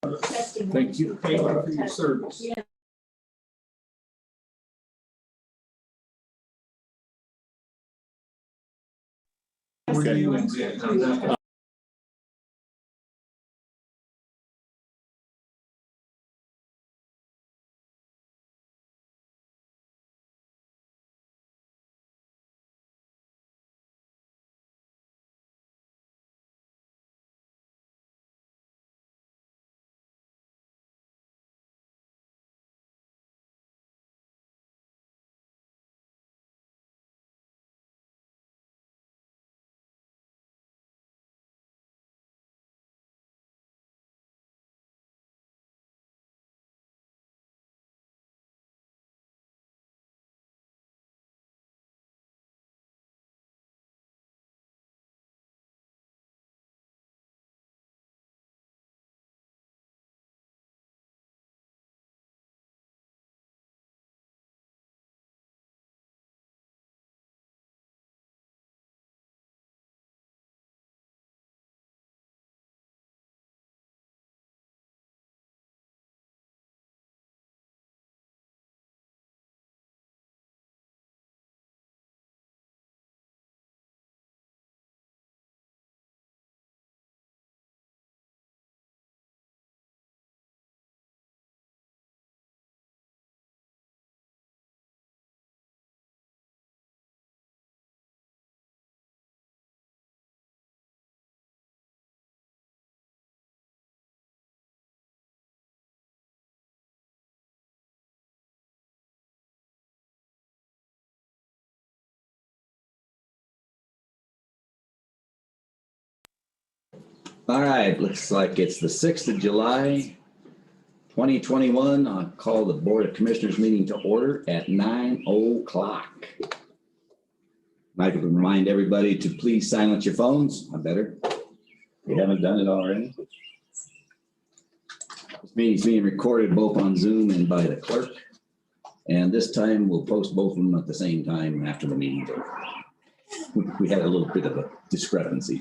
Thank you, Taylor, for your service. Yeah. Were you in Vietnam? All right, looks like it's the 6th of July, 2021. I'll call the Board of Commissioners meeting to order at 9 o'clock. I'd like to remind everybody to please silence your phones. I better. If you haven't done it already. This meeting is being recorded both on Zoom and by the clerk. And this time we'll post both of them at the same time after the meeting. We had a little bit of a discrepancy.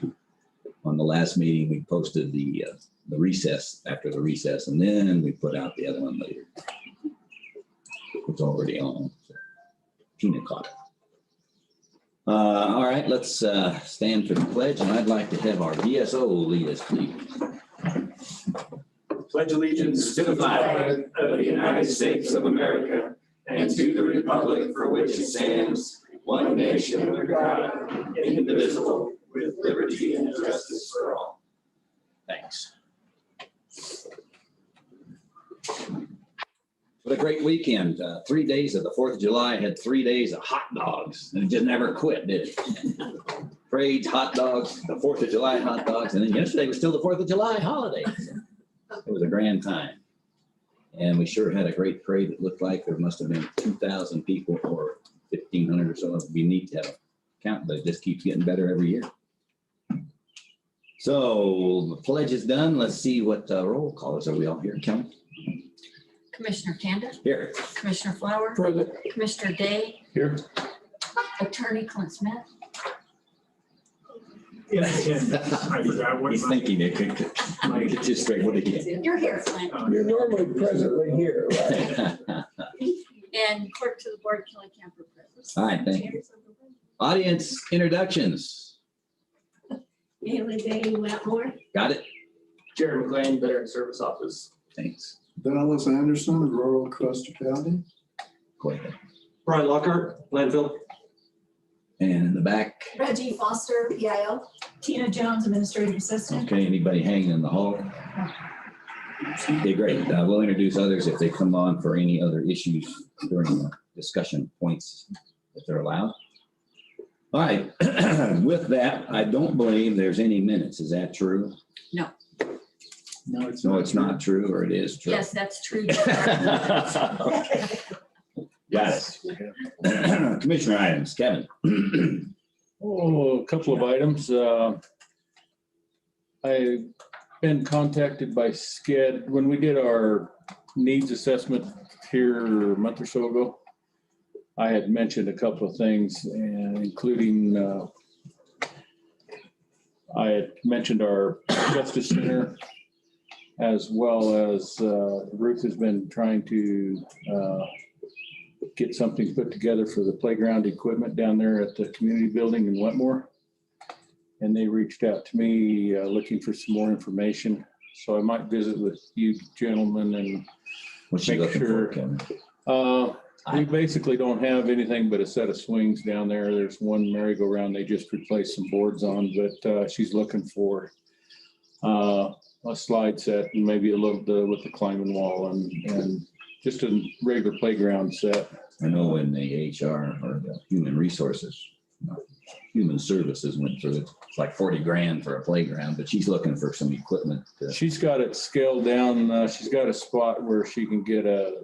On the last meeting, we posted the recess after the recess, and then we put out the other one later. It's already on. So Tina caught it. All right, let's stand for the pledge, and I'd like to have our BSO lead us, please. Pledge allegiance to the flag of the United States of America and to the republic for which it stands, one nation under God, indivisible, with liberty and justice for all. Thanks. What a great weekend. 3 days of the 4th of July had 3 days of hot dogs, and it just never quit, did it? Parades, hot dogs, the 4th of July hot dogs, and then yesterday was still the 4th of July holiday. It was a grand time. And we sure had a great parade. It looked like there must have been 2,000 people or 1,500 or so. It'd be neat to have a count, but it just keeps getting better every year. So the pledge is done. Let's see what roll call is. Are we all here, Kelly? Commissioner Kanda, Here. Commissioner Flower, Present. Commissioner Day, Here. Attorney Clint Smith. Yeah, I forgot what He's thinking it could get you straight. What did he get? You're here, Clint. You're normally presently here, right? And clerk to the board, Kelly Camper present. All right, thank you. Audience introductions. Haley Day Wetmore. Got it? Jerry McLean, Veteran Service Office. Thanks. Dallas Anderson, rural Custer County. Go ahead. Brian Lockhart, landfill. And in the back. Reggie Foster, PIO. Tina Jones, Administrative Assistant. Okay, anybody hanging in the hall? Okay, great. We'll introduce others if they come on for any other issues during the discussion points, if they're allowed. All right, with that, I don't believe there's any minutes. Is that true? No. No, it's No, it's not true, or it is true? Yes, that's true. Got it. Commissioner items, Kevin. Oh, a couple of items. I've been contacted by SCED when we did our needs assessment here a month or so ago. I had mentioned a couple of things, and including I had mentioned our Justice Center. as well as Ruth has been trying to get something put together for the playground equipment down there at the community building in Wetmore. And they reached out to me looking for some more information. So I might visit with you gentlemen and What's she make looking for, sure. Kevin? We basically don't have anything but a set of swings down there. There's one merry-go-round they just replaced some boards on, but she's looking for a slide set and maybe a little bit with the climbing wall and just a regular playground set. I know when the HR or the human resources, human services went through it, it's like 40 grand for a playground, but she's looking for some equipment. She's got it scaled down. She's got a spot where she can get a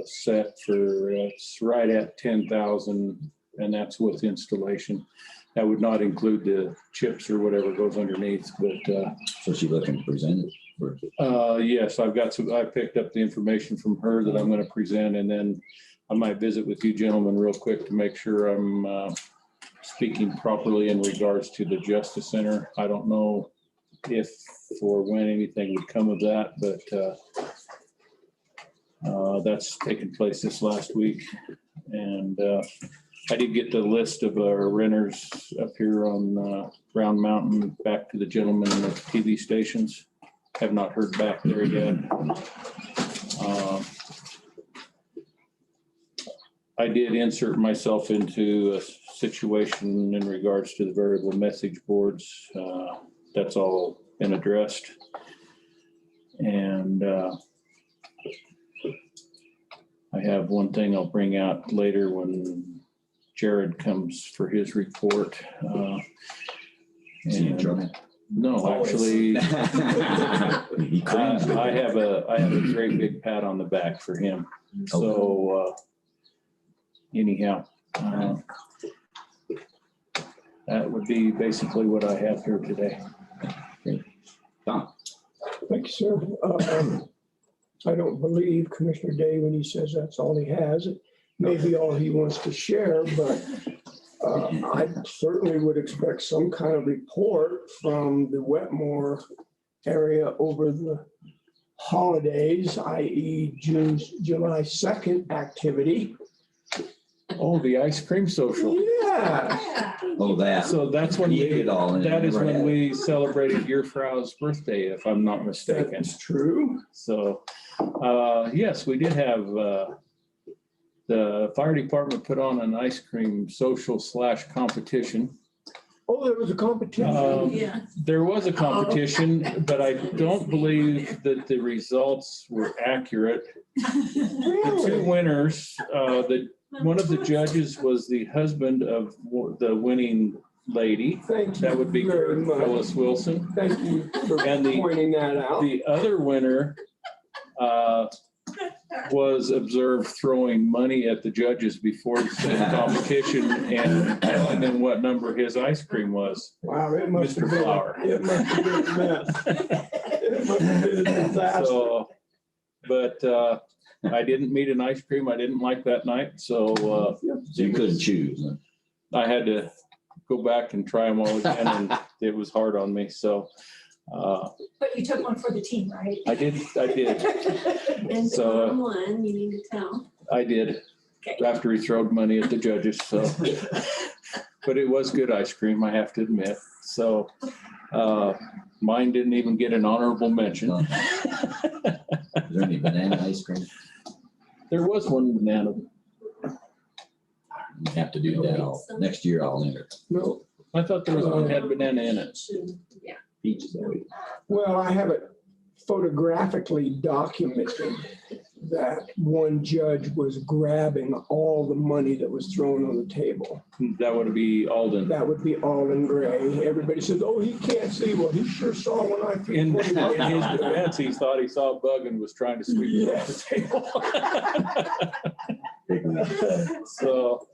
set for, it's right at 10,000, and that's with installation. That would not include the chips or whatever goes underneath, but So she's looking to present it for. yes, I picked up the information from her that I'm going to present, and then I might visit with you gentlemen real quick to make sure I'm speaking properly in regards to the Justice Center. I don't know if or when anything would come of that, but that's taken place this last week. And I did get the list of our renters up here on Round Mountain back to the gentleman at the TV stations. Have not heard back there yet. I did insert myself into a situation in regards to the variable message boards. That's all been addressed. And I have one thing I'll bring out later when Jared comes for his report. Is he in trouble? No, actually, He cringed. I have a great big pat on the back for him. So anyhow, that would be basically what I have here today. Tom, Thank you, sir. I don't believe Commissioner Day when he says that's all he has. It may be all he wants to share, but I certainly would expect some kind of report from the Wetmore area over the holidays, i.e. July 2nd activity. Oh, the ice cream social. Yeah. oh, that. So that's when You get all in. that is Never when had it. we celebrated your Frau's birthday, if I'm not mistaken. That's true. So, yes, we did have, the fire department put on an ice cream social / competition. Oh, there was a competition. Yeah. There was a competition, but I don't believe that the results were accurate. The two winners, one of the judges was the husband of the winning lady. Thank you That would be very much. Phyllis Wilson. Thank you for And pointing that out. The other winner was observed throwing money at the judges before the competition and then what number his ice cream was. Wow, it must Mr. have been, Flower. it must have been a mess. It must have been a disaster. So, but I didn't meet an ice cream I didn't like that night, so So you couldn't choose. Huh? I had to go back and try them all again, and it was hard on me. So But you took one for the team, right? I did. And So, Tom won, you need to tell. I did Okay. after he throwed money at the judges. So, but it was good ice cream, I have to admit. So mine didn't even get an honorable mention. Is there any banana ice cream? There was one banana. You have to do that all. Next year I'll enter. No, I thought there was one that had banana in it. Yeah. Peaches. well, I have it photographically documented that one judge was grabbing all the money that was thrown on the table. That would be Alden. That would be all in gray. Everybody says, oh, he can't see. Well, he sure saw when I threw In 20 bucks. his defense, he thought he saw a bug and was trying to sweep it off the table. So,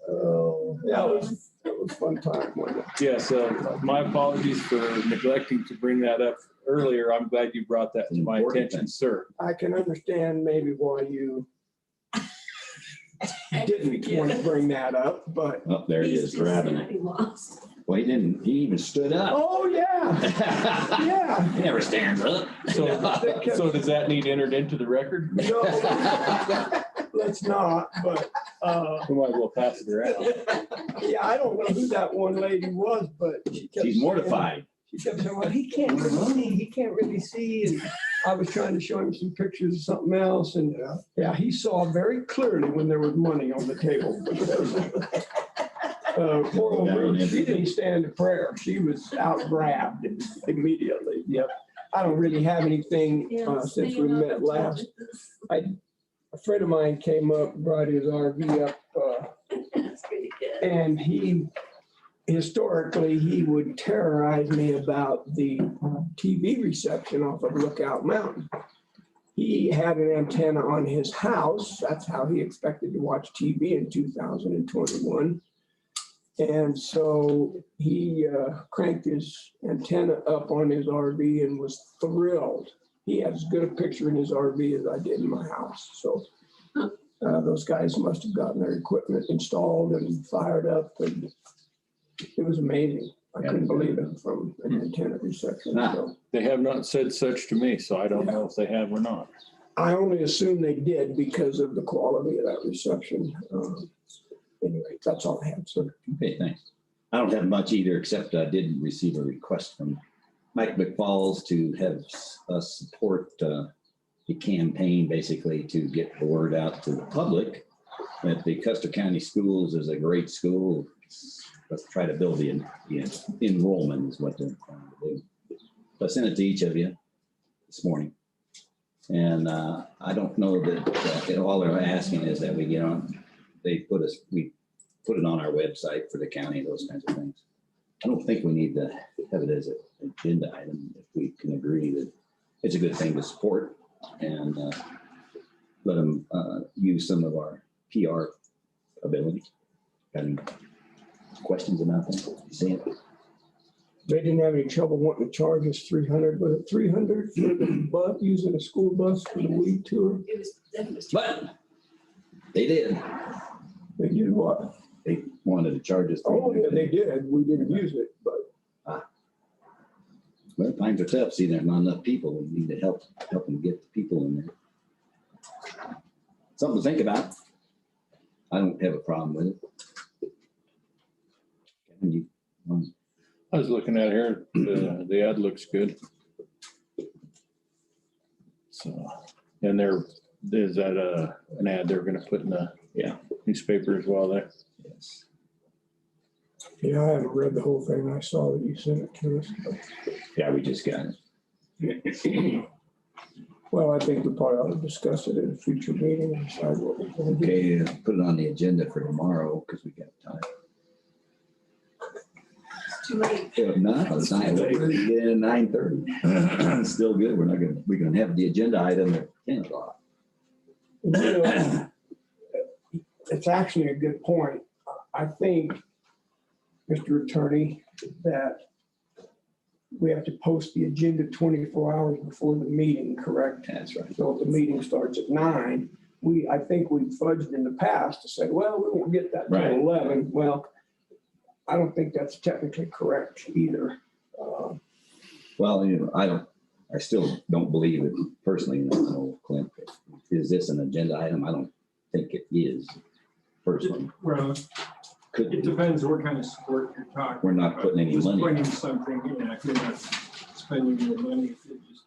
That was a fun time, wasn't it? yeah, so my apologies for neglecting to bring that up earlier. I'm glad you brought that to my attention, sir. I can understand maybe why you didn't want to bring that up, but Oh, there it is, grabbing it. He lost. Well, he even stood up. Oh, yeah, yeah. He never stands up. So does that need entered into the record? No, let's not, but, We might as well pass it around. yeah, I don't know who that one lady was, but she kept She's saying- mortified. She kept saying, well, he can't really see. And I was trying to show him some pictures of something else. And yeah, he saw very clearly when there was money on the table. Poor old Ruth, she didn't stand a prayer. She was out grabbed immediately. Yep. I don't really have anything since we met last. A friend of mine came up, brought his RV up, That's pretty good. and historically, he would terrorize me about the TV reception off of Lookout Mountain. He had an antenna on his house. That's how he expected to watch TV in 2021. And so he cranked his antenna up on his RV and was thrilled. He had as good a picture in his RV as I did in my house. So those guys must have gotten their equipment installed and fired up, and it was amazing. I couldn't believe it from an antenna reception. So They have not said such to me, so I don't know if they have or not. I only assume they did because of the quality of that reception. Anyway, that's all I have, sir. Okay, thanks. I don't have much either, except I did receive a request from Mike McFalls to have us support the campaign, basically to get the word out to the public that the Custer County Schools is a great school. Let's try to build the enrollment is what they're trying to do. So I sent it to each of you this morning. And I don't know that all they're asking is that we get on, we put it on our website for the county, those kinds of things. I don't think we need to have it as an agenda item if we can agree that it's a good thing to support and let them use some of our PR ability. Got any questions about that? You see it? They didn't have any trouble wanting to charge us 300, was it 300 for the bus, using a school bus for the week tour? It was. But they did. They did what? They wanted to charge us. Oh, yeah, they did. We didn't use it, but Well, times are tough. See, there's not enough people. We need to help them get the people in there. Something to think about. I don't have a problem with it. Can you? I was looking at here, the ad looks good. So, and is that an ad they're gonna put in the newspaper as well there? Yes. yeah, I haven't read the whole thing. I saw that you sent it to us. Yeah, we just got it. Well, I think we probably ought to discuss it at a future meeting and decide what we're going to do. Okay, put it on the agenda for tomorrow because we got time. Too late. If not, it's 9:30. Still good. We're gonna have the agenda item at 10 o'clock. You know, it's actually a good point. I think, Mr. Attorney, that we have to post the agenda 24 hours before the meeting, correct? That's right. So if the meeting starts at 9, I think we've fudged in the past to say, well, we won't get that Right. till 11. Well, I don't think that's technically correct either. Well, I still don't believe it personally. I don't know, Clint, is this an agenda item? I don't think it is personally. Well, Could it be. depends what kind of support you're talking. We're not about. putting any Just money. putting something in, if you're not spending your money, if you're just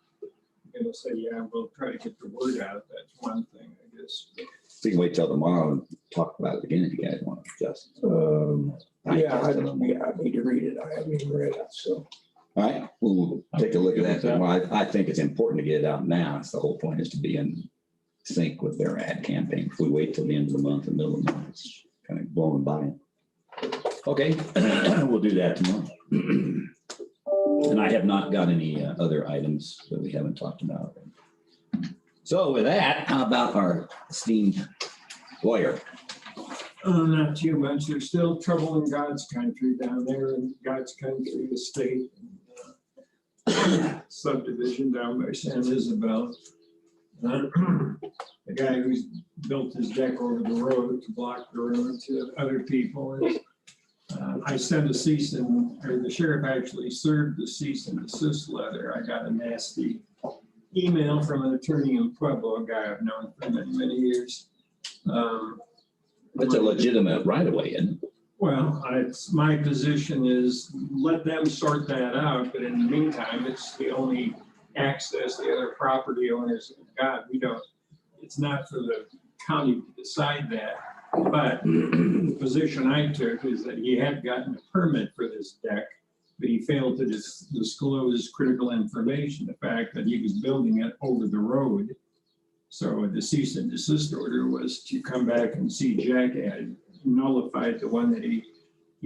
gonna say, yeah, we'll try to get the word out, that's one thing, I guess. We can wait till tomorrow and talk about it again if you guys want to adjust. I need to read it. I haven't even read it, so. All right, we'll take a look at that. Tomorrow. I think it's important to get it out now. It's the whole point is to be in sync with their ad campaign. If we wait till the end of the month, the middle of the month, it's kind of blowing by. Okay, we'll do that tomorrow. And I have not got any other items that we haven't talked about. So with that, how about our esteemed lawyer? Not too much. There's still trouble in God's country down there, in God's country estate. Subdivision down by San Isabel. The guy who's built his deck over the road to block the road to other people is I sent a cease and, or the sheriff actually served the cease and desist letter. I got a nasty email from an attorney in Pueblo, a guy I've known for many, many years. That's a legitimate right of way, isn't it? Well, my position is let them sort that out, but in the meantime, it's the only access the other property owners have got. We don't, it's not for the county to decide that. But the position I took is that he had gotten a permit for this deck, but he failed to disclose critical information, the fact that he was building it over the road. So the cease and desist order was to come back and see Jack had nullified the one that he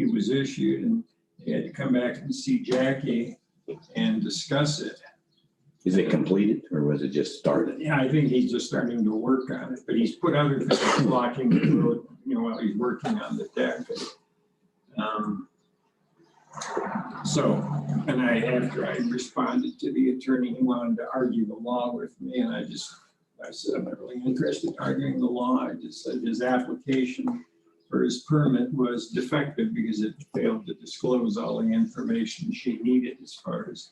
was issued, and he had to come back and see Jackie and discuss it. Is it completed or was it just started? Yeah, I think he's just starting to work on it, but he's put other things blocking the road, you know, while he's working on the deck. After I responded to the attorney, he wanted to argue the law with me, and I said, I'm not really interested in arguing the law. I just said his application for his permit was defective because it failed to disclose all the information she needed as far as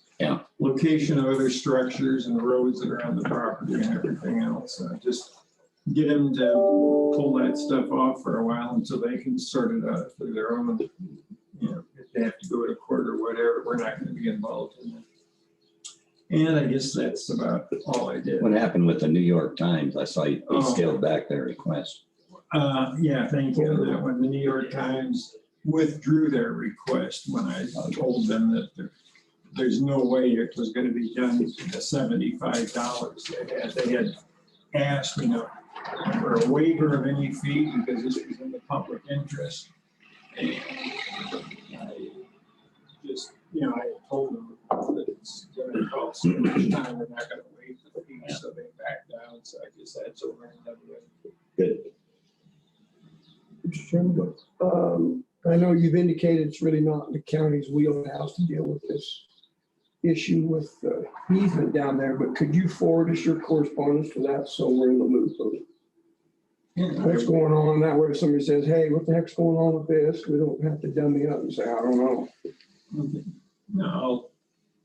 location of other structures and roads that are on the property and everything else. Just get him to pull that stuff off for a while until they can sort it out for their own. You know, if they have to go to court or whatever, we're not going to be involved in that. And I guess that's about all I did. What happened with the New York Times? I saw they scaled back their request. Yeah, thank you on that one. The New York Times withdrew their request when I told them that there's no way it was going to be done for the $75 they had asked, you know, for a waiver of any fee because this was in the public interest. And I just, you know, I told them that it's going to cost so much time, we're not going to waive the fee, so they backed down. So I guess that's over and done with. Good. Mr. Chairman, I know you've indicated it's really not in the county's wheelhouse to deal with this issue with easement down there, but could you forward us your correspondence to that so we're in the loop of what's going on? That way if somebody says, hey, what the heck's going on with this? We don't have to dummy up and say, I don't know. Okay. No,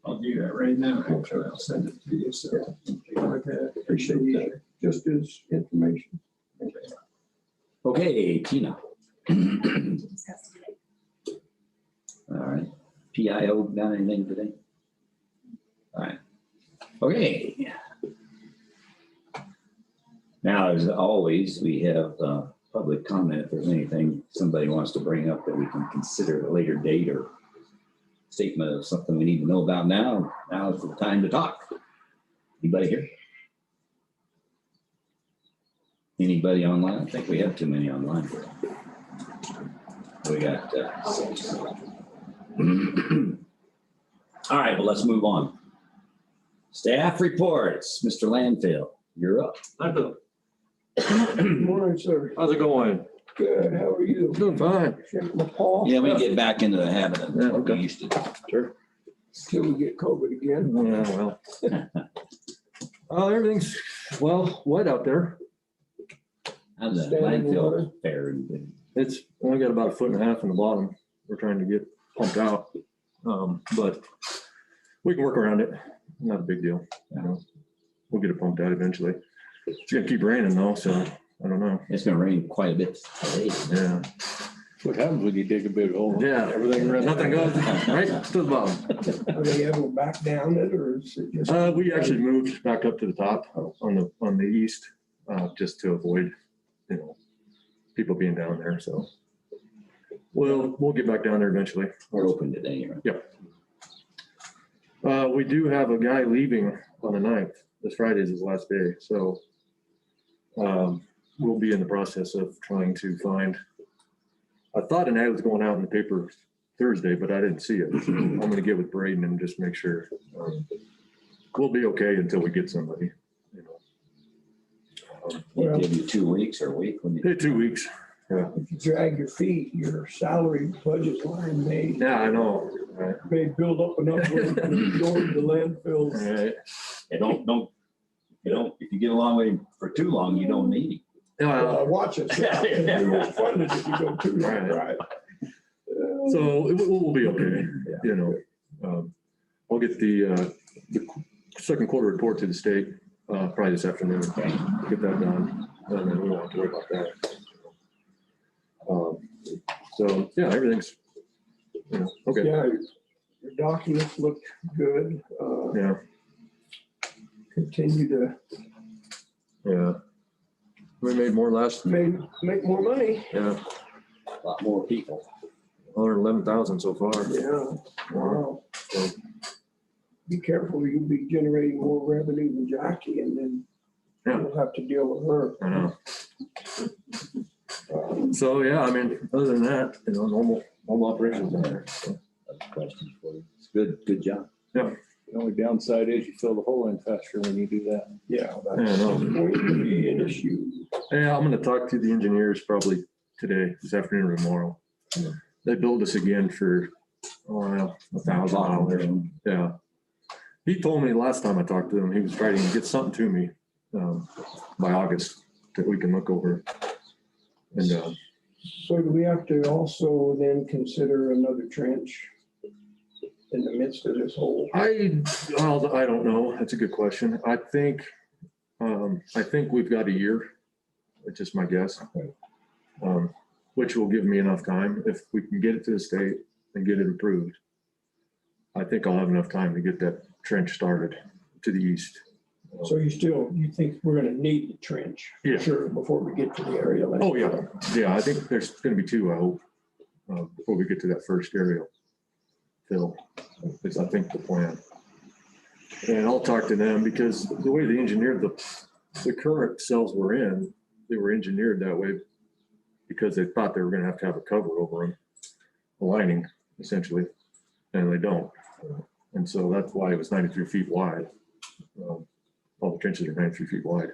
I'll do that right now. Actually, I'll send it to you. So take a look at it. Appreciate that. Just as information. Okay, Tina. All right. PIO got anything today? All right. Okay. Now, as always, we have public comment. If there's anything somebody wants to bring up that we can consider at a later date or statement of something we need to know about now is the time to talk. Anybody here? Anybody online? I think we have too many online. We got six. All right, well, let's move on. Staff reports. Mr. Landfill, you're up. Good morning, sir. How's it going? Good. How are you? Doing fine. Paul? Yeah, we get back into the habit of what we used to do. Sure. Till we get COVID again. Yeah, well. Everything's, well, wet out there. How's the Standing water. landfill fare? It's only got about 1.5 feet in the bottom. We're trying to get pumped out. But we can work around it. Not a big deal. You know, we'll get it pumped out eventually. It's gonna keep raining though, so I don't know. It's gonna rain quite a bit today. Yeah. What happens when you dig a big hole? Yeah. Everything runs. Nothing goes right to the bottom. Are they able to back down it or is it just? We actually moved back up to the top on the east, just to avoid, you know, people being down there. So we'll get back down there eventually. We're open today, right? Yep. We do have a guy leaving on the 9th. This Friday is his last day. So we'll be in the process of trying to find, I thought an ad was going out in the paper Thursday, but I didn't see it. So I'm going to get with Braden and just make sure we'll be okay until we get somebody, you know. They give you 2 weeks or a week when you. 2 weeks. Yeah. If you drag your feet, your salary budget line may Right. may build up enough room to absorb the landfills. Right. They don't, if you get a long way for too long, you don't need it. Watch it. You won't fund it if you go too long, right? So we'll be okay, you know. I'll get the second quarter report to the state probably this afternoon. Get that done, and then we won't have to worry about that. So yeah, everything's, you know, okay. Yeah, your documents look good. Yeah, Continue to yeah. We made more make more money. yeah, A lot more people. 111,000 so far. Yeah, wow. So, Be careful, you'll be generating more revenue than Jackie, and then Yeah. you'll have to deal with her. I know. So yeah, I mean, other than that, you know, normal operations in there. So, That's a question for you. It's good job. The only downside is you fill the hole in faster when you do that. Yeah, I that's know. going to be an issue. Yeah, I'm gonna talk to the engineers probably today, this afternoon or tomorrow. They billed us again for, $1,000. Yeah. He told me last time I talked to him, he was trying to get something to me by August that we can look over. And So do we have to also then consider another trench in the midst of this whole? I don't know. That's a good question. I think we've got a year. It's just my guess. Which will give me enough time if we can get it to the state and get it approved. I think I'll have enough time to get that trench started to the east. So you think we're gonna need the trench? Yeah. Sure, before we get to the area. Oh, yeah. Yeah, I think there's gonna be two, I hope, before we get to that first aerial fill. Is I think the plan. And I'll talk to them because the way they engineered the current cells we're in, they were engineered that way because they thought they were gonna have to have a cover over them, a lining essentially, and they don't. And so that's why it was 93 feet wide. All the trenches are 93 feet wide.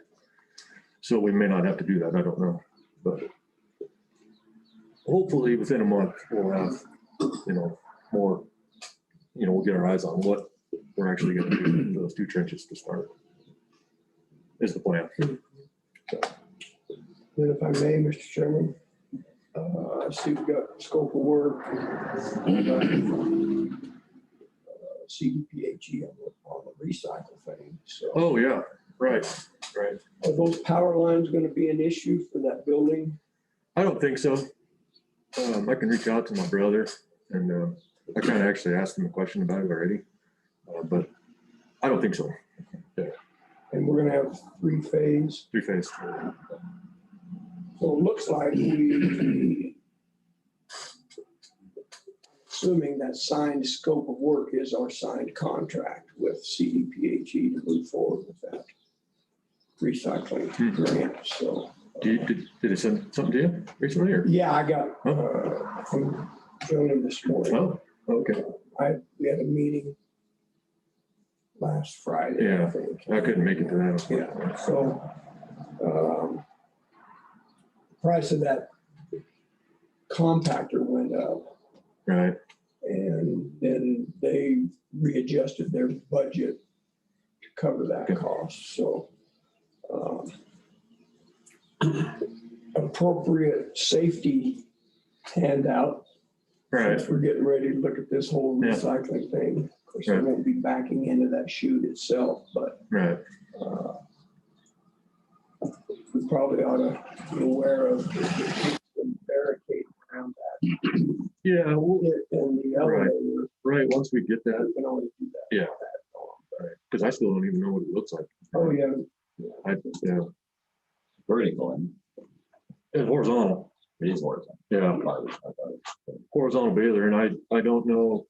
So we may not have to do that, I don't know. But hopefully within a month, we'll have, you know, more, you know, we'll get our eyes on what we're actually gonna do with those two trenches to start. Is the plan. Then if I may, Mr. Chairman, I see we've got scope of work. CDPHE on the recycle thing, so. Oh, yeah, right. Are those power lines gonna be an issue for that building? I don't think so. I can reach out to my brother and I kind of actually asked him a question about it already. But I don't think so. And we're gonna have three-phase, Three-phase. so it looks like we, assuming that signed scope of work is our signed contract with CDPHE to move forward with that recycling grant, so. Did it send something to you recently or? Yeah, I got, from Joni this morning. Oh, okay. We had a meeting last Friday, I Yeah, think. I couldn't make it to that. Yeah, so, price of that compactor went up, Right. and then they readjusted their budget to cover that Okay. cost, so. Appropriate safety handout. Right. Since we're getting ready to look at this whole Yeah. recycling thing. Of course, I Right. won't be backing into that chute itself, but Right. we probably ought to be aware of the barricade around that. Yeah. And the elevator, Right. Once we get that. we can always do that. Yeah. Because I still don't even know what it looks like. Oh, yeah. Yeah. Vertical and It's horizontal. it is horizontal. Yeah. Horizontal baler, and I don't know.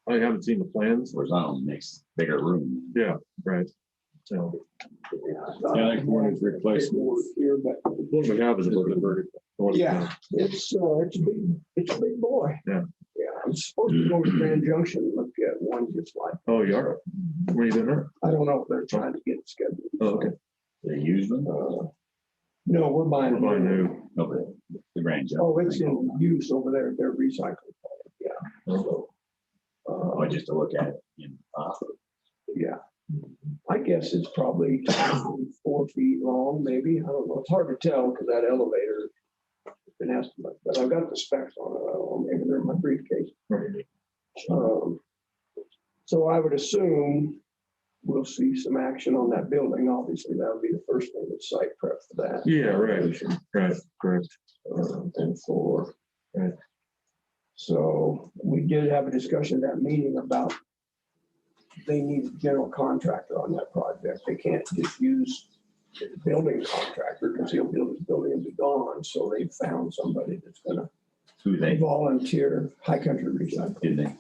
I haven't seen the plans. Horizontal makes bigger room. Yeah. Right. So I think one is replacement. Here, but what we have is a little bit vertical. yeah, it's a big boy. Yeah. Yeah, I'm supposed to go to Grand Junction and look at one just like, Oh, you are. What are you doing there? I don't know if they're trying to get it scheduled. Oh, okay. They use them. No, we're buying. We're buying new. No, but the range. Oh, it's in use over there, their recycling plant, yeah. So, Oh, just to look at it. yeah. I guess it's probably 4 feet long, maybe. I don't know. It's hard to tell because that elevator an estimate, but I've got the specs on it. I don't know, maybe they're in my briefcase. Right. So I would assume we'll see some action on that building. Obviously, that would be the first thing with site prep for that. Yeah, right, correct. And for. Right. So we did have a discussion at that meeting about they need a general contractor on that project. They can't just use the building contractor because he'll build his building and be gone. So they found somebody that's gonna Who they, volunteer, High Country Recycling. did they?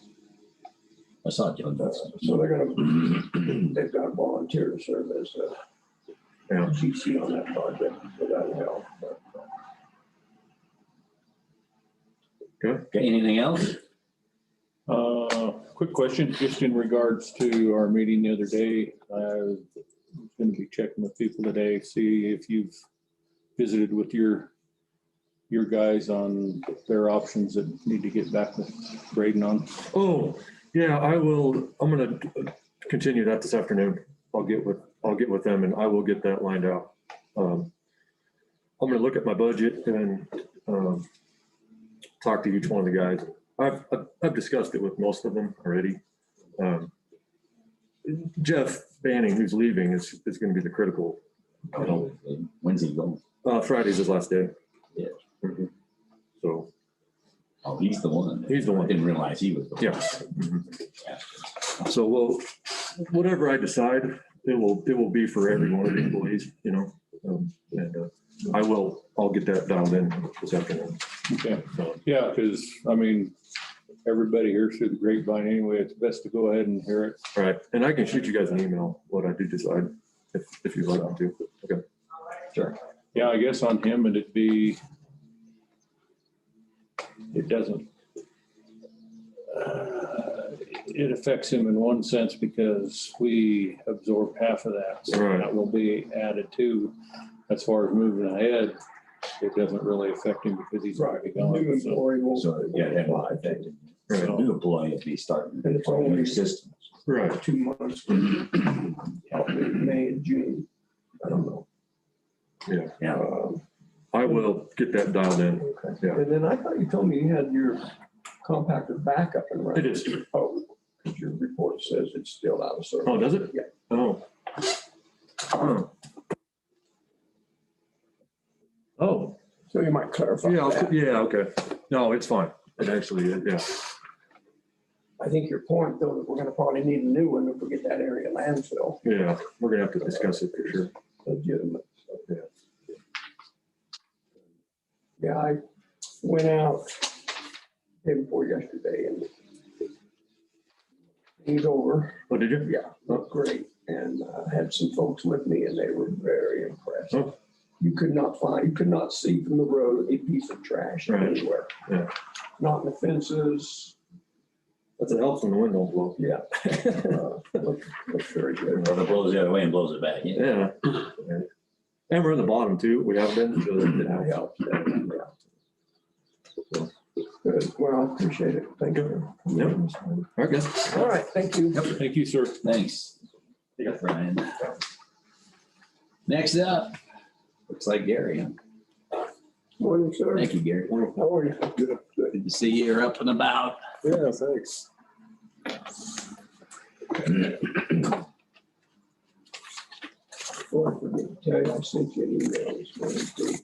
I saw John. So they're gonna, they've got a volunteer to serve as a Yeah. GC on that project, so that'll help. But, Okay, anything else? Quick question, just in regards to our meeting the other day. I was going to be checking with people today, see if you've visited with your guys on their options that need to get back with Braden on. Oh, yeah, I will, I'm gonna continue that this afternoon. I'll get with them and I will get that lined out. I'm gonna look at my budget and talk to each one of the guys. I've discussed it with most of them already. Jeff Banning, who's leaving, is gonna be the critical. When's he going? Friday's his last day. Yeah. Mhm. So, Oh, he's the one. He's the one. I didn't realize he was. the one. yeah. Mhm. So, well, whatever I decide, it will be for every one of the employees, you know? And I'll get that dialed in this afternoon. Okay, So, yeah, because I mean, everybody hears through the grapevine anyway. It's best to go ahead and hear it. right, and I can shoot you guys an email, what I do decide, if you'd like me to. Okay. Sure. Yeah, I guess on him it'd be, it doesn't, it affects him in one sense because we absorb half of that. So Right. that will be added to, as far as moving ahead, it doesn't really affect him because he's already New gone. So, employee will. So, yeah, that will affect it. Right. So new employee will be starting. And it's only new systems. Right. 2 months, probably May and June. I don't know. Yeah, Yeah. I will get that dialed in. Okay. Yeah. And then I thought you told me you had your compactor back up and running. It is. Oh, because your report says it's still out of service. Oh, does it? Yeah. Oh. Oh, So you might clarify yeah, that. yeah, okay. No, it's fine. It actually, yeah, I think your point, though, that we're gonna probably need a new one if we get that area landfill yeah, we're gonna have to discuss it for sure. legitimate. Yeah. Yeah, I went out day before yesterday and he's over. Oh, did you? Yeah, looked great. And had some folks with me and they were very impressed. Oh. You could not see from the road a piece of trash Right. anywhere. Yeah. Not in the fences. That's it helps when the wind don't blow. Yeah. Looked very good. Or it blows the other way and blows it back. Yeah. And we're in the bottom too. We have been. So That helps. Yeah. Good. Well, I appreciate it. Thank you. Yep. Okay. All right, thank you. thank you, sir. Thanks. Brian. Next up, looks like Gary. Morning, sir. Thank you, Gary. How are you? Good to see you're up and about. Yeah, thanks. Before I forget to tell you, I sent you an email this morning too.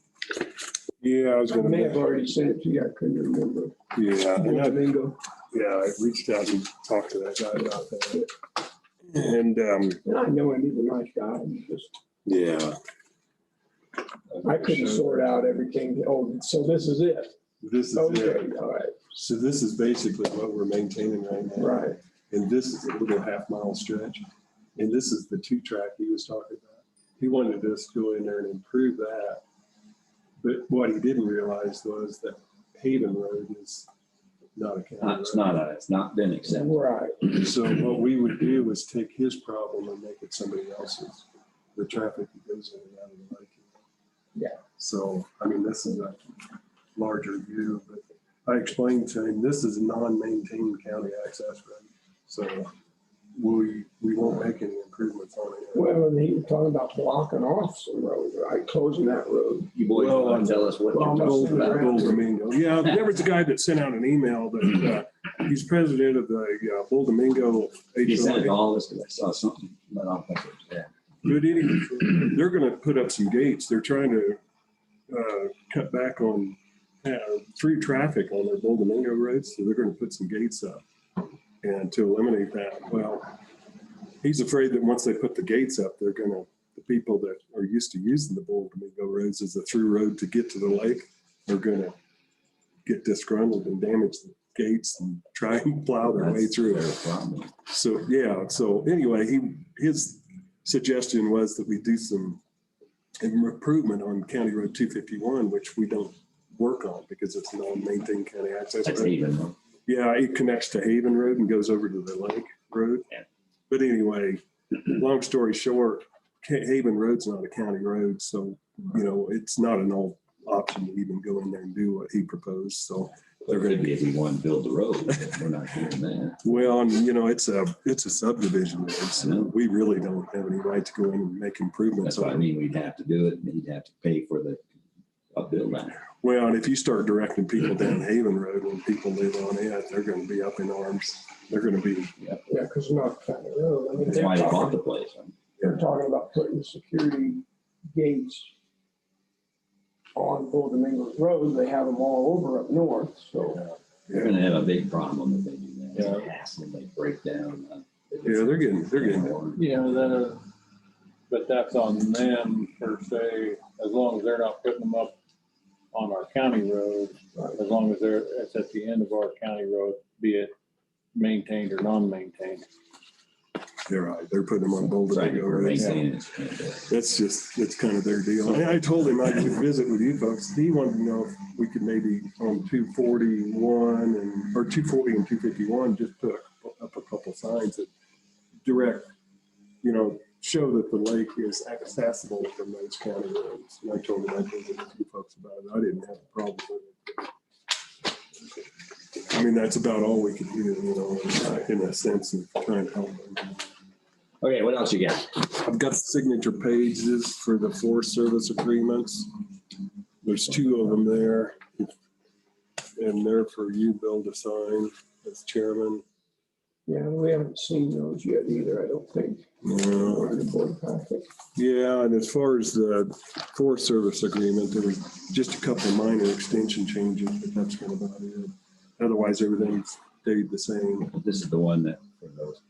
Yeah, I was I may have gonna, already sent it to you. I couldn't remember. yeah, and I Bingo. I reached out and talked to that guy about that. And, And I know him. He's a nice guy. He's just, yeah. I couldn't sort out everything. Oh, so this is it. This is Okay, it. all right, So this is basically what we're maintaining right now. right. And this is a little half-mile stretch. And this is the 2-track he was talking about. He wanted us to go in there and improve that. But what he didn't realize was that Haven Road is not a county road. It's not been accepted. Right. So what we would do is take his problem and make it somebody else's, the traffic that goes in and out of the lake. Yeah. So, I mean, this is a larger view, but I explained to him, this is a non-maintained county access road. So we won't make any improvements improvements on it. Well, and he was talking about blocking off some roads, right, closing that road. You boys Well, want to tell us what well, you're Old talking about? Bull Domingo. Yeah, there was a guy that sent out an email that he's president of the Bull Domingo You sent it to HOA. all of us, 'cause I saw something, but I don't think it was that. But anyway, they're gonna put up some gates. They're trying to cut back on through traffic on their Bull Domingo roads, so they're gonna put some gates up and to eliminate that. Well, he's afraid that once they put the gates up, they're gonna, the people that are used to using the Bull Domingo roads as a through road to get to the lake are gonna get disgruntled and damage the gates and try and plow their way That's through their it. problem. So, yeah, so anyway, his suggestion was that we do some improvement on County Road 251, which we don't work on because it's non-maintained county access That's road. even. Yeah, it connects to Haven Road and goes over to the Lake Road. Yeah. But anyway, long story short, Haven Road's not a county road, so, you know, it's not an old option to even go in there and do what he proposed, so. There could be if we want to build the road, but we're not doing that. Well, and you know, it's a subdivision road, so we really don't have any right to go in and make improvements That's what I on it. mean. We'd have to do it and he'd have to pay for the upbuild that. Well, and if you start directing people down Haven Road when people live on it, they're gonna be up in arms. They're gonna be, Yeah, because it's not a county road. I mean, That's they're why they bought talking, the place. they're talking about putting security gates on Bull Domingo Road. They have them all over up north, so. They're gonna have a big problem if they do that. Yeah. It's a hassle. They break down. yeah, they're getting, Yeah, but that's on them per se, as long as they're not putting them up on our county road, as long as it's at the end of our county road, be it maintained or non-maintained. they're right. They're putting them on Bull Right, Domingo we're Road. maintaining it. That's just, it's kind of their deal. And I told him I could visit with you folks. He wanted to know if we could maybe on 241 or 240 and 251, just put up a couple signs that direct, you know, show that the lake is accessible from those county roads. And I told him I'd visit with you folks about it. I didn't have a problem with it. I mean, that's about all we could do, you know, in a sense of trying to help them. Okay, what else you got? I've got the signature pages for the Forest Service agreements. There's two of them there. And they're for you, Bill, to sign as chairman. Yeah, we haven't seen those yet either, I don't think. Or in the board packet. Yeah, and as far as the Forest Service agreement, there was just a couple of minor extension changes, but that's kind of about it. Otherwise, everything's stayed the same. This is the one that for those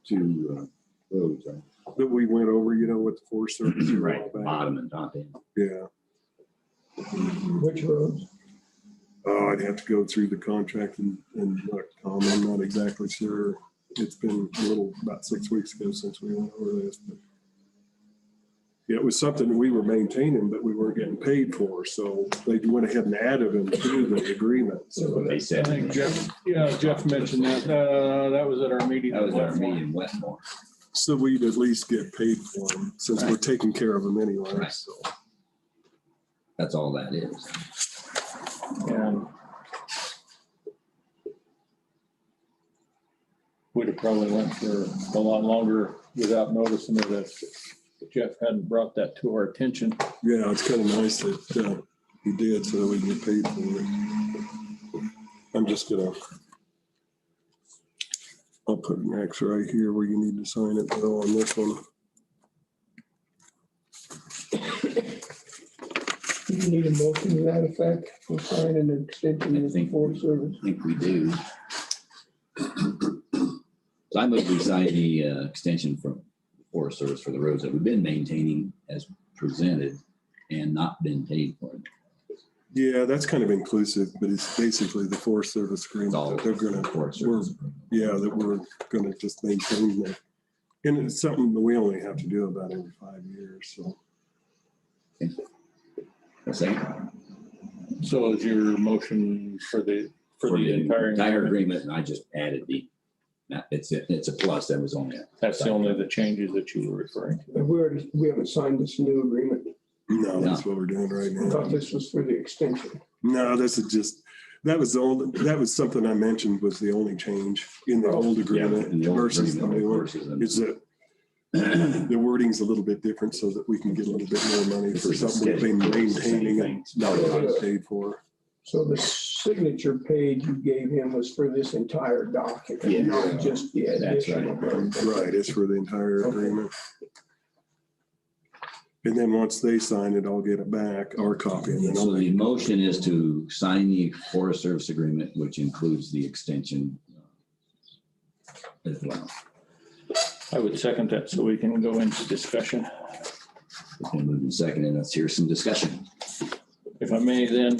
two roads, right? That we went over, you know, with the Forest Service. a while Right, back. bottom and top end. Yeah. Which roads? Oh, I'd have to go through the contract and look, Tom, I'm not exactly sure. It's been about 6 weeks ago since we went over this, but yeah, it was something that we were maintaining, but we weren't getting paid for, so they went ahead and added them to the agreement. So So what they I said. think Jeff mentioned that, that was at our meeting. That was our meeting in Westmore. so we'd at least get paid for them since we're taking care of them anyway, Right. so. That's all that is. And we'd have probably went for a lot longer without noticing it if Jeff hadn't brought that to our attention. Yeah, it's kind of nice that he did so that we can get paid for it. I'm just gonna, I'll put an X right here where you need to sign it, Bill, on this one. Do you need a motion to that effect for signing an extension of the Forest Service? I think we do. So I move we sign the extension from the Forest Service for the roads that we've been maintaining as presented and not been paid for. Yeah, that's kind of inclusive, but it's basically the Forest Service It's agreement all that they're gonna, Forest Service. yeah, that we're gonna just maintain that. And it's something that we only have to do about every 5 years, so. That's it. So is your motion for the Entire agreement, and I just added it's a plus, that was only. That's the only the changes that you were referring to. We haven't signed this new agreement. No, that's what we're doing right I thought now. this was for the extension. No, this is just, that was something I mentioned was the only change in the old agreement in the old versus the agreement new one. versus the- Is that The wording's a little bit different so that we can get a little bit more money This for is a something we've been schedule. It's the same maintaining thing. and not paid for. So the signature page you gave him was for this entire document, Yeah. not just the That's additional. Right, it's for the entire agreement. And then once they sign it, I'll get it back, our copy. And then So I'll the motion is to sign the Forest Service agreement, which includes the extension as well. I would second that so we can go into discussion. And moving second, and let's hear some discussion. If I may then,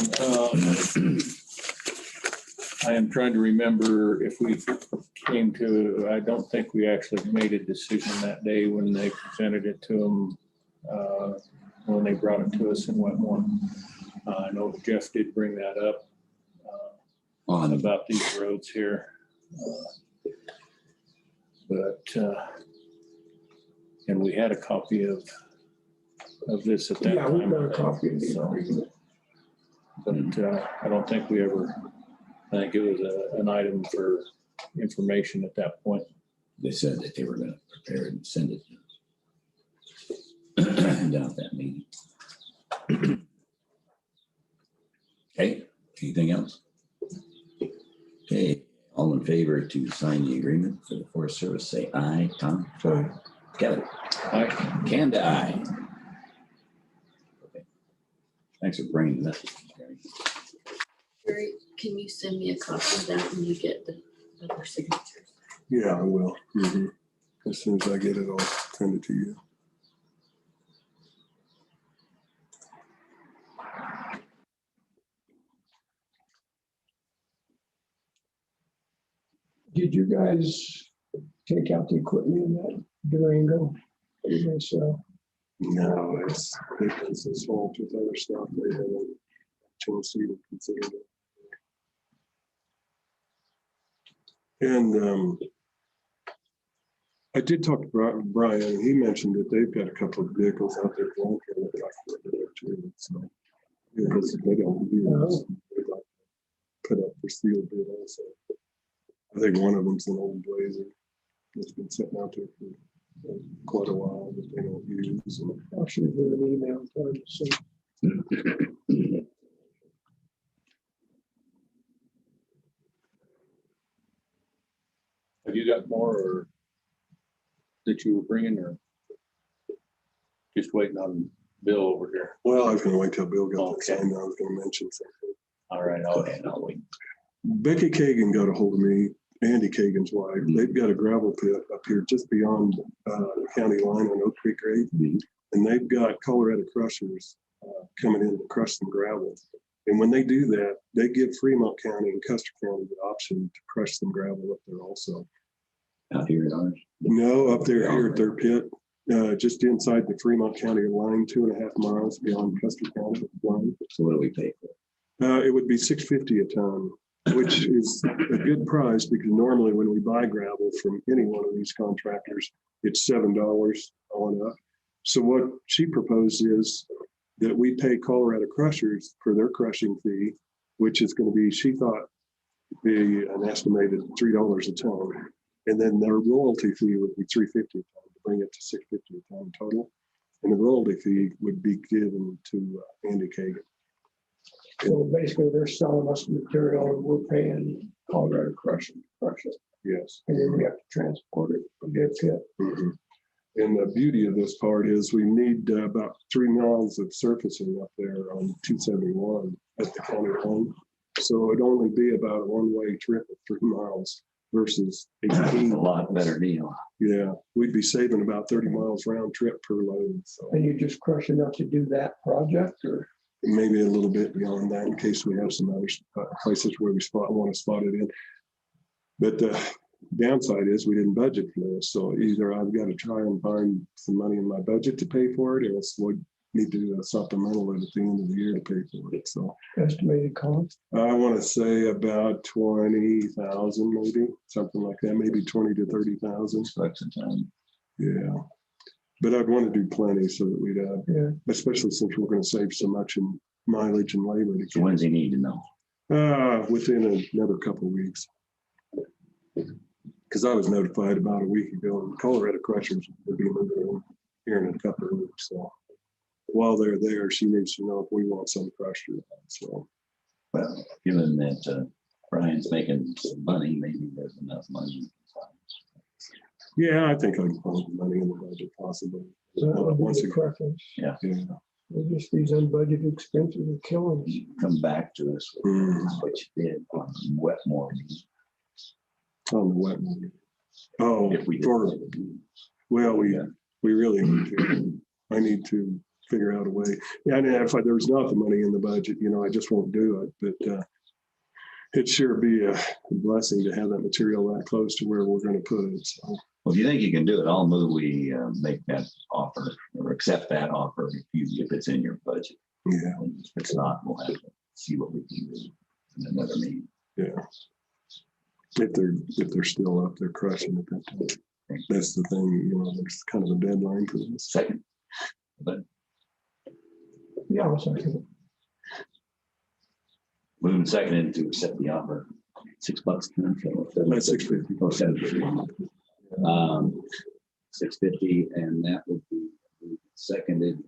I am trying to remember if we came to, I don't think we actually made a decision that day when they presented it to them, when they brought it to us in Wetmore. I know Jeff did bring that up On about these roads here. And we had a copy of this at that Yeah, time. we've got a copy of the So, agreement. but I don't think we ever, I think it was an item for information at that point. they said that they were gonna prepare it and send it down at that meeting. Okay, anything else? Okay, all in favor to sign the agreement for the Forest Service, say aye. Tom? So Kevin? Aye. Kanda, aye. Okay. Thanks for bringing that. Gary, can you send me a copy of that when you get the other signatures? Yeah, I will. As soon as I get it, I'll send it to you. did you guys take out the equipment in that Durango? So No, it's consistent with other stuff. They haven't changed to even consider it. And I did talk to Brian, and he mentioned that they've got a couple of vehicles out there. For that they'd like to put up too. So yeah, they don't use, they'd like to put up for steel bid also. I think one of them's an old Blazer that's been sitting out there for quite a while that they don't use. And I'll shoot you an email. So Have you got more or that you were bringing or just waiting on Bill over here? well, I was gonna wait till Bill got this Okay. signed. I was gonna mention something. All right, Okay, I'll wait. Becky Kagan got a hold of me, Andy Kagan's wife. They've got a gravel pit up here just beyond the county line on Oak Creek Grade. And they've got Colorado crushers coming in to crush some gravel. And when they do that, they give Fremont County and Custer County the option to crush some gravel up there also. Out here at ours. No, up there here at their pit, just inside the Fremont County line, 2.5 miles beyond Custer County line. So what do we pay for? It would be $6.50 a ton, which is a good price because normally when we buy gravel from any one of these contractors, it's $7 on up. So what she proposed is that we pay Colorado crushers for their crushing fee, which is going to be, she thought, be an estimated $3 a ton. And then their royalty fee would be $3.50 a ton to bring it to $6.50 a ton total. And the royalty fee would be given to Andy Kagan. So basically, they're selling us material and we're paying Colorado crush it. Yes. And then we have to transport it from their pit. Mhm. And the beauty of this part is we need about 3 miles of surfacing up there on 271 at the county line. So it'd only be about a one-way trip of 3 miles versus That's 18. a lot better deal. Yeah, we'd be saving about 30 miles round trip per load. So And you just crush enough to do that project or? maybe a little bit beyond that in case we have some other places where we want to spot it in. But the downside is we didn't budget for this. So either I've got to try and find some money in my budget to pay for it, or else we'll need to do a supplemental at the end of the year to pay for it. So Estimated cost? I want to say about 20,000, maybe something like that, maybe 20 to 30,000 Bucks a ton. Yeah. But I'd want to do plenty so that we'd have, Yeah. especially since we're going to save so much in mileage and labor. So when does he need to know? Within another couple of weeks. Because I was notified about a week ago, and Colorado crushers will be moving in here in a couple of weeks. So while they're there, she needs to know if we want some crushed or not. So, Well, given that Brian's making some money, maybe there's enough money. yeah, I think I can find the money in the budget possibly. That would be Once the again, preference. Yeah. yeah. Just these unbudgeted expenses are killing us. Come back to us with what you did on Wetmore. On the wet money. Oh, If we did. well, we really need to. I need to figure out a way. Yeah, and if there's not the money in the budget, I just won't do it. But it'd sure be a blessing to have that material that close to where we're going to put it. So. Well, if you think you can do it, I'll move we make that offer or accept that offer if it's in your budget. Yeah. If it's not, we'll have to see what we can do in another meeting. Yeah. If they're still up there crushing at that time. That's the thing, there's kind of a deadline for this. Second. But Yeah, I'll second it. moving second to accept the offer. $6. That's $6.50. Oh, $7.50. 650, and that would be seconded.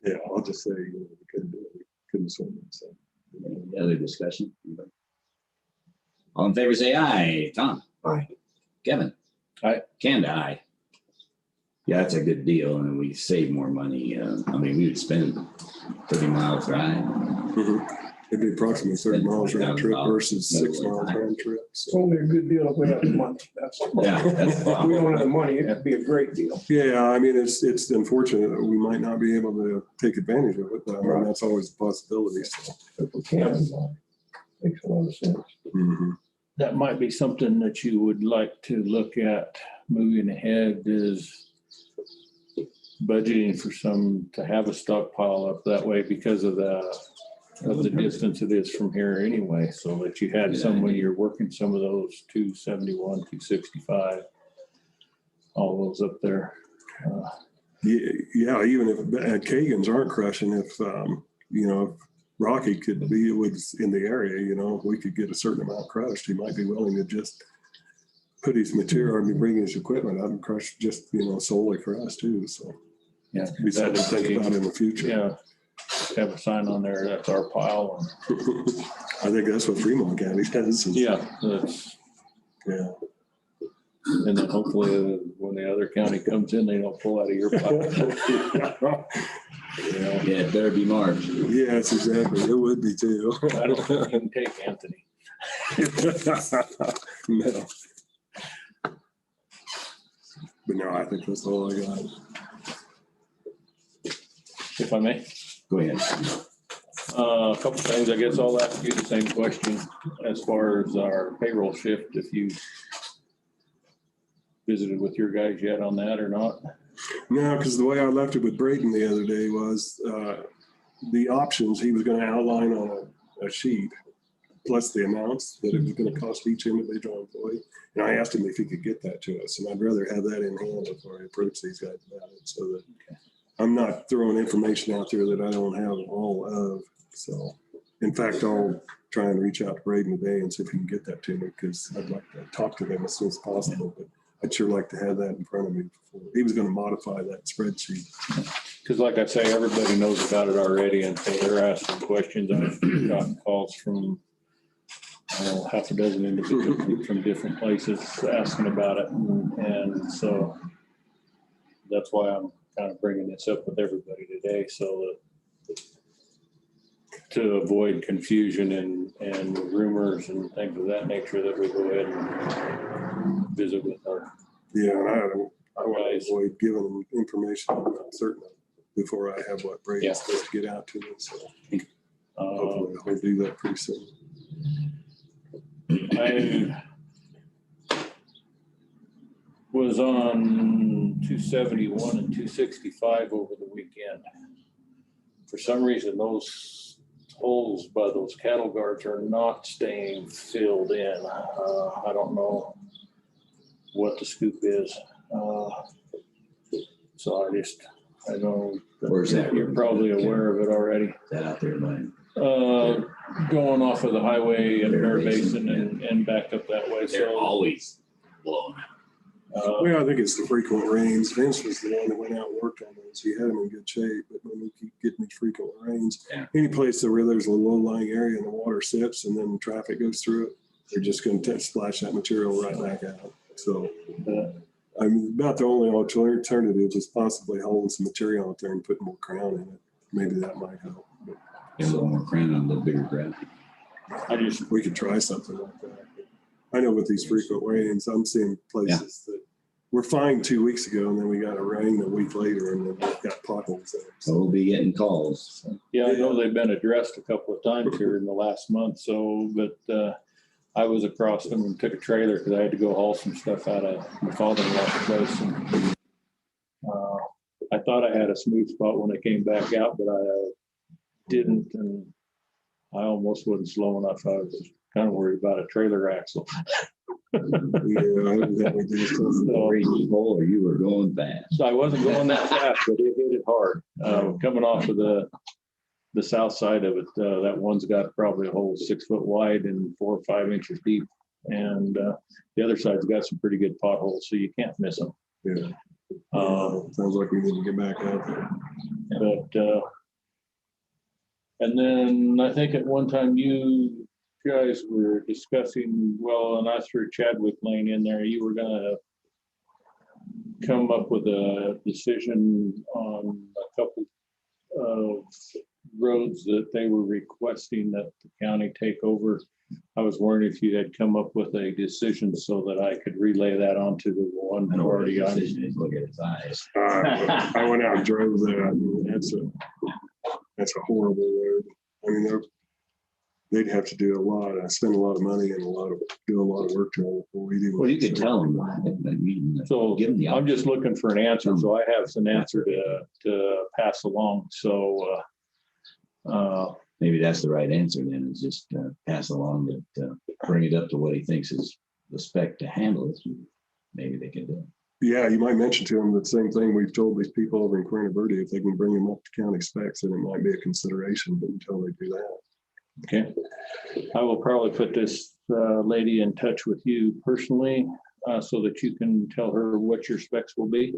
Yeah, I'll just say we couldn't do it. We couldn't swim it. So. Any other discussion? All in favor, say aye. Tom? Aye. Kevin? Aye. Kanda, aye. Yeah, that's a good deal, and we save more money. We would spend 30 miles drive. Mm-hmm. It'd be approximately 30 miles round trip versus 6 miles round trip. It's So. only a good deal if we have the money. That's Yeah, that's if we don't have the money, it'd be a great deal. Yeah, it's unfortunate that we might not be able to take advantage of it, but that's always a possibility. So. If we can, makes a lot of sense. Mm-hmm. That might be something that you would like to look at moving ahead is budgeting for to have a stockpile up that way because of the distance it is from here anyway, so that you had some when you're working some of those 271, 265, all those up there. Yeah, even if Kagan's aren't crushing, if Rocky could be was in the area, if we could get a certain amount crushed, he might be willing to just put his material, bring his equipment up and crush just, solely for us too. So Yeah, be something to think about in the future. Yeah, have a sign on there, that's our pile. I think that's what Fremont County does. Yeah, that's, Yeah. and then hopefully when the other county comes in, they don't pull out of your pile. Yeah, it better be March. Yes, exactly. It would be too. I don't think you can take Anthony. No. But no, I think that's all I got. If I may. Go ahead. A couple things, I guess I'll ask you the same question as far as our payroll shift, if you visited with your guys yet on that or not? No, because the way I left it with Braden the other day was the options he was going to outline on a sheet, plus the amounts that it was going to cost each individual employee. And I asked him if he could get that to us, and I'd rather have that in hand before I approach these guys about it, so that I'm not throwing information out there that I don't have all of. So, in fact, I'll try and reach out to Braden today and see if he can get that to me, because I'd like to talk to them as soon as possible. But I'd sure like to have that in front of me before. He was going to modify that spreadsheet. Because like I say, everybody knows about it already, and so they're asking questions. I've gotten calls from half a dozen individuals from different places asking about it. And so that's why I'm kind of bringing this up with everybody today, so that to avoid confusion and rumors and things of that nature, that we go ahead and visit with our. Yeah, and I want to avoid giving them information I'm not certain of before I have what Braden's supposed to get out to me. So hopefully I'll do that pretty soon. I was on 271 and 265 over the weekend. For some reason, those holes by those cattle guards are not staying filled in. I don't know what the scoop is. So I know Where's that? you're probably aware of it already. That out there, man. going off of the highway and Bear Bear Basin, Basin and back up that way. They're So, always blowing out. Well, I think it's the frequent rains. Vince was the one that went out and worked on those. He had them in good shape, but when we keep getting these frequent rains, Yeah. any place where there's a low-lying area and the water sits and then traffic goes through it, they're just going to splash that material right back out. So I mean, about the only alternative is possibly holding some material out there and putting more crown in it. Maybe that might help. But A little more crown on the bigger gravity. we could try something like that. I know with these frequent rains, I'm seeing places that were fine 2 weeks ago, and then we got a rain a week later, and then we've got potholes there. So we'll be getting calls. yeah, I know they've been addressed a couple of times here in the last month. So, but I was across them and took a trailer because I had to go haul some stuff out of my father-in-law's place. And, I thought I had a smooth spot when I came back out, but I didn't. And I almost wasn't slow enough. I was kind of worried about a trailer axle. Yeah, I evidently did something. Crazy hole, or you were going fast. So I wasn't going that fast, but it hit it hard. Coming off of the south side of it, that one's got probably a hole 6 foot wide and 4 or 5 inches deep. And the other side's got some pretty good potholes, so you can't miss them. Yeah. Sounds like we need to get back out there. But, and then I think at one time you guys were discussing, well, and I threw Chadwick Lane in there, you were gonna come up with a decision on a couple of roads that they were requesting that the county take over. I was wondering if you had come up with a decision so that I could relay that onto the one I know where the party. decision is. Look at his eyes. I went out and drove that. And that's a horrible road. I mean, they'd have to do a lot. I spend a lot of money and do a lot of work to it before we do. Well, you could tell them. So Give them the I'm just looking for an answer, so I have an answer to pass along. So, Maybe that's the right answer then, is just pass along that, bring it up to what he thinks is the spec to handle it. Maybe they can do it. Yeah, you might mention to them the same thing we've told these people over in Cuerna Verde. If they can bring them up to county specs, then it might be a consideration, but until they do that. okay. I will probably put this lady in touch with you personally so that you can tell her what your specs will be.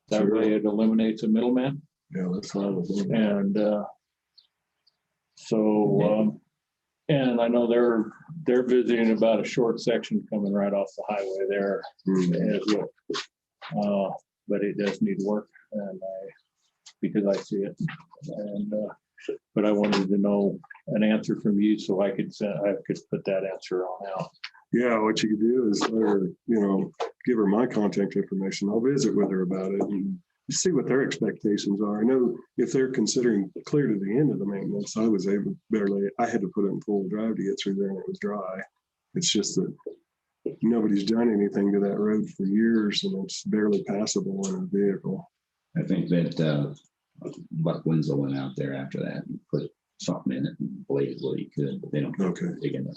That Sure. way it eliminates a middleman. Yeah, that's fine with me. And and I know they're visiting about a short section coming right off the highway there Mhm. as well. But it does need work, and because I see it. And but I wanted to know an answer from you so I could put that answer on out. Yeah, what you could do is let her, give her my contact information. I'll visit with her about it and see what their expectations are. I know if they're considering clear to the end of the maintenance, I had to put it in full drive to get through there and it was dry. It's just that nobody's done anything to that road for years and it's barely passable in a vehicle. I think that Buck Winslow went out there after that and put something in it and bladed what he could, but they don't Okay. dig enough.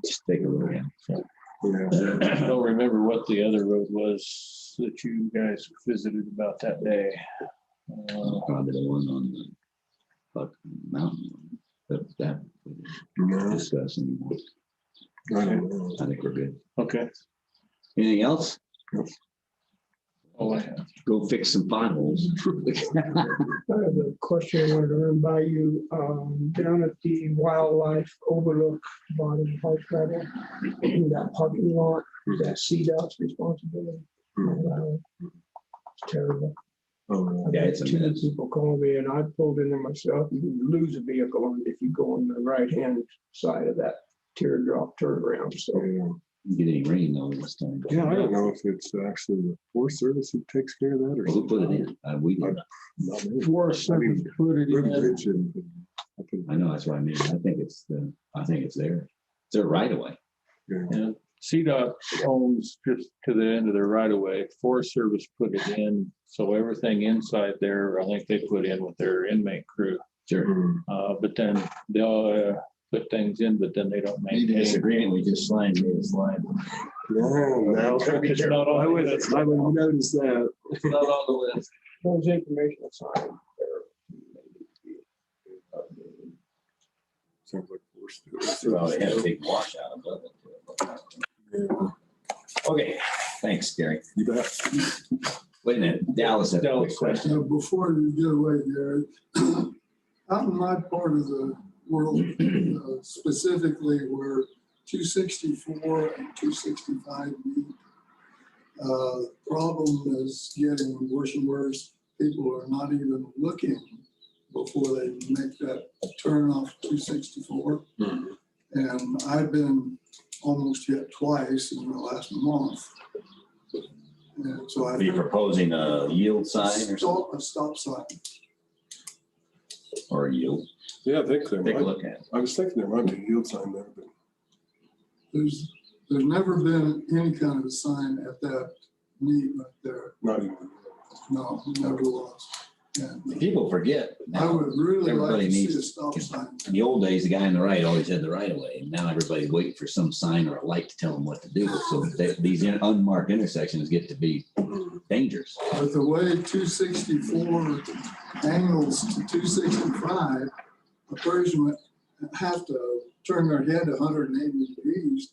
Just take a look at it. Yeah. I don't remember what the other road was that you guys visited about that day. Probably the one on the Buck Mountain, but that we No, didn't discuss anymore. I don't know. I think we're good. Okay. Anything else? Oh, I have. Go fix some potholes. I have a question I wanted to run by you, down at the wildlife overlook bottom park travel, that parking lot, that CDOT's responsibility. It's terrible. Oh, Yeah, it's a Two mess. people call me and I pulled in there myself. You lose a vehicle if you go on the right-hand side of that teardrop turnaround, so. yeah. Didn't get any rain though this time. Yeah, I don't know if it's actually the Forest Service who takes care of that or. Who put it in? We did. Not me. Forest I mean, Service put it River in. Bridge and- I know, that's what I mean. I think it's there. It's their right of way. Yeah. Yeah. CDOT owns just to the end of their right of way. Forest Service put it in, so everything inside there, I think they put in with their inmate crew. Sure. But then they'll put things in, but then they don't maintain. we just made a slide. No, It's not on I the would list. notice that. It's not on the list. Those informational sign there. Sounds like Well, they had a big washout above it. Okay, thanks, Gary. You bet. Wait a minute, Dallas had a quick question. Before you get away, Gary, out in my part of the world, specifically where 264 and 265 meet, problem is getting worse and worse. People are not even looking before they make that turn off 264. And I've been almost hit twice in the last month. And so I. Are you proposing a yield sign or something? A stop sign. Or a yield? Yeah, I think there Take a might, look at it. I was thinking there might be a yield sign there, but There's never been any kind of a sign at that meet right there. not even. No, never was. And People forget. I Now, would really everybody like to see needs- a stop sign. in the old days, the guy on the right always had the right of way. And now everybody's waiting for some sign or a light to tell them what to do. So these unmarked intersections get to be dangerous. But the way 264 angles to 265, a person would have to turn their head 180 degrees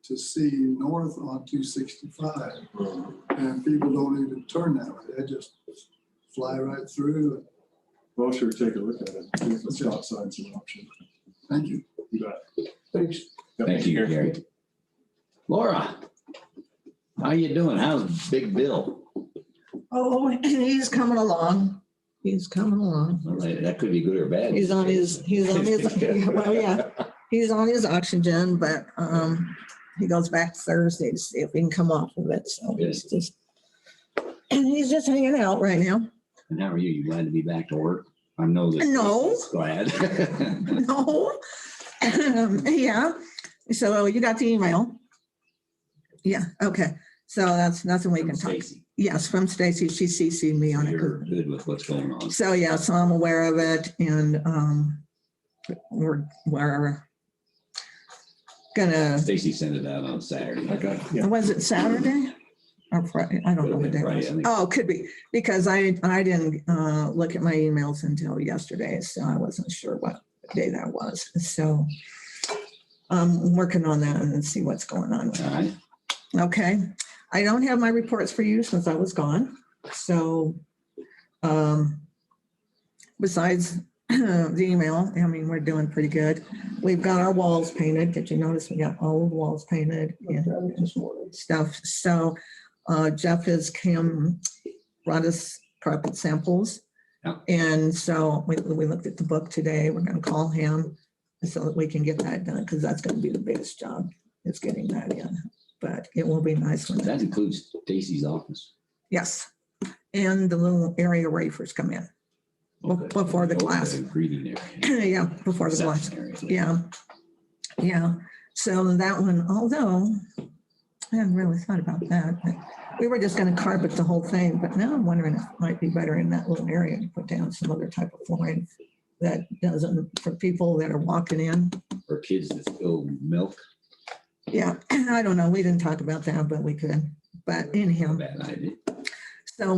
to see north on 265. And people don't even turn that way. They just fly right through. Well, sure, take a look at it. See if the stop sign's an option. Thank you. You bet. Thanks. Yep. Thank you, Gary. Laura, how you doing? How's Big Bill? Oh, he's coming along. He's coming along. All right, that could be good or bad. He's on his, well, yeah, he's on his oxygen, but he goes back Thursday to see if he can come off of it. So he's just hanging out right now. And how are you? You glad to be back to work? I know that. No. Glad. No. Yeah. So you got the email? Yeah. Okay. So that's nothing we can talk. Stacy, Yes, from Stacy. She CC'd me on it. you're good with what's going on. So yeah, so I'm aware of it, and we're gonna. Stacy sent it out on Saturday. Yeah. Was it Saturday or Friday? I don't know what day it Friday, I was. think. Oh, it could be because I didn't look at my emails until yesterday, so I wasn't sure what day that was. So I'm working on that and see what's going on. All right. Okay. I don't have my reports for you since I was gone. So besides the email, I mean, we're doing pretty good. We've got our walls painted. Did you notice we got all the walls painted and stuff? So Jeff has brought us carpet samples. Yeah. And so we looked at the book today. We're going to call him so that we can get that done because that's going to be the biggest job is getting that in. But it will be nice when That includes Stacy's office. yes. And the little area wafers come in before the glass. The greeting area. Yeah, before the glass. Reception area. Yeah. Yeah. So that one, although I hadn't really thought about that. But we were just going to carpet the whole thing, but now I'm wondering if it might be better in that little area to put down some other type of flooring that doesn't, for people that are walking in. For kids that spill milk. Yeah, I don't know. We didn't talk about that, but we could. But anyhow, Bad idea. so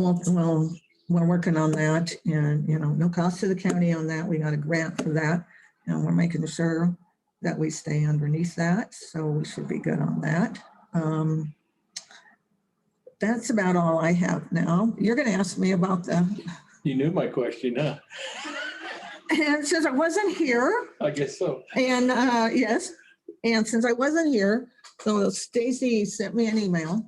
we're working on that, and no cost to the county on that. We got a grant for that, and we're making sure that we stay underneath that. So we should be good on that. That's about all I have now. You're going to ask me about You knew my question, huh? and since I wasn't here, I guess so. and yes. And since I wasn't here, so Stacy sent me an email,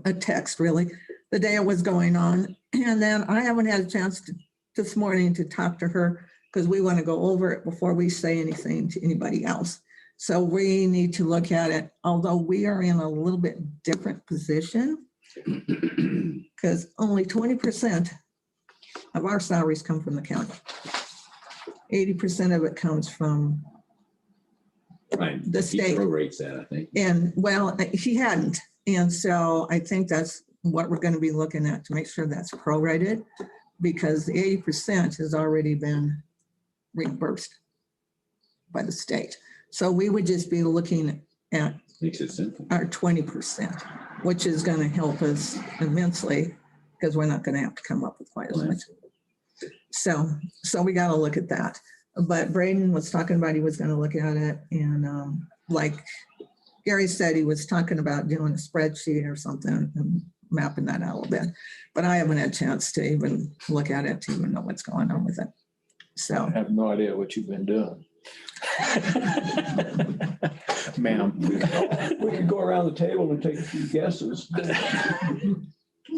a text really, the day it was going on. And then I haven't had a chance this morning to talk to her because we want to go over it before we say anything to anybody else. So we need to look at it, although we are in a little bit different position because only 20% of our salaries come from the county. 80% of it comes from Right. the He state. prorates that, I think. And well, he hadn't. And so I think that's what we're going to be looking at to make sure that's prorated because the 80% has already been reimbursed by the state. So we would just be looking at Makes it simple. our 20%, which is going to help us immensely because we're not going to have to come up with quite as much. So we got to look at that. But Braden was talking about he was gonna look at it and like Gary said, he was talking about doing a spreadsheet or something and mapping that out a little bit. But I haven't had a chance to even look at it to even know what's going on with it. I So, have no idea what you've been doing. Ma'am. We could go around the table and take a few guesses.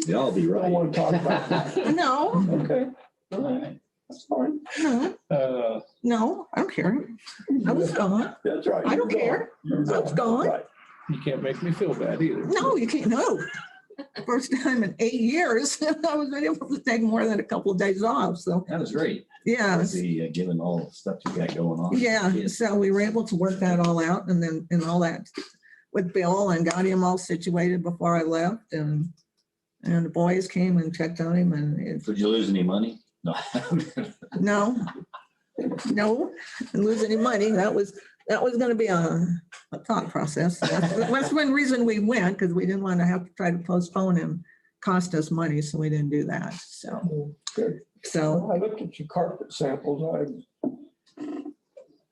They'll all be Don't right. want to talk about that. no, Okay, all right, that's fine. no, no, I don't care. I was gone. That's right. I don't care. I was gone. Right. You can't make me feel bad either. No, you can't, no. First time in 8 years, I was able to take more than a couple of days off, so, That was great. yeah. Busy, given all the stuff you got going on. Yeah, so we were able to work that all out and then, and all that with Bill and got him all situated before I left and the boys came and checked on him and Did you lose any money? No. no, didn't lose any money. That was gonna be a thought process. That's one reason we went, because we didn't want to have to try to postpone and cost us money, so we didn't do that, so. Good. So, I looked at your carpet samples.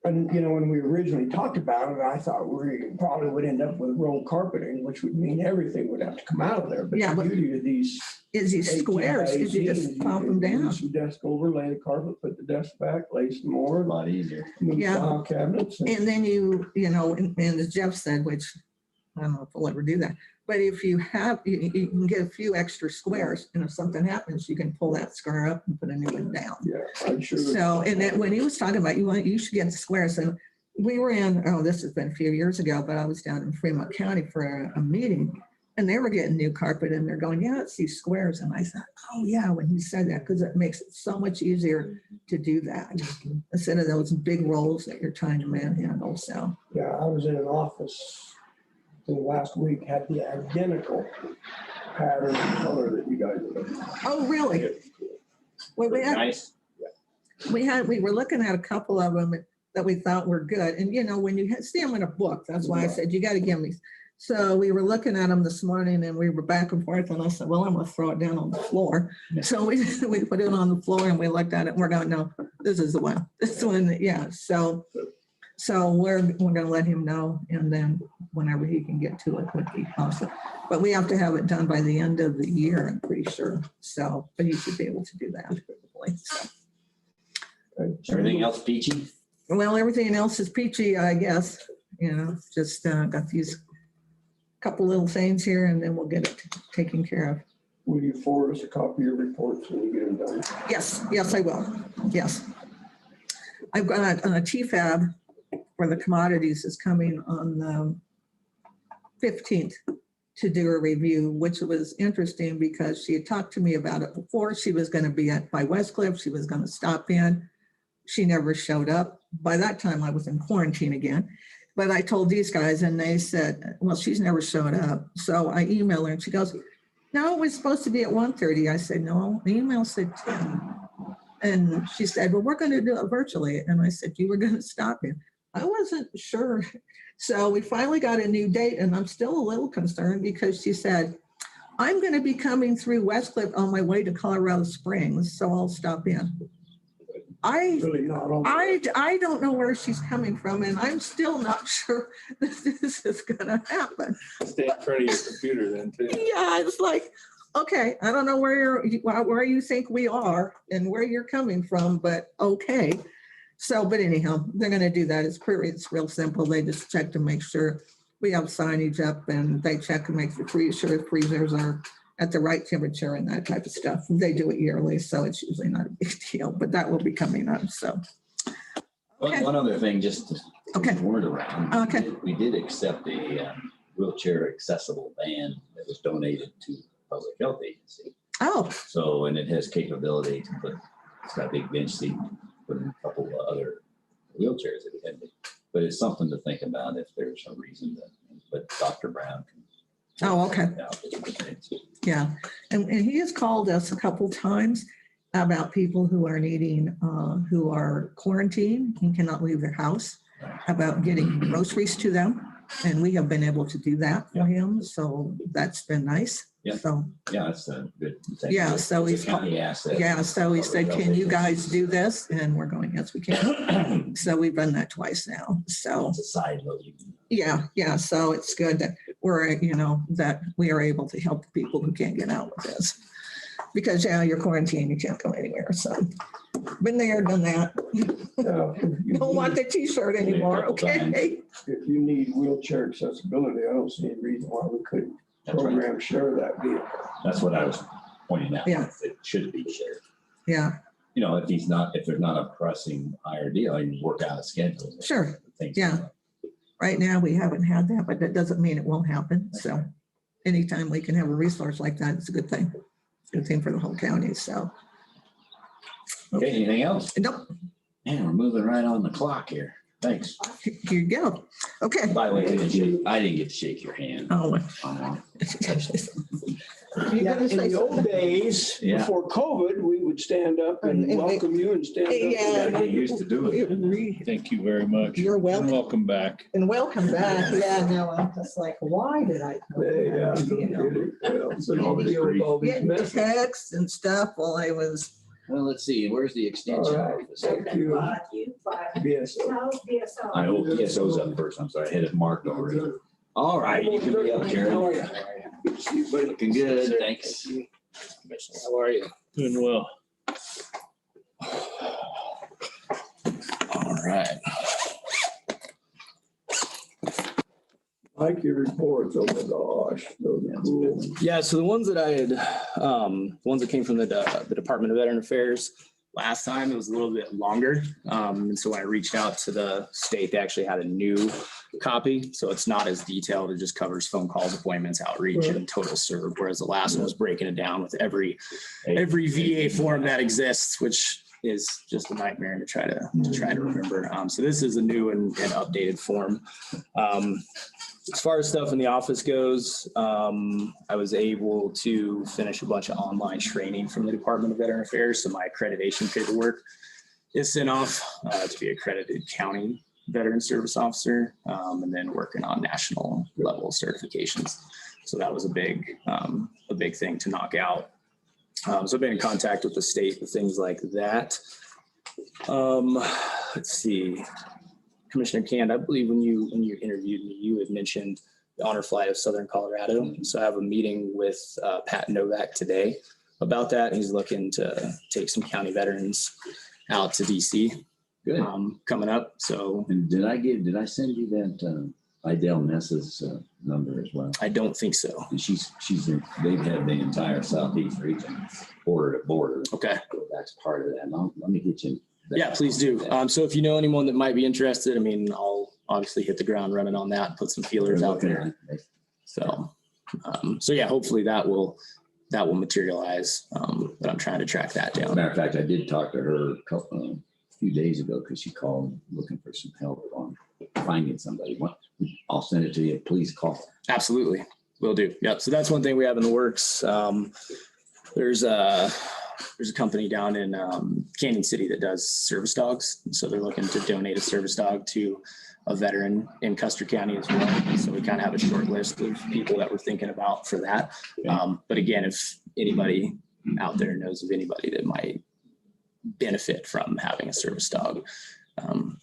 And, when we originally talked about it, I thought we probably would end up with roll carpeting, which would mean everything would have to come out of there. But Yeah, the but beauty of these is these squares, is you just pop them down. Use some desk over, lay the carpet, put the desk back, lay some more, A lot easier. move Yeah. file cabinets. And then and as Jeff said, which I don't know if we'll ever do that, but if you have, you can get a few extra squares, and if something happens, you can pull that square up and put a new one down. Yeah, I'm sure. So, and then when he was talking about you should get the squares, and we were this has been a few years ago, but I was down in Fremont County for a meeting, and they were getting new carpet, and they're going, yeah, it's these squares. And I thought, oh yeah, when he said that, because it makes it so much easier to do that instead of those big rolls that you're trying to manhandle. So, Yeah, I was in an office the last week, had the identical pattern and color that you guys are looking at. oh, really? Well, Nice. we were looking at a couple of them that we thought were good. And when you see them in a book, that's why I said, you got to give me. So we were looking at them this morning and we were back and forth and I said, well, I'm going to throw it down on the floor. Yeah. So we put it on the floor and we looked at it and we're going, no, this is the one. This one, yeah. So we're going to let him know, and then whenever he can get to it would be awesome. But we have to have it done by the end of the year, I'm pretty sure. So, but he should be able to do that. Hopefully. So. Everything else peachy? Well, everything else is peachy, I guess. Just got these couple little things here, and then we'll get it taken care of. Will you forward us a copy of your reports when you get them done? Yes, I will. Yes. I've got a TFAB for the commodities is coming on the 15th to do a review, which was interesting because she had talked to me about it before. She was going to be by Westcliff. She was going to stop in. She never showed up. By that time, I was in quarantine again. But I told these guys and they said, well, she's never showed up. So I emailed her and she goes, no, it was supposed to be at 1:30. I said, no, the email said 10. And she said, well, we're going to do it virtually. And I said, you were going to stop in. I wasn't sure. So we finally got a new date and I'm still a little concerned because she said, I'm going to be coming through Westcliff on my way to Colorado Springs, so I'll stop in. Really not on. I don't know where she's coming from, and I'm still not sure that this is gonna happen. Stay in front of your computer then too. Yeah, it's like, okay, I don't know where you think we are and where you're coming from, but okay. So, but anyhow, they're gonna do that. It's real simple. They just check to make sure we have signage up, and they check and make sure freezers are at the right temperature and that type of stuff. They do it yearly, so it's usually not a big deal, but that will be coming up, so. Okay. One other thing, just to Okay. word around. Okay. We did accept a wheelchair accessible van that was donated to Public Health Agency. Oh, So, and it has capability to put, it's got a big bench seat, put in a couple of other wheelchairs that we had. But it's something to think about if there's a reason that, but Dr. Brown can. Oh, okay. Yeah, and he has called us a couple times about people who are needing, who are quarantined and cannot leave their house, about getting groceries to them. And we have been able to do that for him. So that's been nice. Yeah. So, Yeah, that's a good thing. Yeah, so It's a he's- county asset. yeah, so he said, can you guys do this? And we're going, yes, we can. So we've done that twice now. So, It's a side load. yeah. So it's good that we're, that we are able to help the people who can't get out with this. Because, you're quarantined, you can't go anywhere. So been there, done that. Don't want the t-shirt anymore, okay? If you need wheelchair accessibility, I don't see any reason why we couldn't That's right. program share that vehicle. That's what I was pointing out. Yeah. It should be shared. Yeah, If there's not a pressing higher deal, you can work out a schedule. sure. Things Yeah. like that. Right now, we haven't had that, but that doesn't mean it won't happen. So anytime we can have a resource like that, it's a good thing. It's a good thing for the whole county. So, Okay, anything else? nope, Man, we're moving right on the clock here. Thanks. here you go. Okay. By the way, I didn't get to shake your hand. Oh. You Yeah, gonna in say the old something? days, Yeah. before COVID, we would stand up and And- welcome you and stand up. Yeah. He used to do it. Thank you very much. You're welcome. Welcome back. And welcome back. Yeah, no, I'm just like, why did I? come Yeah. back? You know, So you deal with all these Getting messages. texts and stuff while I was, Well, let's see, where's the extension All right. office? Thank you. Yes. I hope PSO's up first. I'm sorry, I had it marked already. All right, you can be up, Jared. Looking good, thanks. How are you? Doing well. All right. Like your reports, oh my gosh, those are cool. Yeah, so the ones that I had, the ones that came from the Department of Veteran Affairs, last time it was a little bit longer. And so when I reached out to the state, they actually had a new copy. So it's not as detailed. It just covers phone calls, appointments, outreach, and total served. Whereas the last one was breaking it down with every VA form that exists, which is just a nightmare to try to remember. So this is a new and updated form. As far as stuff in the office goes, I was able to finish a bunch of online training from the Department of Veteran Affairs. So my accreditation paperwork is sent off to be accredited county veteran service officer, and then working on national level certifications. So that was a big thing to knock out. So I've been in contact with the state with things like that. Let's see. Commissioner Cand, I believe when you interviewed me, you had mentioned the honor flight of Southern Colorado. So I have a meeting with Pat Novak today about that. He's looking to take some county veterans out to DC. Good. Coming up. So And did I send you that Idell Ness's number as well? I don't think so. And they've had the entire southeast region border to border. Okay. So that's part of that. Let me get you. that. Yeah, please do. So if you know anyone that might be interested, I mean, I'll obviously hit the ground running on that, put some feelers out there. So yeah, hopefully that will materialize. But I'm trying to track that As a down. matter of fact, I did talk to her a few days ago because she called looking for some help on finding somebody. I'll send it to you. Please call. Absolutely. Will do. Yep. So that's one thing we have in the works. There's a company down in Canyon City that does service dogs. So they're looking to donate a service dog to a veteran in Custer County as well. So we kind of have a short list of people that we're thinking about for that. But again, if anybody out there knows of anybody that might benefit from having a service dog,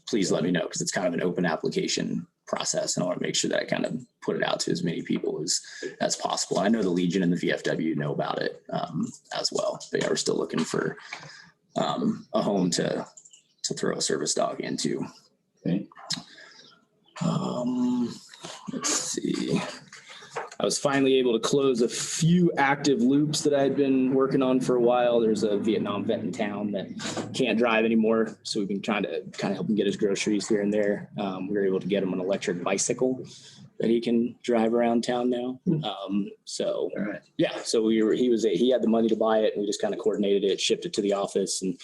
please let me know, because it's kind of an open application process, and I want to make sure that I kind of put it out to as many people as possible. I know the Legion and the VFW know about it as well. They are still looking for a home to throw a service dog into. Okay. Let's see. I was finally able to close a few active loops that I had been working on for a while. There's a Vietnam vet in town that can't drive anymore. So we've been trying to kind of help him get his groceries here and there. We were able to get him an electric bicycle that he can drive around town now. So All right. yeah, so he had the money to buy it, and we just kind of coordinated it, shipped it to the office, and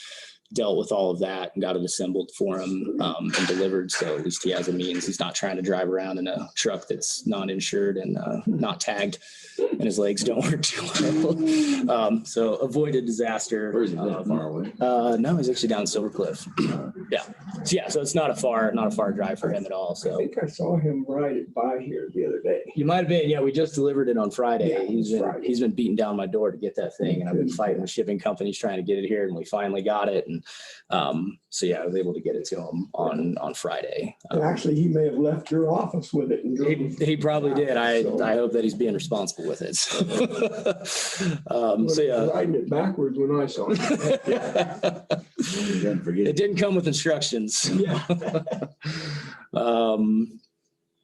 dealt with all of that and got it assembled for him and delivered. So at least he has a means. He's not trying to drive around in a truck that's non-insured and not tagged, and his legs don't work too well. So avoided disaster. Where is he? Far away? No, he's actually down in Silver Cliff. Yeah. So yeah, so it's not a far drive for him at all. I So think I saw him ride it by here the other day. you might have been, yeah, we just delivered it on Friday. Yeah, He's been beating down my door to get that thing, and I've been fighting with shipping companies trying to get it here, and we finally got it. And so yeah, I was able to get it to him on Friday. And actually, he may have left your office with it. And drove He probably did. I So- hope that he's being responsible with it. So yeah. Riding it backwards when I saw it. Don't forget. It didn't come with instructions. Yeah.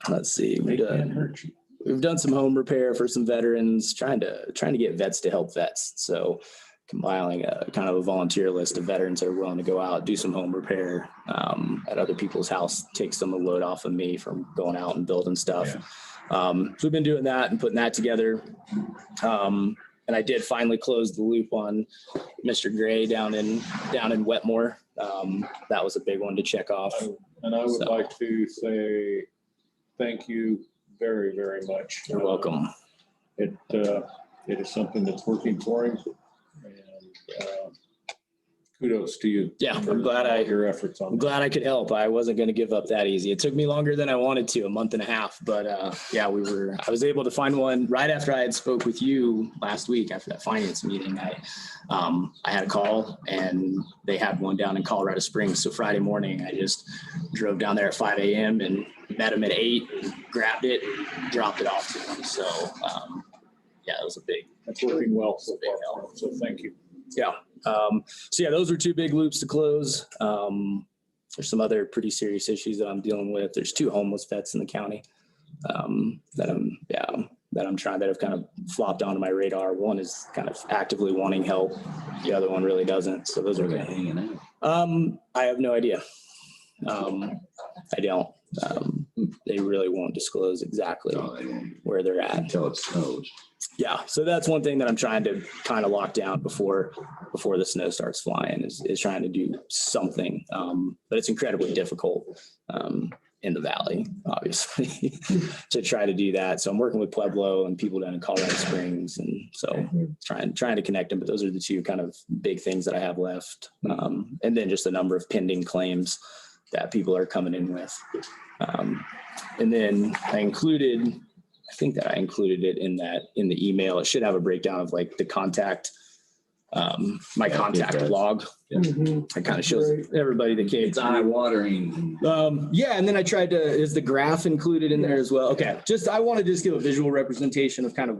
Let's see. They can't hurt you. We've done some home repair for some veterans, trying to get vets to help vets. So compiling a kind of a volunteer list of veterans that are willing to go out, do some home repair at other people's house, take some of the load off of me from going out and building stuff. So we've been doing that and putting that together. And I did finally close the loop on Mr. Gray down in Wetmore. That was a big one to check off. And I would So- like to say thank you very, very much. You're welcome. It is something that's working for him. And kudos to you. Yeah, for I'm glad your efforts on I'm that. glad I could help. I wasn't going to give up that easy. It took me longer than I wanted to, a month and a half, but yeah, I was able to find one right after I had spoke with you last week after that finance meeting. I had a call and they had one down in Colorado Springs. So Friday morning, I just drove down there at 5 a.m. and met him at 8, grabbed it, dropped it off to him. So yeah, it was a big, That's working well so big far. help. So thank you. Yeah. So yeah, those were 2 big loops to close. There's some other pretty serious issues that I'm dealing with. There's 2 homeless vets in the county that have kind of flopped onto my radar. One is kind of actively wanting help. The other one really doesn't. So those Are are they good. hanging out? I have no idea. I don't. They really won't disclose exactly No, they won't. where they're at. Until it snows. Yeah, so that's one thing that I'm trying to kind of lock down before the snow starts flying is trying to do something. But it's incredibly difficult in the valley, obviously, to try to do that. So I'm working with Pueblo and people down in Colorado Springs, and so trying to connect them. But those are the 2 kind of big things that I have left, and then just a number of pending claims that people are coming in with. And then I think that I included it in the email. It should have a breakdown of like the contact, my Yeah, contact it does. log. Mhm. It kind of shows everybody that came. It's eye-watering. Yeah, and then I tried to, is the graph included in there as well? Okay, I want to give a visual representation of kind of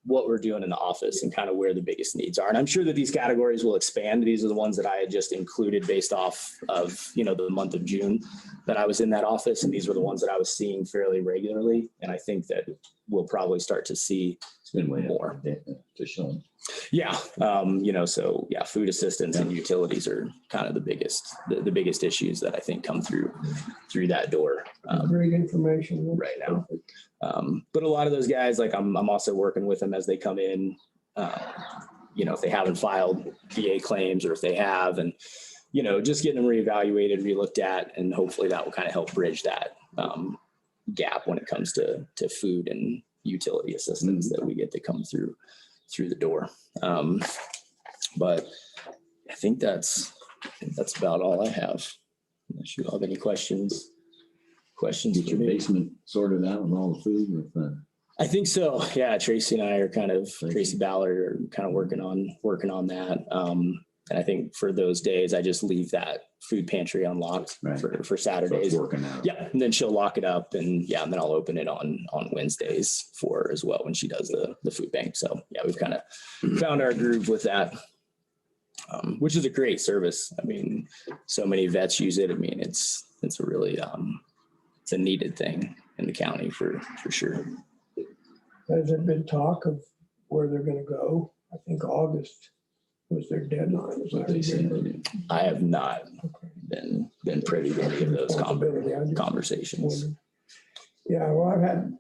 what we're doing in the office and kind of where the biggest needs are. And I'm sure that these categories will expand. These are the ones that I had just included based off of, the month of June that I was in that office. And these were the ones that I was seeing fairly regularly. And I think that we'll probably start to see It's been way more. to show them. Yeah. So yeah, food assistance and utilities are kind of the biggest issues that I think come through that door. Great information. Right now. But a lot of those guys, like I'm also working with them as they come in, if they haven't filed VA claims or if they have, and, just getting them reevaluated, relooked at, and hopefully that will kind of help bridge that gap when it comes to food and utility assistance that we get to come through the door. But I think that's about all I have. Unless you have any questions. Get your basement sorted out with all the food with I think so. Yeah. Tracy and I are Tracy Ballard are kind of working on that. And I think for those days, I just leave that food pantry unlocked Right. for Saturdays. working out. Yeah. And then she'll lock it up and then I'll open it on Wednesdays for her as well when she does the food bank. So yeah, we've kind of found our groove with that, which is a great service. I mean, so many vets use it. I mean, it's a really, it's a needed thing in the county for sure. Has there been talk of where they're gonna go? I think August was their deadline. Is What that they say. right? I have not Okay. been privy to any of those Possibility. I just conversations. wondered. Yeah, well, I've had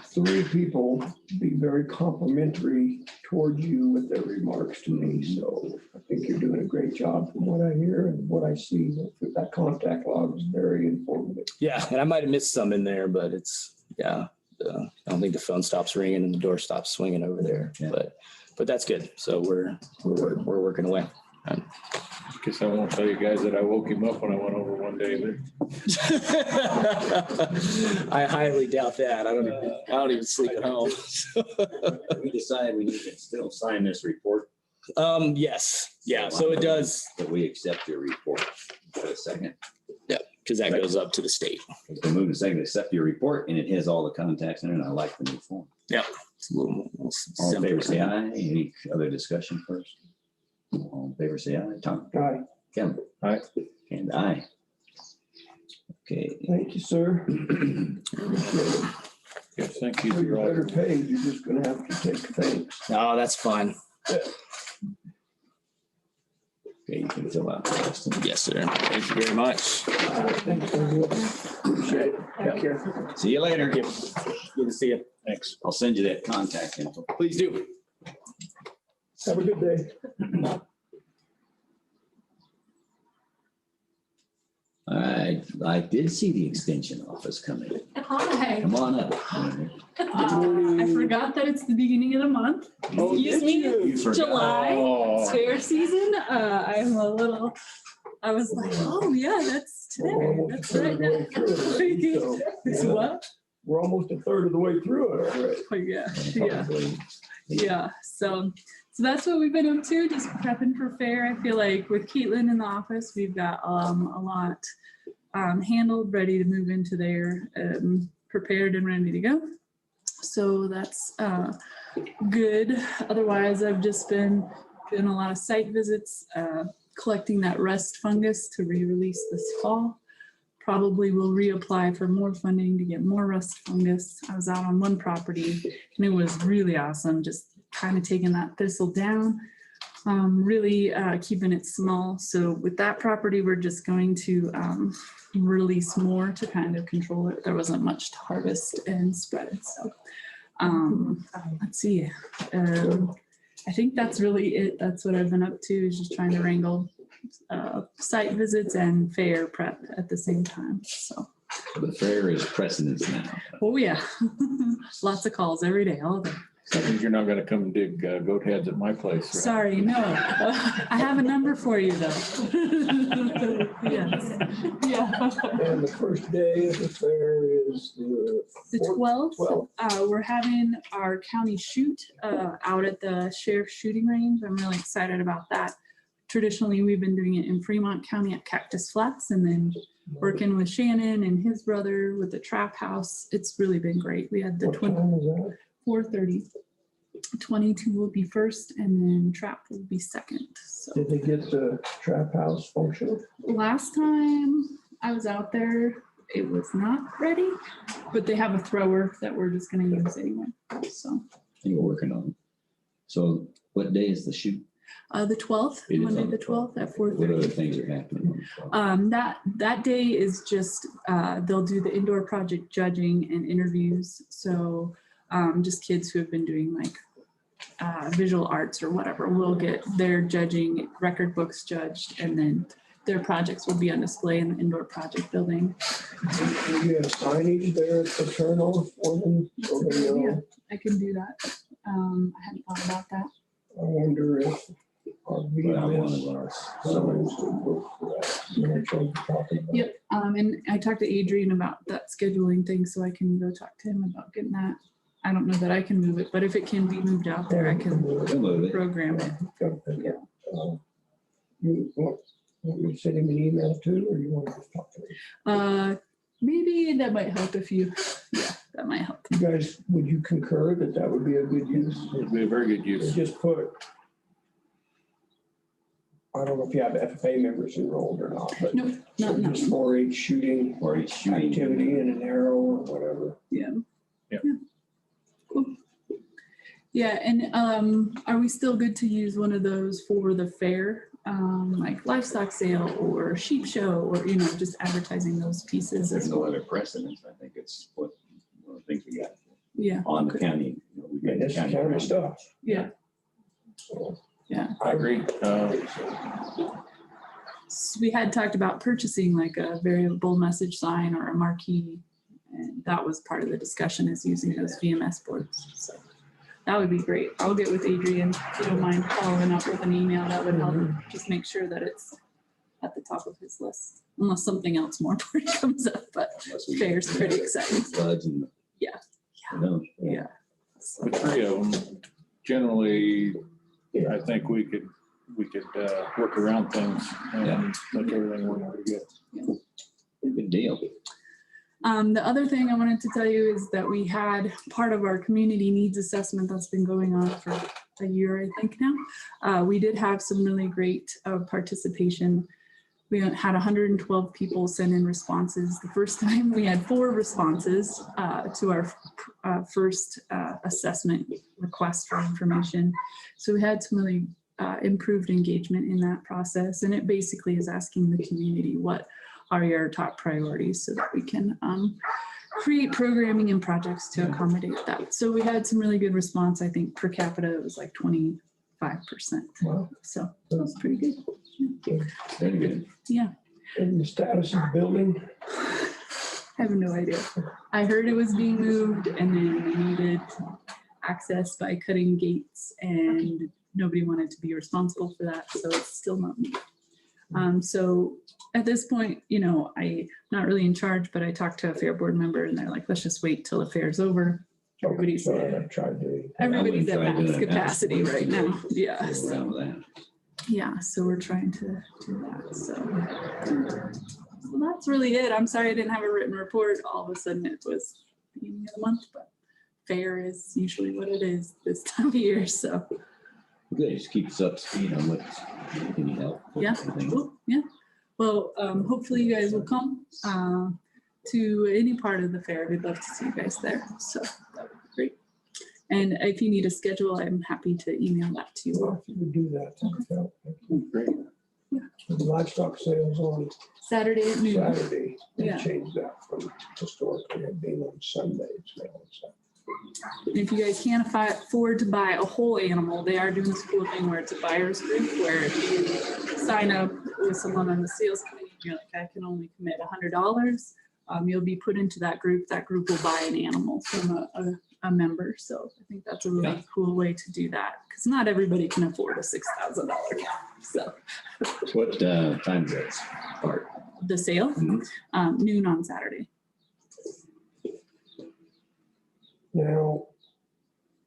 3 people be very complimentary toward you with their remarks to me. So I think you're doing a great job from what I hear and what I see. That contact log is very informative. Yeah, and I might have missed some in there, but I don't think the phone stops ringing and the door stops swinging over there. Yeah. But that's good. So we're working away. Guess I won't tell you guys that I woke him up when I went over one day, but I highly doubt that. I don't even sleep at home. We decided we need to still sign this report. Yes, yeah, so it does, That we accept your report. For a second. because that goes up to the state. It's been moved and seconded to accept your report, and it has all the contacts in it, and I like the new form. It's a little more All in favor, say simpler. aye. Any other discussion first? All in favor, say aye. Tom? Aye. Kevin? Aye. And aye. Okay. Thank you, sir. yes, thank you. You're You're better all- paid. You're just gonna have to take thanks. No, that's fine. Okay, you can fill out the rest of it. Yes, sir. Thank you very much. Thanks, everyone. Appreciate it. Take care. See you later. Good to see you. Thanks. I'll send you that contact info. Please do. Have a good day. I did see the extension office coming. Hi. Come on up. I forgot that it's the beginning of the month. Oh, Excuse did me? you? You forgot. July, Oh. it's fair season. I was like, oh yeah, that's We're today. almost a That's third right of the way through it. So, It's yeah, what? We're almost a third of the way through it already. Oh, yeah. So that's what we've been up to, just prepping for fair. I feel like with Caitlin in the office, we've got a lot handled, ready to move into there, prepared and ready to go. So that's good. Otherwise, I've just been doing a lot of site visits, collecting that rust fungus to re-release this fall. Probably will reapply for more funding to get more rust fungus. I was out on one property and it was really awesome, just kind of taking that thistle down, really keeping it small. So with that property, we're just going to release more to kind of control it. There wasn't much to harvest and spread. So let's see. I think that's really it. That's what I've been up to, is just trying to wrangle site visits and fair prep at the same time. So, The fair is precedence now. oh yeah, lots of calls every day, all day. That means you're not gonna come and dig goat heads at my place, right? Sorry, no. I have a number for you though. Yes. Yeah. And the first day of the fair is The 12th, 12th. we're having our county shoot out at the sheriff's shooting range. I'm really excited about that. Traditionally, we've been doing it in Fremont County at Cactus Flats, and then working with Shannon and his brother with the trap house. It's really been great. We had the What time is that? 4:30. 22 will be first, and then trap will be second. So Did they get the trap house functional? last time I was out there, it was not ready, but they have a thrower that we're just going to use anyway. So You're working on it. So what day is the shoot? the 12th, It is Monday on the the 12th at What other 4:30. things are happening? on the 12th? That day is just they'll do the indoor project judging and interviews. So just kids who have been doing like visual arts or whatever will get their judging record books judged, and then their projects will be on display in the indoor project building. Do you have signage there at the turnoff for them? So they know? Yeah, I can do that. I hadn't thought about that. I wonder if our Well, one VMS of our signs would work for that. You know what I'm talking about? Yep. And I talked to Adrian about that scheduling thing, so I can go talk to him about getting that. I don't know that I can move it, but if it can be moved out there, I can We'll move it. program it. You want me to send him an email too, or you want to just talk to him? Maybe that might help if you, yeah, that might help. You guys, would you concur that that would be a good use? It'd be a very good use. Just put, I don't know if you have FFA members enrolled or not, but Nope, not now. just 4-H shooting Or he's shooting. activity in an arrow or whatever. Yeah. Yeah. Cool. Yeah, and are we still good to use one of those for the fair? Like livestock sale or sheep show, or, you know, just advertising those pieces There's as no well? other precedence. I think it's what, one of the things we got Yeah. on the okay. county. You know, we've got And the it's county county around. stuff. Yeah. So Yeah. I agree. So we had talked about purchasing like a variable message sign or a marquee, and that was part of the discussion, is using those VMS boards. So that would be great. I'll get with Adrian, if you don't mind following up with an email, that would help. Just make sure that it's at the top of his list, unless something else more important comes up, but fair's pretty exciting. Floods and. Yeah. Yeah. So, The three of them, generally, I think we could work around things and make everything work pretty good. Good deal. the other thing I wanted to tell you is that we had part of our community needs assessment that's been going on for a year, I think now. We did have some really great participation. We had 112 people send in responses. The first time we had 4 responses to our first assessment request for information. So we had some really improved engagement in that process. And it basically is asking the community, what are your top priorities, so that we can create programming and projects to accommodate that. So we had some really good response. I think per capita, it was like 25%. Wow. So that was pretty good. Very good. Yeah. And the status of the building? I have no idea. I heard it was being moved and then they needed access by cutting gates and nobody wanted to be responsible for that. So it's still not moved. So at this point, you know, I'm not really in charge, but I talked to a fair board member and they're like, let's just wait till the fair's over. Everybody's I tried to. Everybody's at try doing max it now. capacity right now. Yeah. Go So, around with that. yeah. So we're trying to do that. So that's really it. I'm sorry I didn't have a written report. All of a sudden it was beginning of the month, but fair is usually what it is this time of year. So Good, just keep us up to speed on what you need help. with, yeah, I think. cool. Yeah. Well, hopefully you guys will come to any part of the fair. We'd love to see you guys there. So that would be great. And if you need a schedule, I'm happy to email that to you. Well, if you would do that, that'd help. Great. The livestock sales on Saturday at noon. Saturday. They Yeah. changed that from historically it being on Sunday. It's now on Saturday. If you guys can't afford to buy a whole animal, they are doing this cool thing where it's a buyer's group, where if you sign up with someone on the sales committee, you're like, I can only commit $100. You'll be put into that group. That group will buy an animal from a member. So I think that's a really cool way to do that, because not everybody can afford a $6,000 cow. So What time does that start? the sale, noon on Saturday. Now,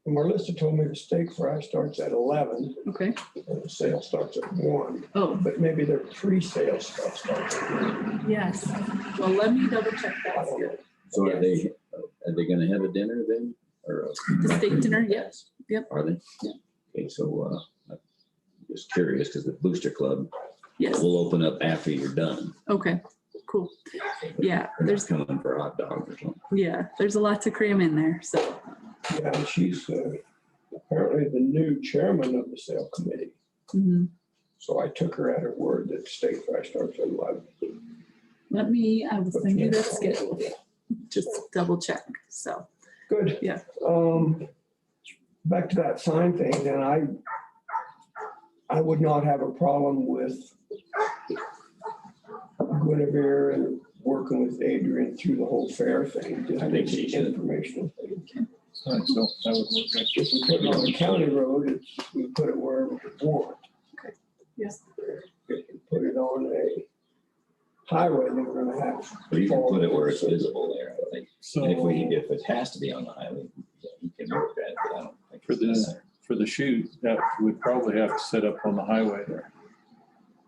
Marlissa told me the steak fry starts at 11 Okay. and the sale starts at 1, Oh, but maybe their pre-sale stuff starts at 1. yes. Well, let me double check that. So are they gonna have a dinner then? Or The steak dinner, yes. Yep. are they? Yeah. Okay, so I'm just curious, because the Booster Club Yes. will open up after you're done. Okay, cool. Yeah, They're there's, not coming for hot dogs or something. yeah, there's a lot to cram in there. So, Yeah, and she's apparently the new chairman of the sale committee. mhm. So I took her at her word that steak fry starts at 11. I will send you that schedule. Just double check. So, Good. yeah. Back to that sign thing, then I would not have a problem with Guinevere and working with Adrian through the whole fair thing. Just I think she should. informational thing. So that would work. If we put it on a county road, we put it wherever we want. Yes. If we put it on a highway, then we're gonna have. But you can put it where it's visible there, I think. So And if it has to be on the highway, you can work that, but I don't think. For it's the- necessary. for the shoot, that would probably have to set up on the highway there.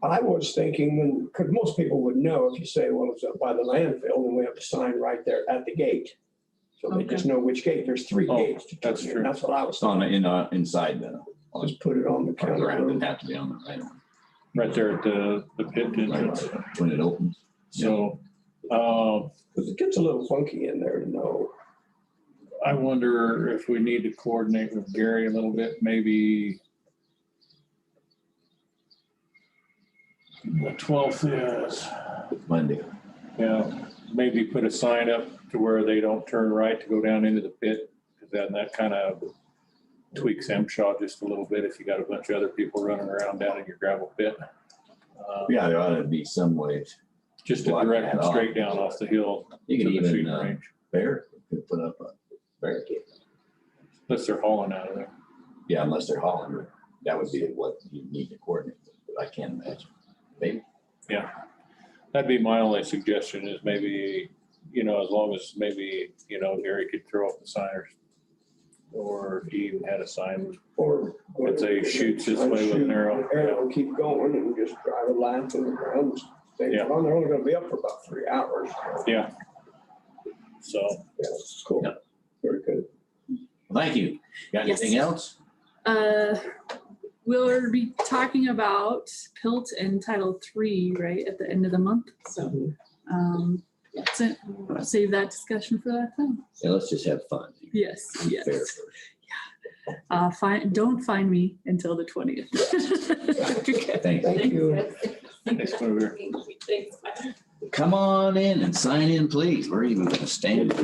I was thinking, because most people would know if you say, well, it's up by the landfill, then we have a sign right there at the gate. So they just know which gate. There's 3 Oh, gates to turn that's in. true. That's what I was It's on, thinking. inside the, Just put it on the on the county ground, road. it'd have to be on the right one, Right there at the pit entrance. right, when it opens. So Because it gets a little funky in there to know. I wonder if we need to coordinate with Gary a little bit, maybe the 12th is, Monday. yeah, maybe put a sign up to where they don't turn right to go down into the pit. Because then that kind of tweaks MSHA just a little bit if you got a bunch of other people running around down in your gravel pit. Yeah, there ought to be some way. Just to direct them straight down off the hill You to can the even, shooting range. could put up a barricade. Unless they're hauling out of there. Yeah, unless they're hauling, that would be what you need to coordinate, but I can't imagine. Maybe. Yeah. That'd be my only suggestion is maybe, as long as maybe, Gary could throw up the sign or if he even had a sign Or. that say shoots this way with an arrow. Arrow, keep going and just drive a line through the ground. They're only gonna be up for about 3 hours. Yeah. So. Yeah, cool. Yep. Very good. Thank you. Got Yes. anything else? We'll be talking about PILT and Title III, right, at the end of the month. So, that's it. Save that discussion for that time. Yeah, let's just have fun. Yes, Be fair yes. first. Don't find me until the 20th. Okay. Thank you. Next one over here. Thanks. Come on in and sign in, please. We're even gonna stand. How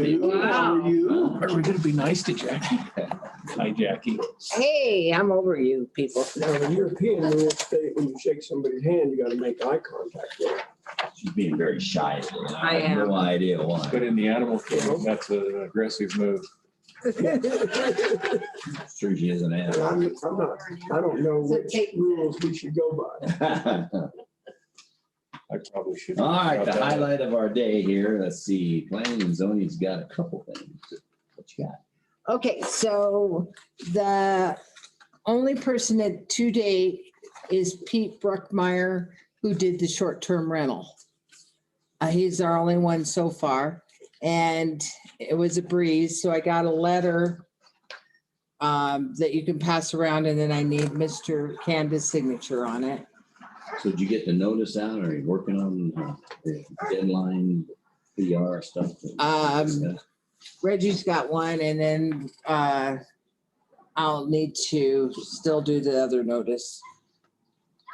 are you? Are we gonna be nice to Jackie? Hi, Jackie. Hey, I'm over you people. Now, in European real estate, when you shake somebody's hand, you gotta make eye contact with them. She's being very shy today. I have am. no idea why. But in the animal kingdom, that's an aggressive move. Sure she isn't. And I'm not, I don't know which rules we should go by. I probably should. All right, the highlight of our day here. Let's see, planning and zoning's got a couple things. What you got? Okay, so the only person that today is Pete Bruckmeyer, who did the short-term rental. He's our only one so far, and it was a breeze. So I got a letter that you can pass around, and then I need Mr. Canda's signature on it. So did you get the notice out? Or are you working on the deadline, PR stuff? Reggie's got one, and then I'll need to still do the other notice.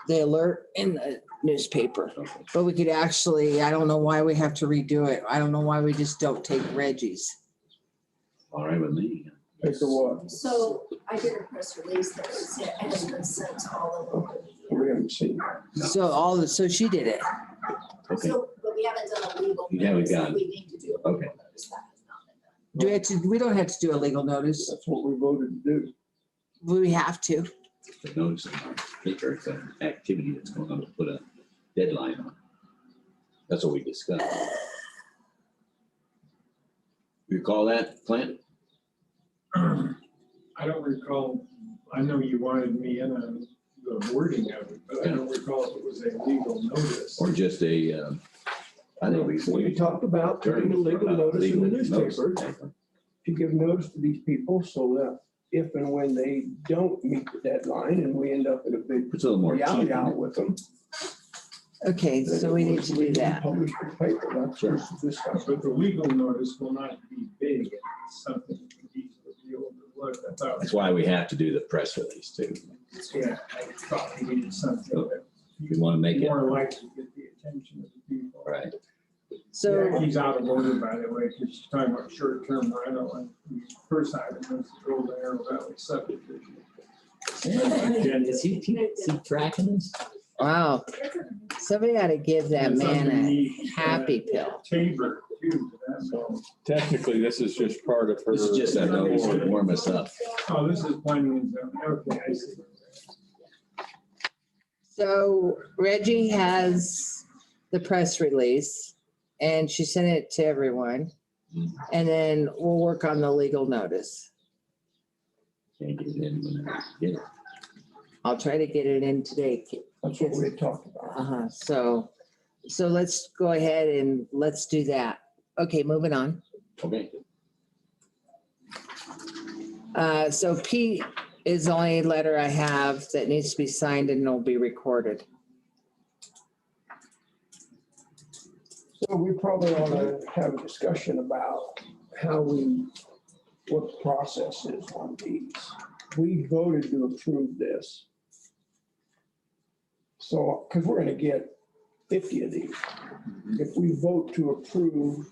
The alert in the newspaper. But we could actually, I don't know why we have to redo it. I don't know why we just don't take Reggie's. All right with me. Take the what? So I did a press release that was, it has been sent to all of them. We haven't seen. So she did it. Okay, So, but we haven't done a legal. Yeah, we notice, got it. We need to do a legal Okay. notice. That has not been done. We don't have to do a legal notice. That's what we voted to do. We have to. the notice in our paper, it's an activity that's going on to put a deadline on. That's what we discussed. You recall that, Clint? I don't recall, I know you wanted me in on the wording of it, but I don't recall if it was a legal notice. Or just a, I think We talked about putting a legal notice in the newspaper to give notice to these people so that if and when they don't meet the deadline and we end up in a big It's a little more. yow with them. Okay, so we need to do that. Publish the paper, that's Sure. this stuff. But the legal notice will not be big, it's something that can easily be overlooked. I thought, That's why we have to do the press release too. yeah, I thought we needed something that We want to make it, more likely to get the attention of the people. right. So, He's out of order, by the way, because he's talking about short-term rental, and the first item was the Old Arrow Valley subdivision. Is he tracking this? wow, somebody ought to give that It's man a underneath, happy pill. Tabor, too, that's all. Technically, this is just part of her. This is just a notice to warm us up. Oh, this is planning and zoning, okay, I see. So Reggie has the press release and she sent it to everyone. And then we'll work on the legal notice. Can't get it in when I get it. I'll try to get it in today. That's what we had talked about. So let's go ahead and let's do that. Okay, moving on. Okay. So P is the only letter I have that needs to be signed and will be recorded. So we probably ought to have a discussion about what the process is on these. We voted to approve this. So, because we're gonna get 50 of these. If we vote to approve,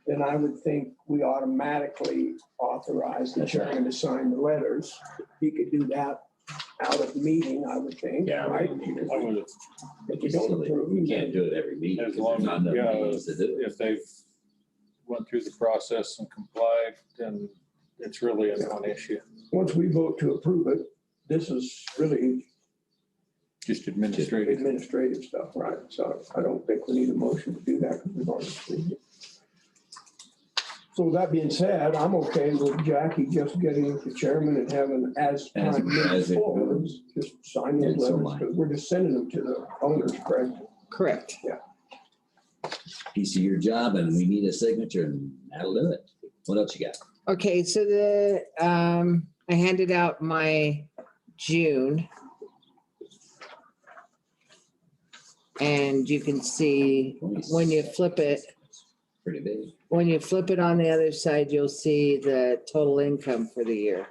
then I would think we automatically authorize the chairman to sign the letters. He could do that out of meeting, I would think, Yeah, right? I would, If you don't approve, We can't do it every meeting. as because long there's not enough as, meetings to do it. if they've went through the process and complied, then it's really a non-issue, Once we vote to approve it, this is really just administrative. administrative stuff, right? So I don't think we need a motion to do that because we've already approved it. So that being said, I'm okay with Jackie just getting the chairman and having as time moves as it forward, goes. just sign those And so letters, because we're just sending them to the owners, correct? Correct. Piece of your job and we need a signature and that'll do it. What else you got? Okay, so I handed out my June. And you can see when you flip it, Pretty big. when you flip it on the other side, you'll see the total income for the year.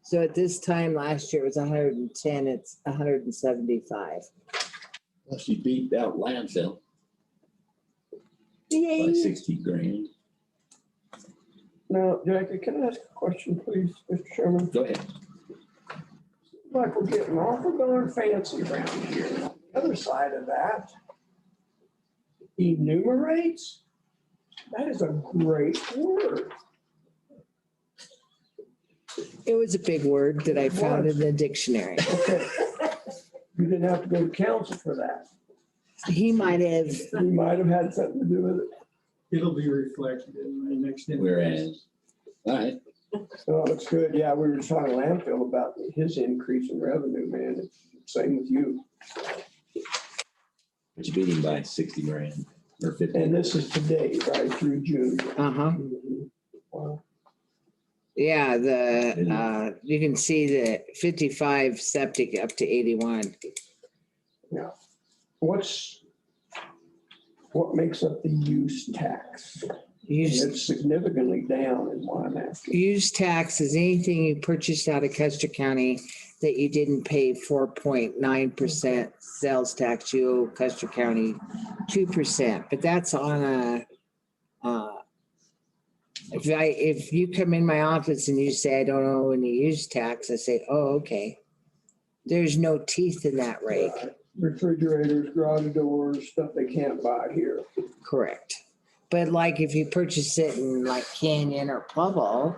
So at this time last year it was 110, it's 175. Well, she beat out landfill by Yay. 60 grand. Now, Jackie, can I ask a question, please, Mr. Chairman? Go ahead. Like we're getting awful darn fancy around here. On the other side of that, enumerates, that is a great word. It was a big word that I found in the dictionary. Okay. You didn't have to go to council for that. He might have, You might have had something to do with it. It'll be reflected in my next. Whereas, all right. Oh, it's good. Yeah, we were talking to landfill about his increase in revenue, man. It's same with you. But you beat him by 60 grand or 50. And this is today, right, through June. uh-huh. Wow. Yeah, you can see the 55 septic up to 81. What makes up the use tax? It's significantly down in what I'm asking. Use tax is anything you purchased out of Custer County that you didn't pay 4.9% sales tax, you owe Custer County 2%, but that's on a, if you come in my office and you say, I don't owe any use tax, I say, oh, okay. There's no teeth in that rate. Refrigerators, garage doors, stuff they can't buy here. Correct. But like if you purchase it in like Canyon or Pueblo,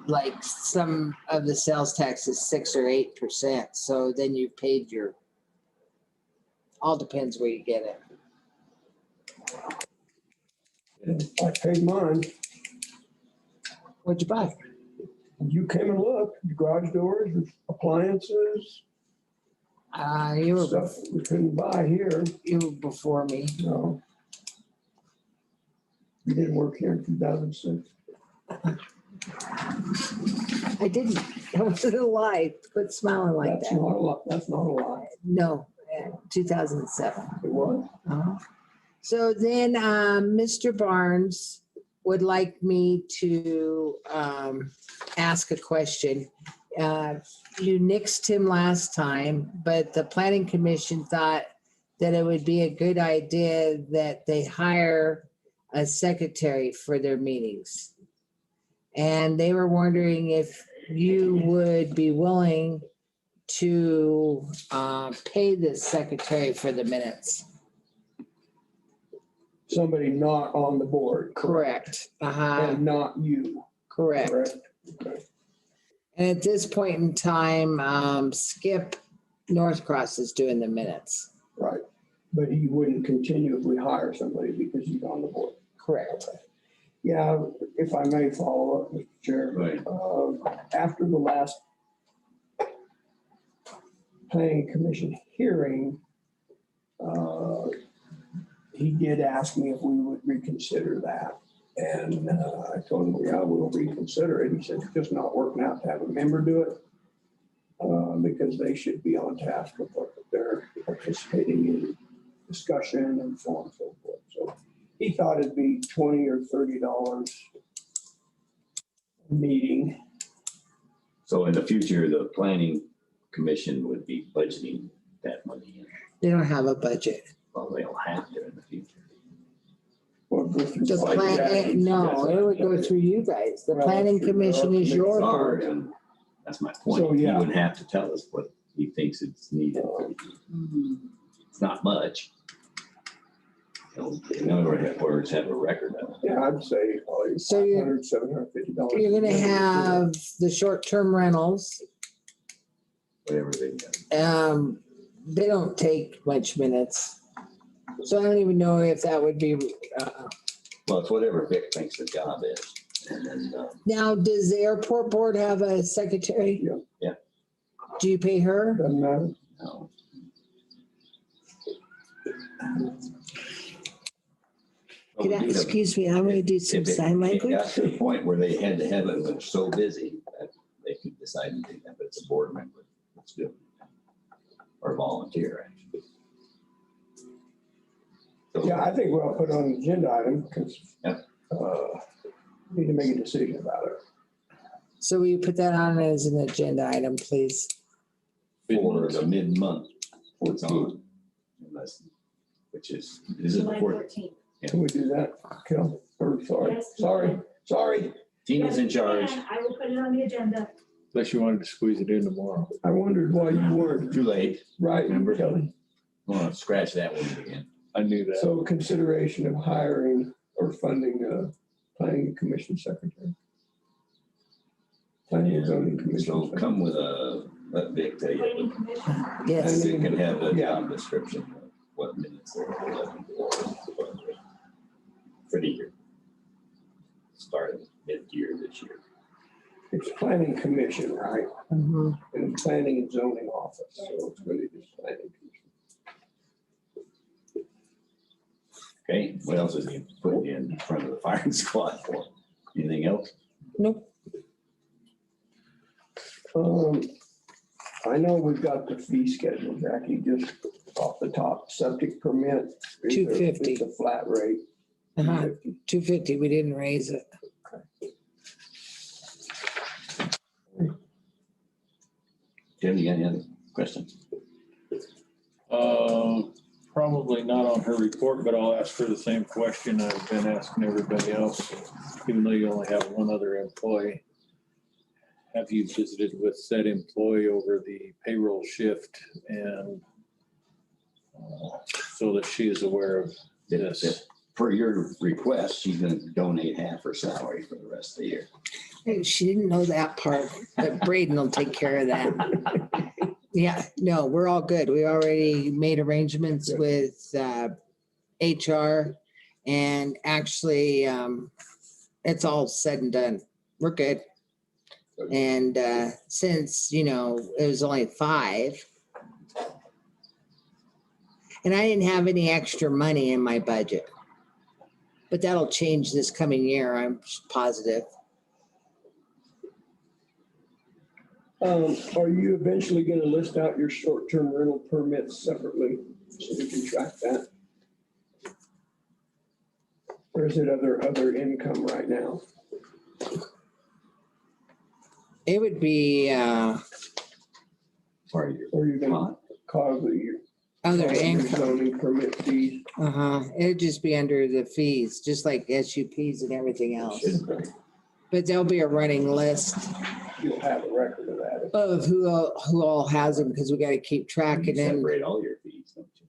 like some of the sales tax is 6 or 8%. So then you paid your, all depends where you get it. I paid mine. What'd you buy? You came and looked, garage doors, appliances, You were, stuff we couldn't buy here. you were before me. No. You didn't work here in 2006. I didn't. That wasn't a lie. Quit smiling like That's that. not a lot. That's not a lie. No, 2007. It was? Uh-huh. So then Mr. Barnes would like me to ask a question. You nixed him last time, but the planning commission thought that it would be a good idea that they hire a secretary for their meetings. And they were wondering if you would be willing to pay this secretary for the minutes. Somebody not on the board. Correct. And not you. Correct. Okay. And at this point in time, Skip Northcross is doing the minutes. Right. But he wouldn't continue if we hire somebody because he's on the board. Correct. Yeah, if I may follow up, Mr. Chair. Right. After the last planning commission hearing, he did ask me if we would reconsider that. And I told him, yeah, we'll reconsider it. He said, it's just not working out to have a member do it because they should be on task with what they're participating in discussion and so on and so forth. So he thought it'd be $20 or $30 a meeting. So in the future, the planning commission would be budgeting that money in. They don't have a budget. Well, they'll have to in the future. Well, go through The budget. plan, no, it would go through you guys. The Well, planning through commission is your Hard, board. and that's my So, point. He yeah. wouldn't have to tell us what he thinks it's needed. It's not much. In other words, have a record of it. Yeah, I'd say probably So you're- $750. You're gonna have the short-term rentals. Whatever they got. They don't take much minutes. So I don't even know if that would be, Well, it's whatever Vic thinks the job is. And then, now, does the airport board have a secretary? Yeah. Yeah. Do you pay her? Doesn't matter. no. Can I, excuse me, I'm gonna do some If it sign got language. to the point where they had to have it, when it's so busy, that they could decide to do that, but it's a board member. Let's do it. Or volunteer, actually. So- Yeah, I think we'll put on an agenda item because Yeah. need to make a decision about it. So will you put that on as an agenda item, please? For the mid-month, it's on. Which is it July the fourth? 14th. Can we do that, Kel? Or sorry, Yes. sorry. Tina's in charge. I will put it on the agenda. Unless you wanted to squeeze it in tomorrow. I wondered why you weren't Too late. right, Remember? Kelly. Well, scratch that one again. I knew that. So consideration of hiring or funding a planning commission secretary. Planning and zoning commission. So secretary. come with let Vic tell Planning you. commission. Yes. Vic can have a Yeah. job description of what minutes they're looking for the year. Starting mid-year this year. It's planning commission, right? Mhm. And planning and zoning office, so it's really just planning commission. Okay, what else is he putting in front of the firing squad for? Anything else? Nope. I know we've got the fee schedule, Jackie, just off the top, septic permit. is a- $250. It's a flat rate. Uh-huh. $250. 250, we didn't raise it. Jim, you got any other questions? Probably not on her report, but I'll ask her the same question I've been asking everybody else, even though you only have one other employee. Have you visited with said employee over the payroll shift and so that she is aware of this? Per your request, she's gonna donate half her salary for the rest of the year. Hey, she didn't know that part, but Braden will take care of that. Yeah, no, we're all good. We already made arrangements with HR and actually it's all said and done. We're good. And since, it was only 5 and I didn't have any extra money in my budget, but that'll change this coming year, I'm positive. Are you eventually gonna list out your short-term rental permits separately so we can track that? Or is it other income right now? It would be For your Or are you gonna cause your other income. zoning permit fees? It'd just be under the fees, just like SUPs and everything else. But there'll be a running list You'll have a record of that. of who all has them because we got to keep You tracking them. separate all your fees, don't you?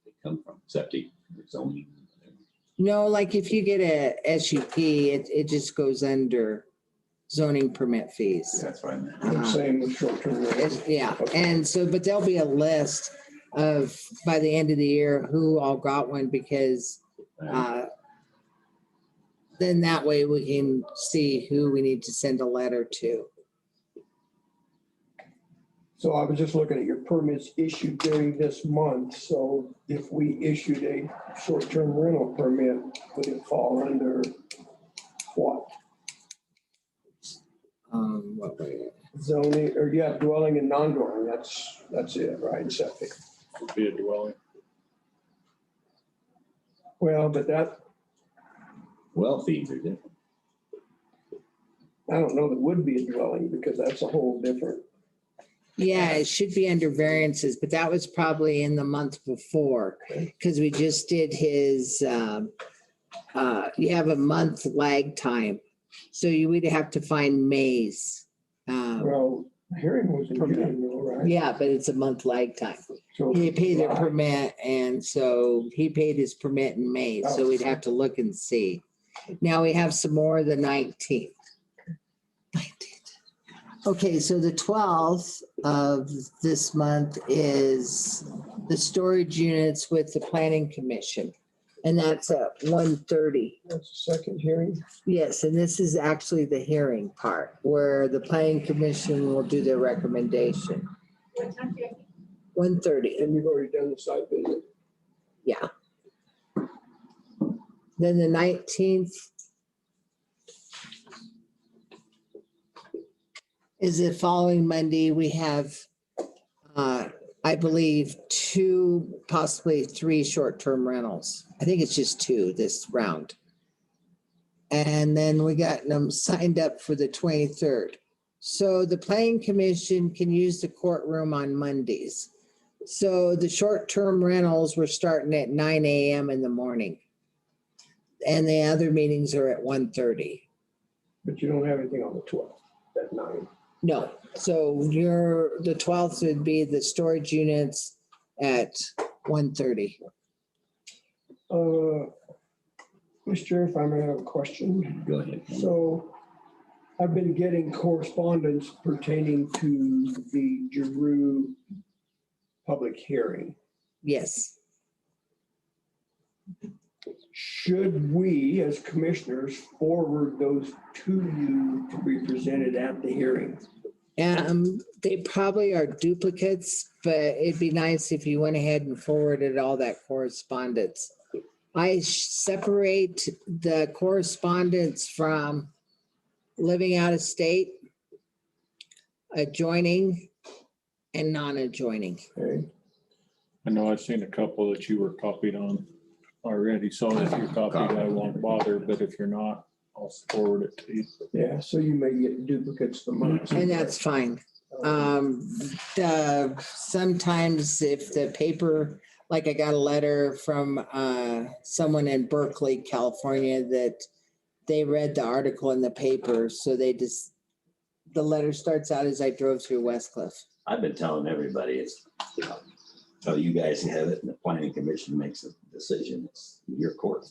They come from septic, zoning. No, like if you get a SUP, it just goes under zoning permit fees. That's what I meant. I'm saying with short-term rentals. Yeah, and so, but there'll be a list of, by the end of the year, who all got one because then that way we can see who we need to send a letter to. So I was just looking at your permits issued during this month. So if we issued a short-term rental permit, would it fall under what? What way? Zoning, or yeah, dwelling and non-dwelling, that's it, right? Septic. Would be a dwelling. Well, but that, Well, fees are different. I don't know that would be a dwelling because that's a whole different. Yeah, it should be under variances, but that was probably in the month before, because we just did his, you have a month lag time. So you would have to find May's. Well, the hearing was in June, though, right? Yeah, but it's a month lag time. So He paid their permit, and so he paid his permit in May, so we'd have to look and see. Now we have some more the 19th. Okay, so the 12th of this month is the storage units with the planning commission. And that's at 1:30. that's the second hearing. Yes, and this is actually the hearing part where the planning commission will do their recommendation. 1:30. And you've already done the site visit. Yeah. Then the 19th is the following Monday. We have, I believe, 2, possibly 3 short-term rentals. I think it's just 2 this round. And then we got them signed up for the 23rd. So the planning commission can use the courtroom on Mondays. So the short-term rentals, we're starting at 9 a.m. in the morning. And the other meetings are at 1:30. But you don't have anything on the 12th, that 9. No, so the 12th would be the storage units at 1:30. Mr. If I may have a question. Go ahead. So I've been getting correspondence pertaining to the Giroux public hearing. Yes, Should we, as commissioners, forward those to you to be presented at the hearing? they probably are duplicates, but it'd be nice if you went ahead and forwarded all that correspondence. I separate the correspondence from living out of state, adjoining, and non-adjoining. Okay. I know I've seen a couple that you were copied on already, so if you're copied, I won't bother, but if you're not, I'll forward it to you. Yeah, so you may get duplicates from us. And that's fine. Sometimes if the paper, like I got a letter from someone in Berkeley, California, that they read the article in the paper, so the letter starts out as I drove through Westcliff. I've been telling everybody it's, so you guys have it and the planning commission makes a decision. It's your court.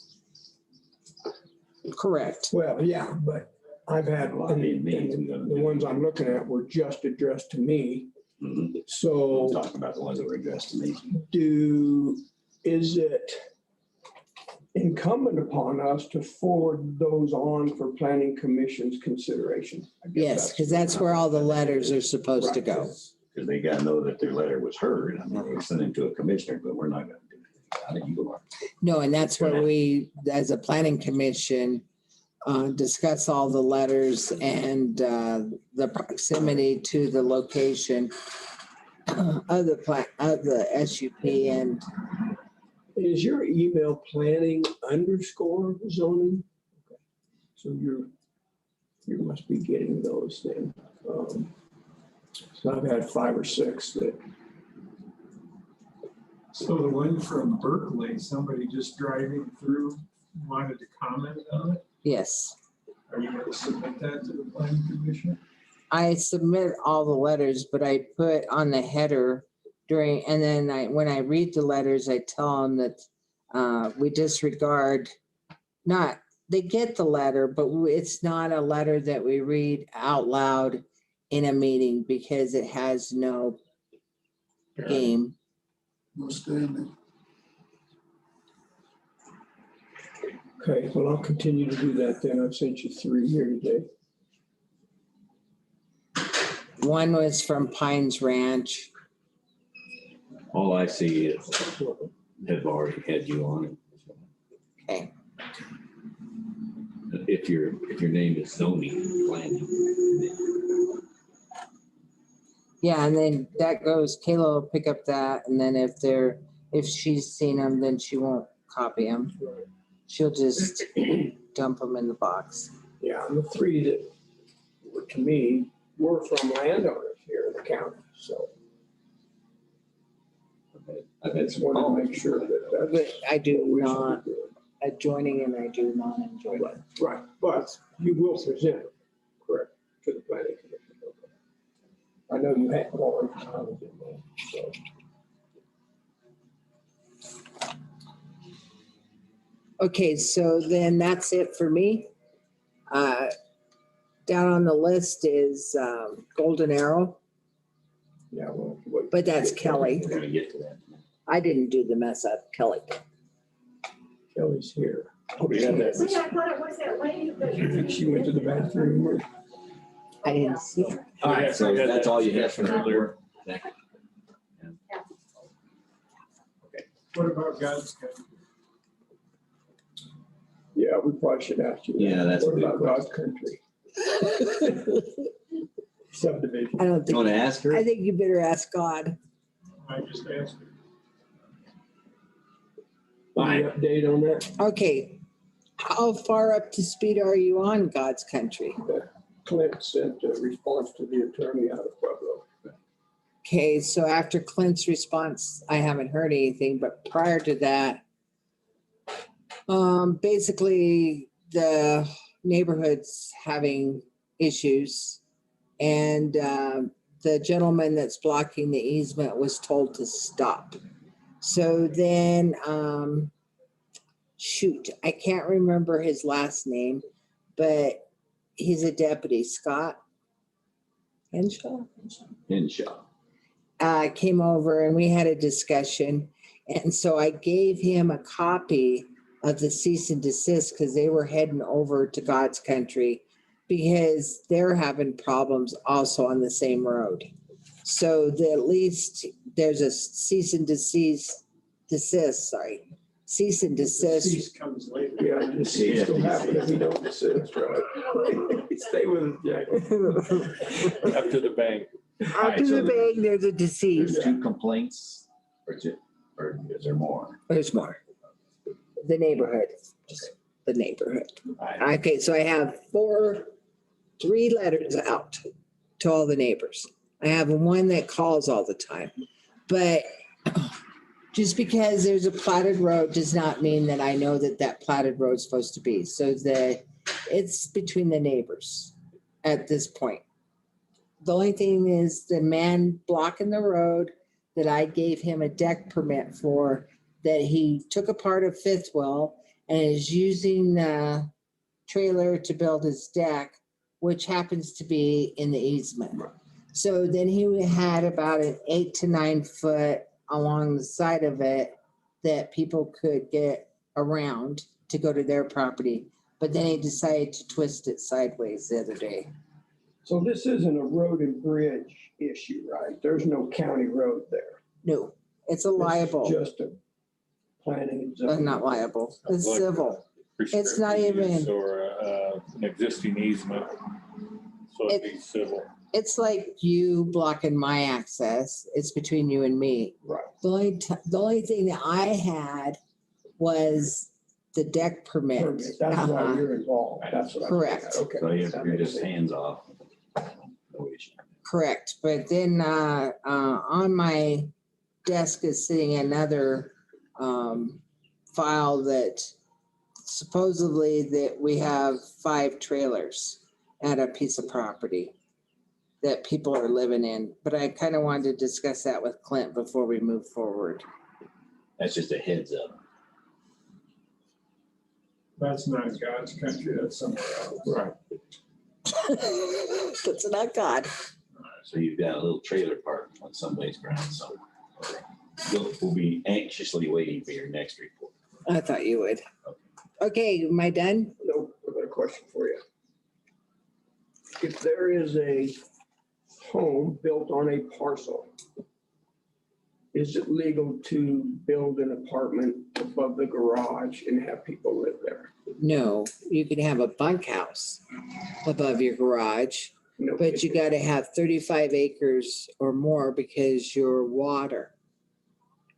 Correct. Well, yeah, but I've had, Well, I mean, the ones I'm looking at were just addressed to me. Mhm. So I'm talking about the ones that were addressed to me. is it incumbent upon us to forward those on for planning commission's consideration? I guess Yes, because that's where all the letters are supposed to go. Because they gotta know that their letter was heard. I mean, they send it to a commissioner, but we're not gonna do it. I think you are. No, and that's where we, as a planning commission, discuss all the letters and the proximity to the location of the SUP. And Is your email planning _ zoning? Okay. So you must be getting those then. So I've had 5 or 6 that. So the one from Berkeley, somebody just driving through wanted to comment on it. yes, Are you going to submit that to the planning commission? I submit all the letters, but I put on the header and then when I read the letters, I tell them that we disregard, they get the letter, but it's not a letter that we read out loud in a meeting because it has no game. No standing. Okay, well, I'll continue to do that then. I've sent you 3 here today. One was from Pines Ranch. All I see is have already had you on it. Okay. If your name is zoning planning. Yeah, and then that goes, Kayla will pick up that, and then if she's seen them, then she won't copy them. She'll just dump them in the box. Yeah, and the 3 that were to me were from landowners here in the county, so. I just want to make sure that. But I do not adjoining and I do not enjoy it. Right, but you will present it, correct, to the planning commission. I know you had one. So. Okay, so then that's it for me. Down on the list is Golden Arrow, Yeah, well, what- but that's Kelly. We're gonna get to that. I didn't do the mess up, Kelly. Kelly's here. We had that. See, I thought it was that lady, but. Do you think she went to the bathroom or? I didn't see her. All right, so that's all you have for earlier. What about God's country? Yeah, we probably should ask you. that. Yeah, that's a What good about God's country? Subdivision. I don't You think, wanna ask her? I think you better ask God. I just asked her. Any update on that? Okay, how far up to speed are you on God's country? Clint sent a response to the attorney out of Pueblo. Okay, so after Clint's response, I haven't heard anything, but prior to that, basically the neighborhood's having issues. And the gentleman that's blocking the easement was told to stop. So then, shoot, I can't remember his last name, but he's a deputy, Scott Henshaw. Henshaw. Came over and we had a discussion. And so I gave him a copy of the cease and desist because they were heading over to God's country because they're having problems also on the same road. So at least there's a cease and desist, cease and desist. Cease comes later. Yeah, just see Yeah. still happen if you don't desist, right? Stay with it, Jack. After the bank. After the bang, there's a deceased. There's 2 complaints, or is there more? There's more. The neighborhood, the neighborhood. Okay, so I have 3 letters out to all the neighbors. I have one that calls all the time, but just because there's a platted road does not mean that I know that that platted road is supposed to be. So it's between the neighbors at this point. The only thing is the man blocking the road that I gave him a deck permit for, that he took a part of Fifth Well and is using the trailer to build his deck, which happens to be in the easement. So then he had about an 8 to 9 foot along the side of it that people could get around to go to their property. But then he decided to twist it sideways the other day. So this isn't a road and bridge issue, right? There's no county road there. No, it's a It's liable, Just a planning and zoning. not liable, it's Like civil. It's not restricted use even- Or an existing easement. So it'd be civil. It's like you blocking my access. It's between you and me. Right. The only thing that I had was the deck permit. Permit. That's why Uh-huh. you're involved. That's what I. Correct. Okay. So That you're makes just hands off. No issue. Correct, but then on my desk is sitting another file that supposedly that we have 5 trailers at a piece of property that people are living in, but I kind of wanted to discuss that with Clint before we move forward. That's just a heads up. That's not God's country, that's somewhere else. Right. That's not God. So you've got a little trailer park on somebody's ground somewhere. We'll be anxiously waiting for your next report. I thought you would. Okay, am I done? No, I've got a question for you. If there is a home built on a parcel, is it legal to build an apartment above the garage and have people live there? No, you can have a bunkhouse above your garage, No but you kidding. gotta have 35 acres or more because your water.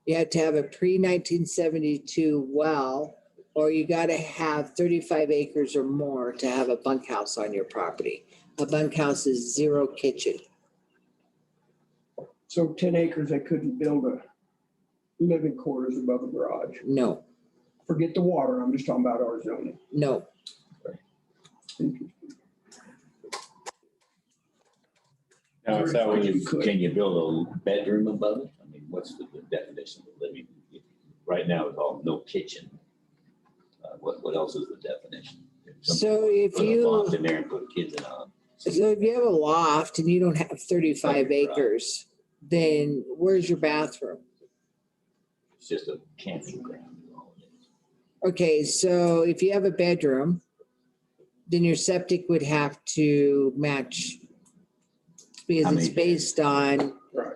You have to have a pre-1972 well, or you gotta have 35 acres or more to have a bunkhouse on your property. A bunkhouse is 0 kitchen. So 10 acres, I couldn't build a living quarters above a garage. No, Forget the water, I'm just talking about our zoning. no. Now, if that was, Can you build a bedroom above it? I mean, what's the definition of living? Right now, it's all no kitchen. What else is the definition? So if Put a you, loft in there and put kids in a. so if you have a loft and you don't have 35 Right. acres, then where's your bathroom? It's just a camping ground. is all it is. Okay, so if you have a bedroom, then your septic would have to match because How it's many based on Right.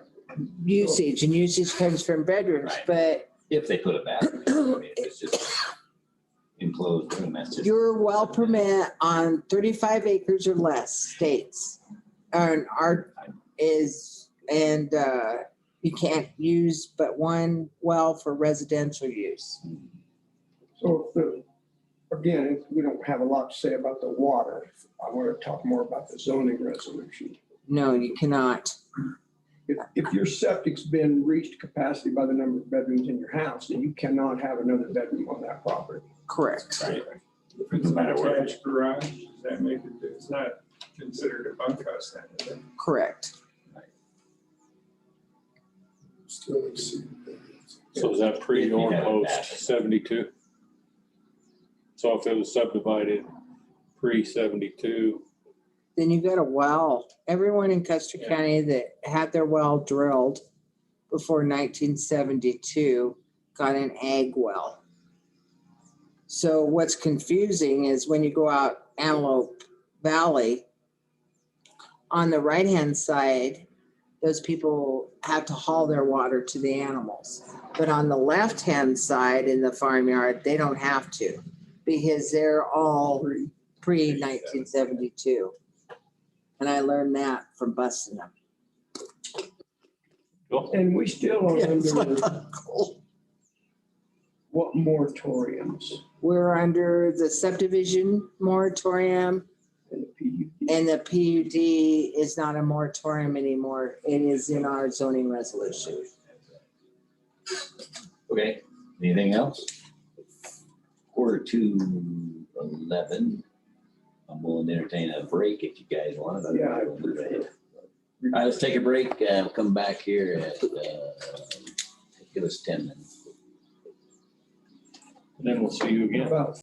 usage and usage comes from bedrooms, Right. but If they put a bathroom, in, I mean, if it's just enclosed room, that's just. your well permit on 35 acres or less states you can't use but one well for residential use. So again, we don't have a lot to say about the water. I want to talk more about the zoning resolution. No, you cannot. If your septic's been reached capacity by the number of bedrooms in your house, then you cannot have another bedroom on that property. Correct. If it's an attached garage, does that make it, it's not considered a bunkhouse then, is it? Correct. Still exceed. So is that pre or post 72? So if it was subdivided pre-72, Then you got a well. Everyone in Custer Yeah. County that had their well drilled before 1972 got an ag well. So what's confusing is when you go out Antelope Valley, on the right-hand side, those people have to haul their water to the animals. But on the left-hand side in the farmyard, they don't have to because they're all pre-1972. And I learned that from busting them. And we still are Yes. under what moratoriums We're under the subdivision moratorium in the PUD? and the PUD is not a moratorium anymore. It is in our zoning resolution. Okay, anything else? 11:45. I'm willing to entertain a break if you guys want. Yeah. We'll move ahead. All right, let's take a break. Come back here at, give us 10 minutes. then we'll see you again. About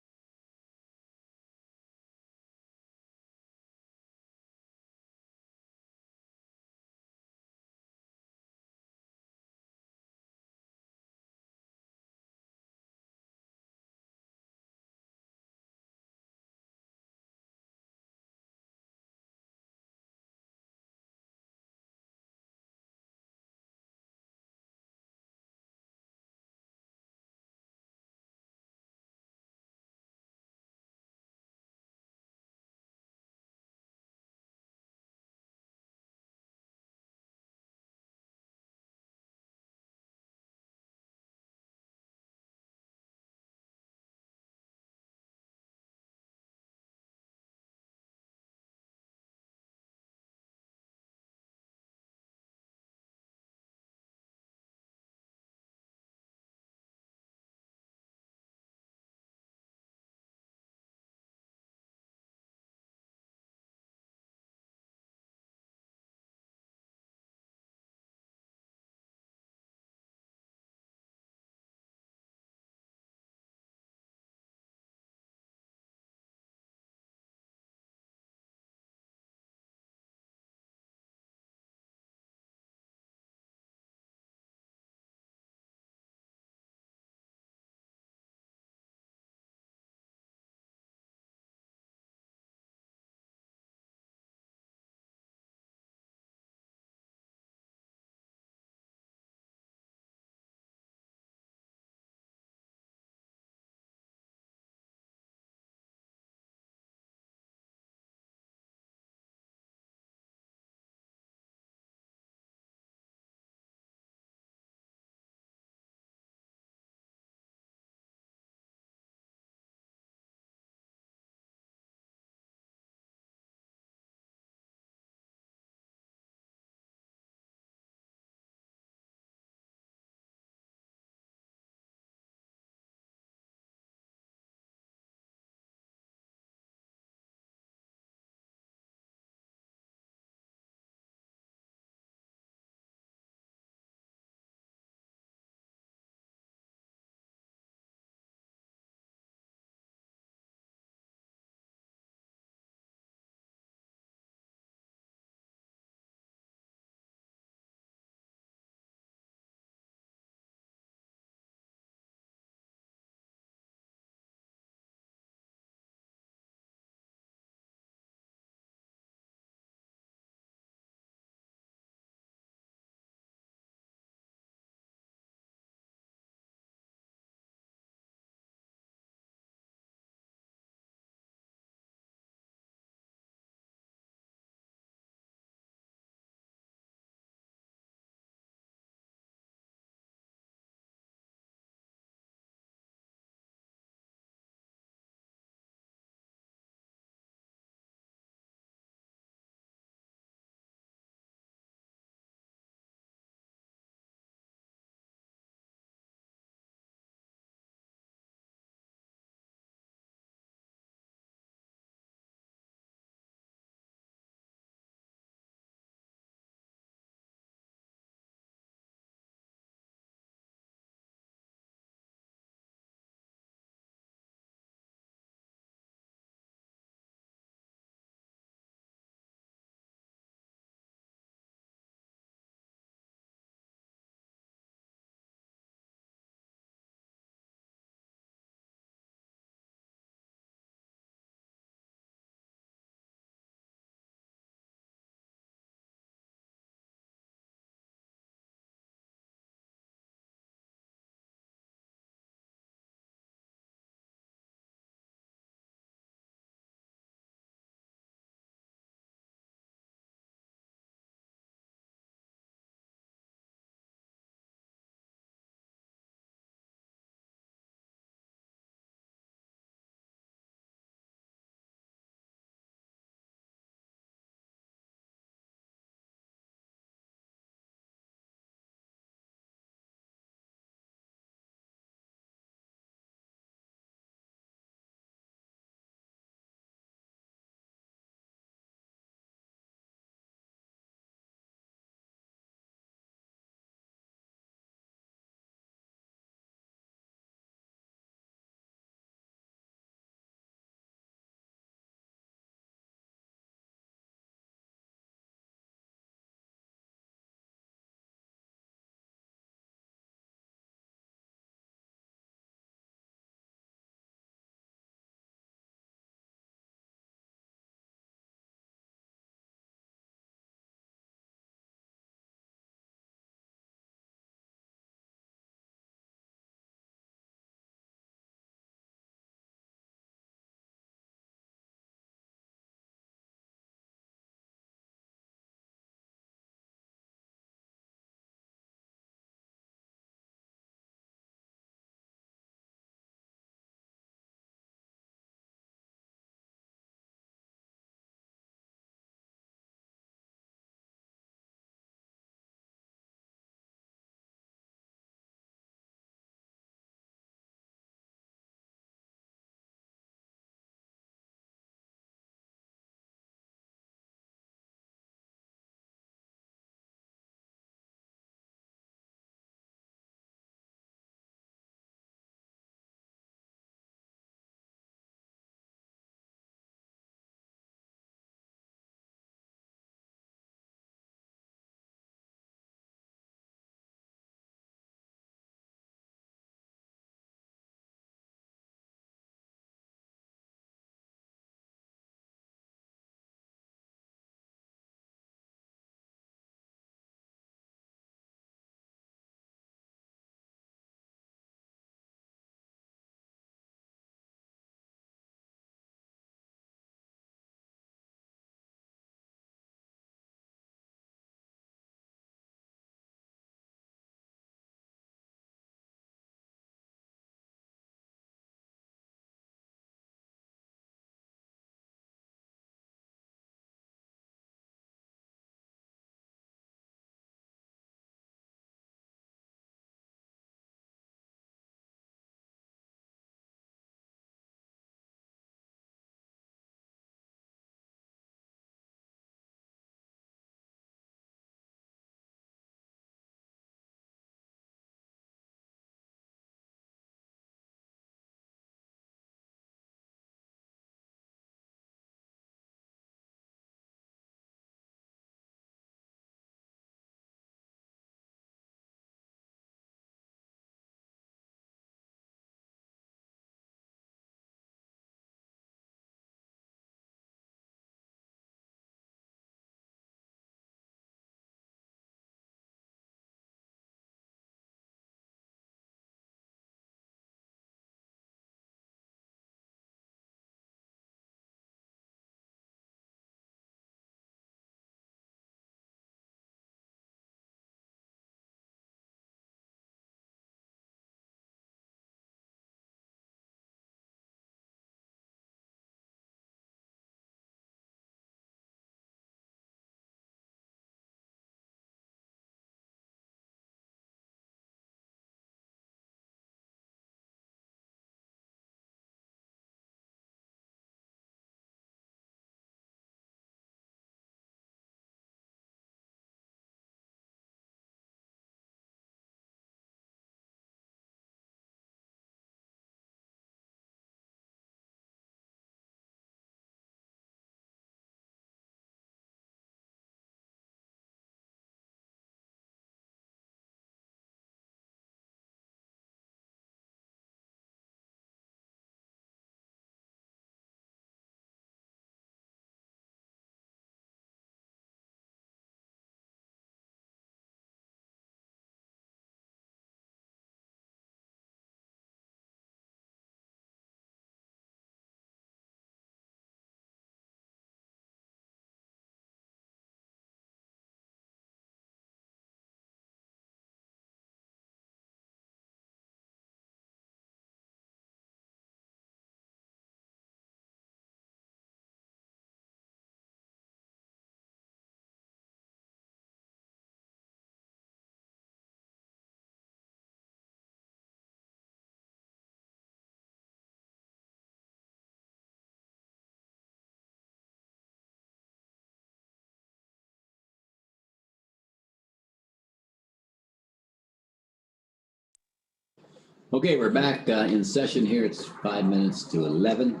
Okay, we're back in session here. It's 5 minutes to 11.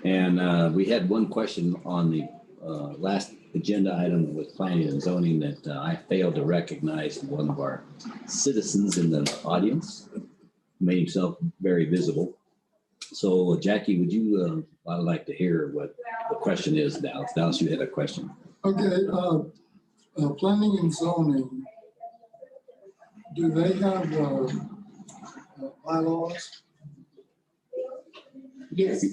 And we had one question on the last agenda item with planning and zoning that I failed to recognize one of our citizens in the audience. Made himself very visible. So Jackie, would you, I'd like to hear what the question is, Dallas. Dallas, you had a question. Okay, planning and zoning, do they have bylaws? Yes.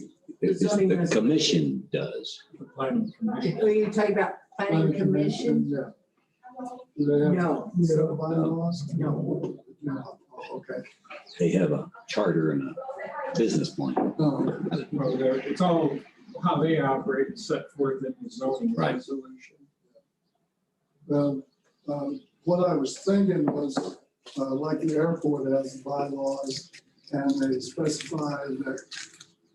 The commission does. The planning commission. Are you talking about planning commission? Yeah. Do they have No. bylaws? No. No. Oh, okay. They have a charter and a business plan. No. Well, it's all how they operate set forth in the zoning Right. resolution. Well, what I was thinking was, like the airport has bylaws, and they specify that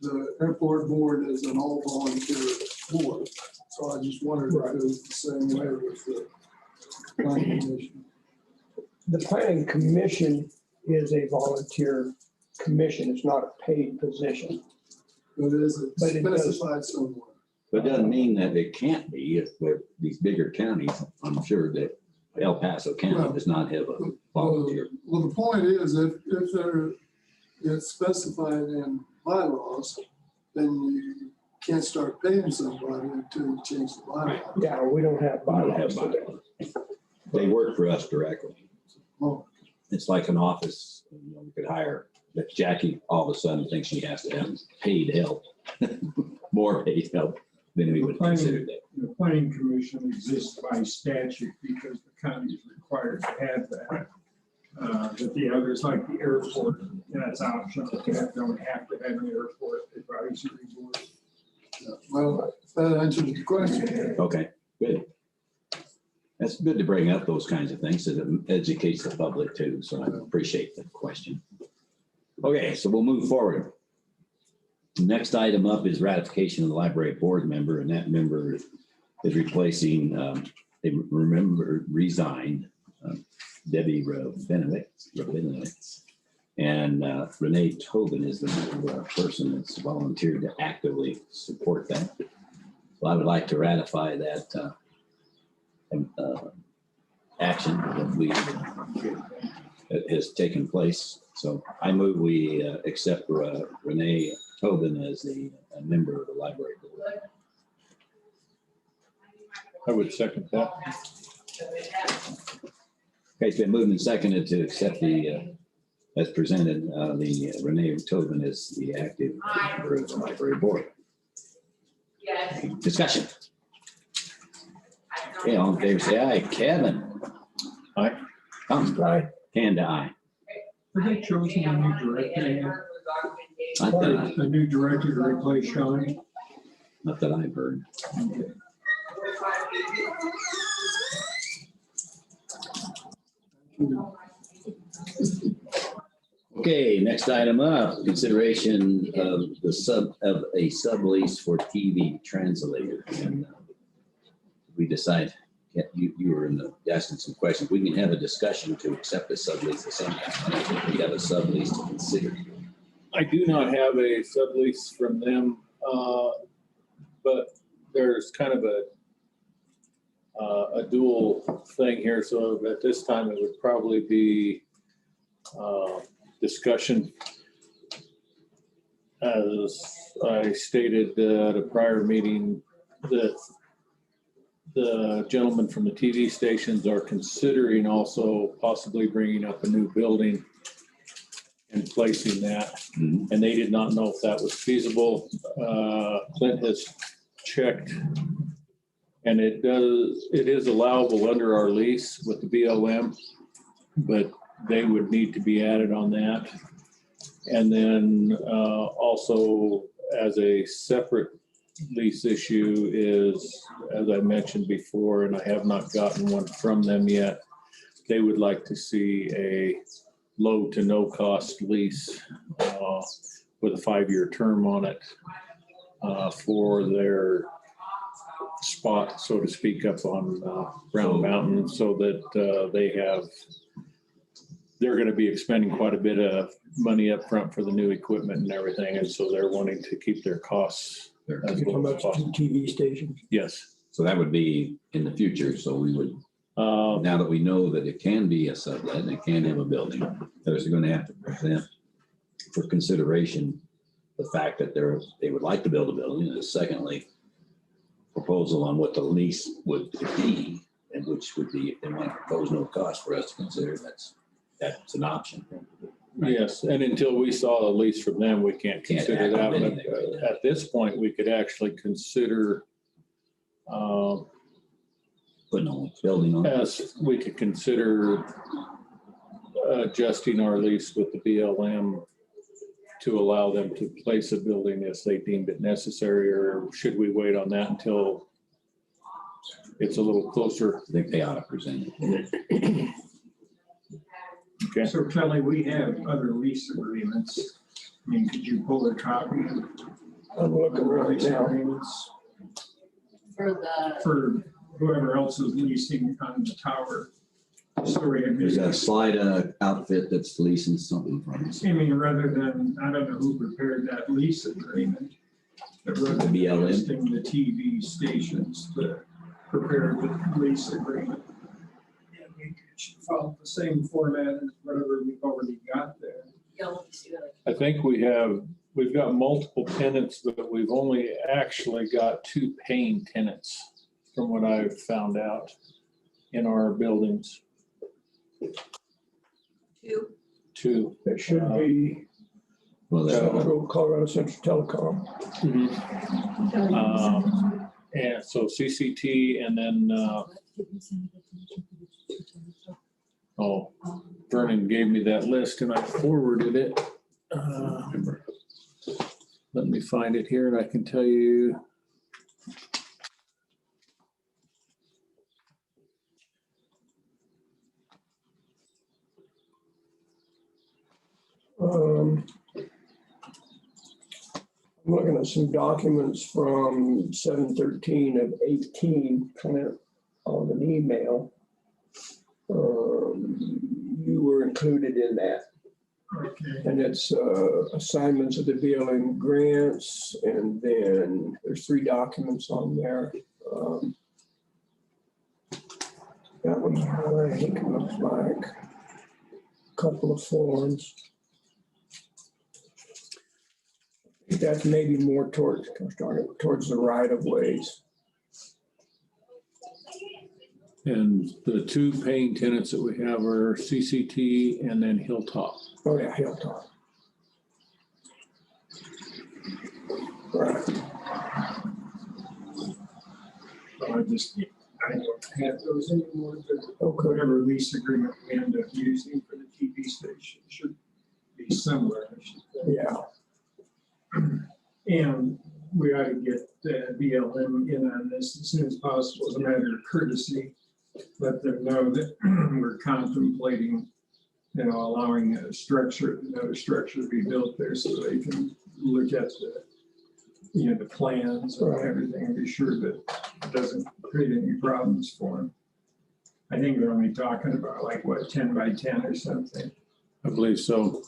the airport board is an all volunteer board. So I just wondered if it was the same way with the planning commission. The planning commission is a volunteer commission. It's not a paid position. But is it But it does- specified somewhere? But it doesn't mean that it can't be if we're these bigger counties. I'm sure that El Paso County does not have a volunteer. Well, the point is, if it's specified in bylaws, then you can't start paying somebody until you change the bylaw. Yeah, we don't have I don't have bylaws. bylaws. They work for us directly. Oh, It's like an office, you know, we could hire, but Jackie all of a sudden thinks she has to have paid help. More paid help than we would consider that. The planning commission exists by statute because the county is required to have that. But the others, like the airport, that's optional. You don't have to have an airport advisory board. yeah. Well, that answers the question. Okay, good. That's good to bring up those kinds of things, so it educates the public too, so I appreciate the question. Okay, so we'll move forward. Next item up is ratification of the library board member, and that member is replacing, resigned, Debbie Rabinowitz. And Renee Tobin is the person that's volunteered to actively support that. So I would like to ratify that action that has taken place. So I move we accept Renee Tobin as a member of the library board. I would second that. Okay, it's been moved and seconded to accept the, as presented, the Renee Tobin as the active member of the library board. Discussion. Okay, all in favor, say aye. Kevin? Aye. Tom? Aye. Kanda, aye. Have they chosen a new director? Not that A new director to replace Sean? I've heard. Okay, next item up, consideration of a sublease for TV translator. And we decide, yeah, you were asking some questions. We can have a discussion to accept a sublease at the same time. I think we have a sublease to consider. I do not have a sublease from them, but there's kind of a dual thing here. So at this time, it would probably be discussion. As I stated at a prior meeting, that the gentlemen from the TV stations are considering also possibly bringing up a new building and placing that. Mhm. And they did not know if that was feasible. Clint has checked, and it is allowable under our lease with the BLM, but they would need to be added on that. And then also as a separate lease issue is, as I mentioned before, and I have not gotten one from them yet, they would like to see a low to no cost lease with a 5-year term on it for their spot, so to speak, up on Brown Mountain, so that they're gonna be expending quite a bit of money up front for the new equipment and everything, and so they're wanting to keep their costs There. as You're talking low as about possible. TV stations. Yes. So that would be in the future, so we would, now that we know that it can be a sublet and it can have a building, there's gonna have to present for consideration the fact that they would like to build a building, and secondly, proposal on what the lease would be, and which would be, if they want to propose no cost for us to consider, that's an option. Yes, and until we saw a lease from them, we can't Can't consider act that. on But anything right now. at this point, we could actually consider, Putting on building on. as we could consider adjusting our lease with the BLM to allow them to place a building as they deemed it necessary, or should we wait on that until it's a little closer? I think they ought to present it. Okay. So Kelly, we have other lease agreements. I mean, could you pull a copy of I'm looking the right lease now. agreements For the, for whoever else is leasing on the tower? So we have, There's a slide outfit that's leasing something from us. I mean, rather than, I don't know who prepared that lease agreement. But rather than The BLM? listing the TV stations to prepare the lease agreement. And we should follow the same format as whatever we've already got there. I think we've got multiple tenants, but we've only actually got 2 paying tenants from what I've found out in our buildings. 2. That should be Well, Colorado Central Telecom. And so CCT, and then, Vernon gave me that list and I forwarded it. Let me find it here and I can tell you. I'm looking at some documents from 7/13/18, kind of on an email. You were included in that. Okay. And it's assignments of the BLM grants, and then there's 3 documents on there. That one, I think it looks like a couple of forms. I think that's maybe more towards the right of ways. And the 2 paying tenants that we have are CCT and then Hilltop. Oh, yeah, Hilltop. Right. So I don't have those anymore, but Okay. whatever lease agreement we end up using for the TV station should be similar, I should think. Yeah. And we ought to get the BLM in on this as soon as possible, as a matter of courtesy. Let them know that we're contemplating, allowing another structure to be built there so they can look at the plans and everything and be sure that it doesn't create any problems for them. I think they're only talking about 10 by 10 or something. I believe so.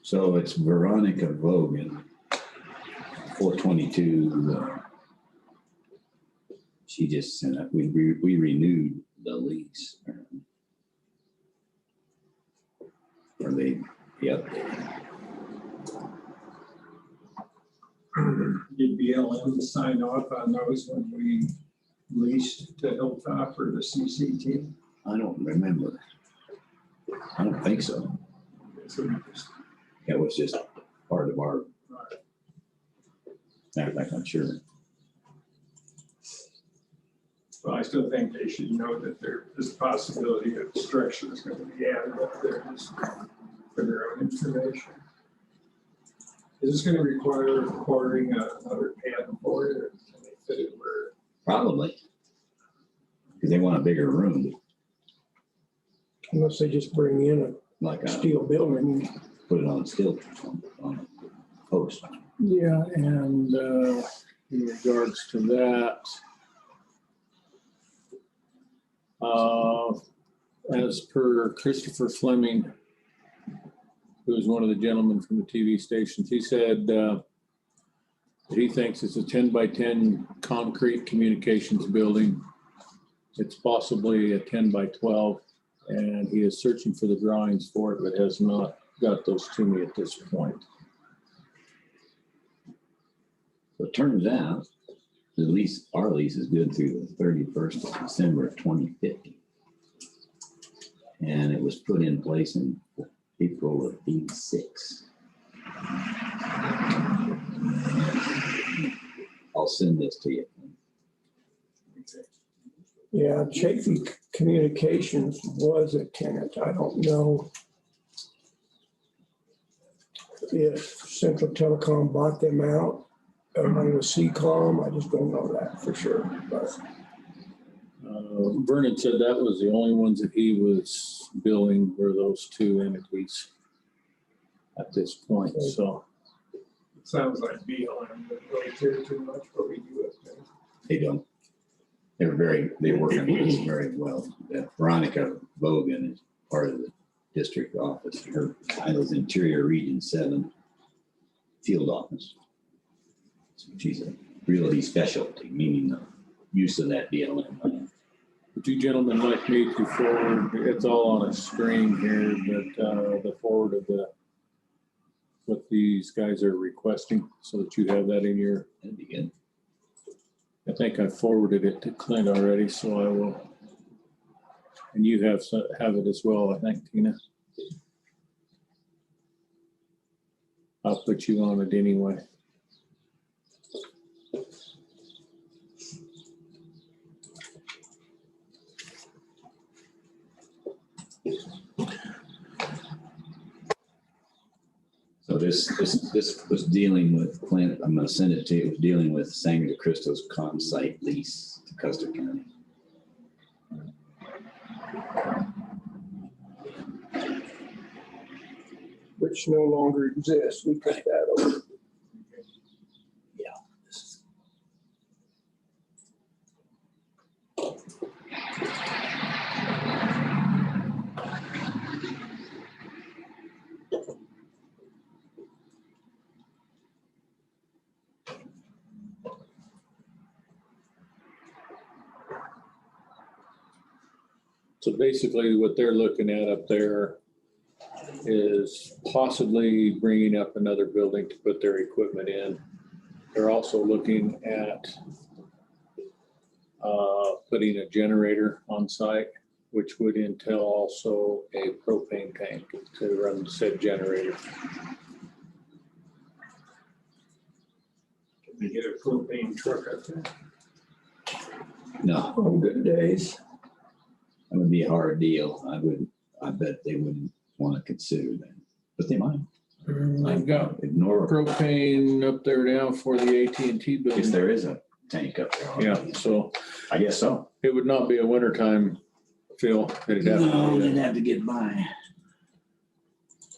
So it's Veronica Vogan, 422. She just sent up, we renewed the lease. Or they, yep. Did BLM sign off on those when we leased to Hilltop or the CCT? I don't remember. I don't think so. So we just- It was just part of our, matter of fact, I'm sure. Well, I still think they should know that there is a possibility that structure is going to be added up there just for their own information. Is this going to require recording another pad for it, or can they fit it where? Probably. Because they want a bigger room, Unless they just bring in like a steel building. put it on steel, on a post. Yeah, and in regards to that, as per Christopher Fleming, who was one of the gentlemen from the TV stations, he said that he thinks it's a 10 by 10 concrete communications building. It's possibly a 10 by 12, and he is searching for the drawings for it, but has not got those to me at this point. So it turns out the lease, our lease is good through the 31st of December of 2050. And it was put in place in April of '86. I'll send this to you. Yeah, Chafee Communications was a tenant. I don't know if Central Telecom bought them out along with CCOM. I just don't know that for sure. But Vernon said that was the only ones that he was billing were those two entities at this point, so. It sounds like BLM doesn't really care too much, but we do it. They don't. They work on this very well. Veronica Bogan is part of the district office. Her title is Interior Region 7 Field Office. So she's a realty specialty, meaning the use of that BLM land. Would you gentlemen like me to forward, it's all on a screen here, but the forward of what these guys are requesting so that you have that in your. That'd be good. I think I forwarded it to Clint already, so I will. And you have it as well, I think, Tina. I'll put you on it anyway. So this was dealing with Clint. I'm going to send it to you. It was dealing with Sangre de Cristo's com site lease to Custer County. which no longer exists. We took that over. Yeah. So basically what they're looking at up there is possibly bringing up another building to put their equipment in. They're also looking at putting a generator on site, which would entail also a propane tank to run said generator. Can we get a propane truck up there? No, On good days. that would be a hard deal. I bet they wouldn't want to consider that, but they might. I've got Ignore. propane up there now for the AT&T I guess building. there is a tank up there. Yeah, so I guess so. it would not be a wintertime fill. It'd have to No, be they'd that. have to get by.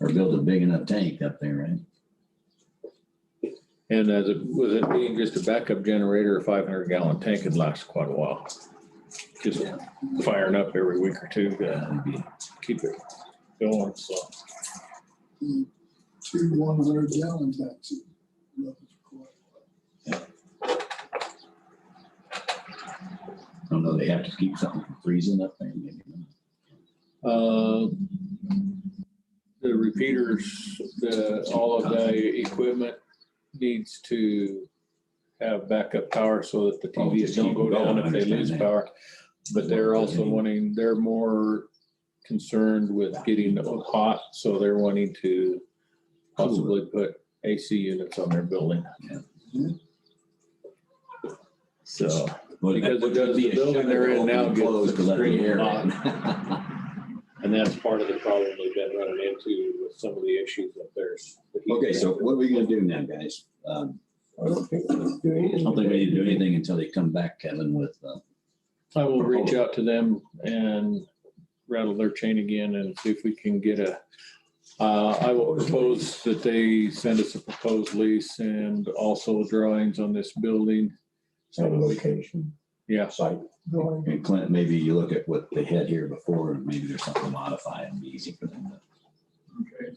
Or build a big enough tank up there, right? And with it being just a backup generator, a 500-gallon tank could last quite a while. Just firing up every week or two to keep it going, so. Two 100-gallon tanks. I don't know, they have to keep something from freezing up there, maybe. The repeaters, all of the equipment needs to have backup power so that the TVs don't go down if they lose power. But they're also they're more concerned with getting hot, so they're wanting to possibly put AC units on their building. So, because it does, the building they're in now gets extremely hot. And that's part of the problem they've been running into with some of the issues up there. Okay, so what are we gonna do now, guys? I don't think we do I anything. don't think we need to do anything until they come back, Kevin, with, I will reach out to them and rattle their chain again and see if we can get I will propose that they send us a proposed lease and also drawings on this building. Same location, Yeah, site drawing. and Clint, maybe you look at what they had here before and maybe there's something to modify and be easy for them to Okay.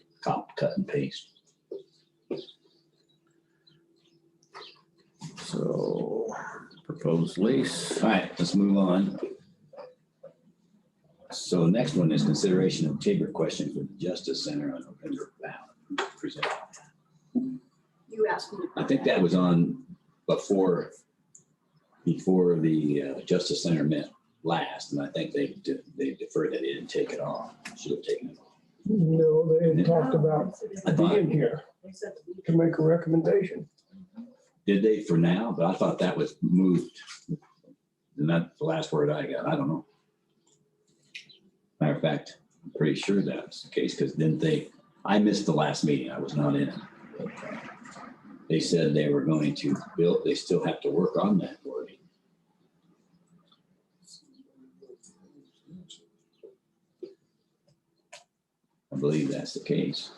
cut and paste. So proposed lease. All right, let's move on. So next one is consideration of Tabor question for the Justice Center on November ballot. Present. You asked me. I think that was on before the Justice Center met last, and I think they deferred that. They didn't take it off. Should have taken it off. No, they had talked about I thought, being here to make a recommendation. did they for now? But I thought that was moved. And that's the last word I got. I don't know. Matter of fact, I'm pretty sure that's the case because I missed the last meeting. I was not in it. But, they said they were going to build, they still have to work on that wording. I believe that's the case.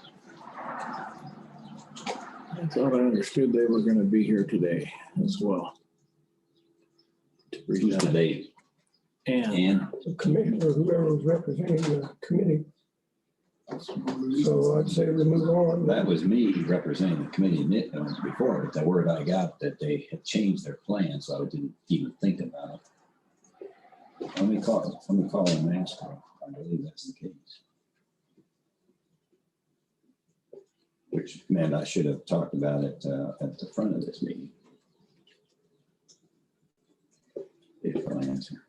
I thought I understood they were gonna be here today as well. Who's today? And The commissioner, whoever was representing the committee. So I'd say we move on. that was me representing the committee before, but the word I got that they had changed their plan, so I didn't even think about it. Let me call him and ask him. I believe that's the case. Which meant I should have talked about it at the front of this meeting. If I'll answer.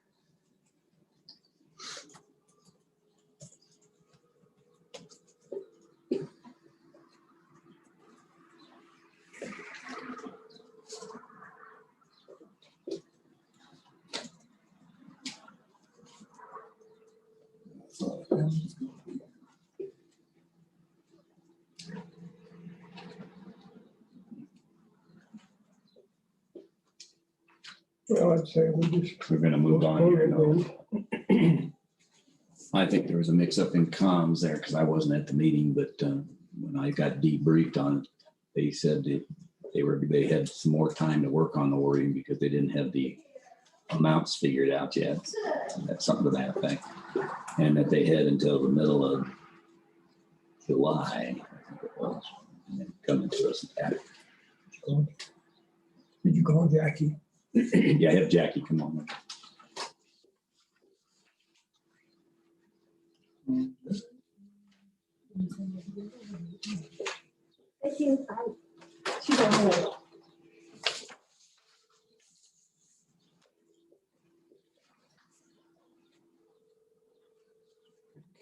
Well, I'd say We're gonna move on here. No. I think there was a mix up in comms there because I wasn't at the meeting, but when I got debriefed on it, they said that they had some more time to work on the wording because they didn't have the amounts figured out yet. That's something to that effect. And that they had until the middle of July, I think it was, and then coming to us at it. Did you call Jackie? Yeah, have Jackie come on. I think she's on her way.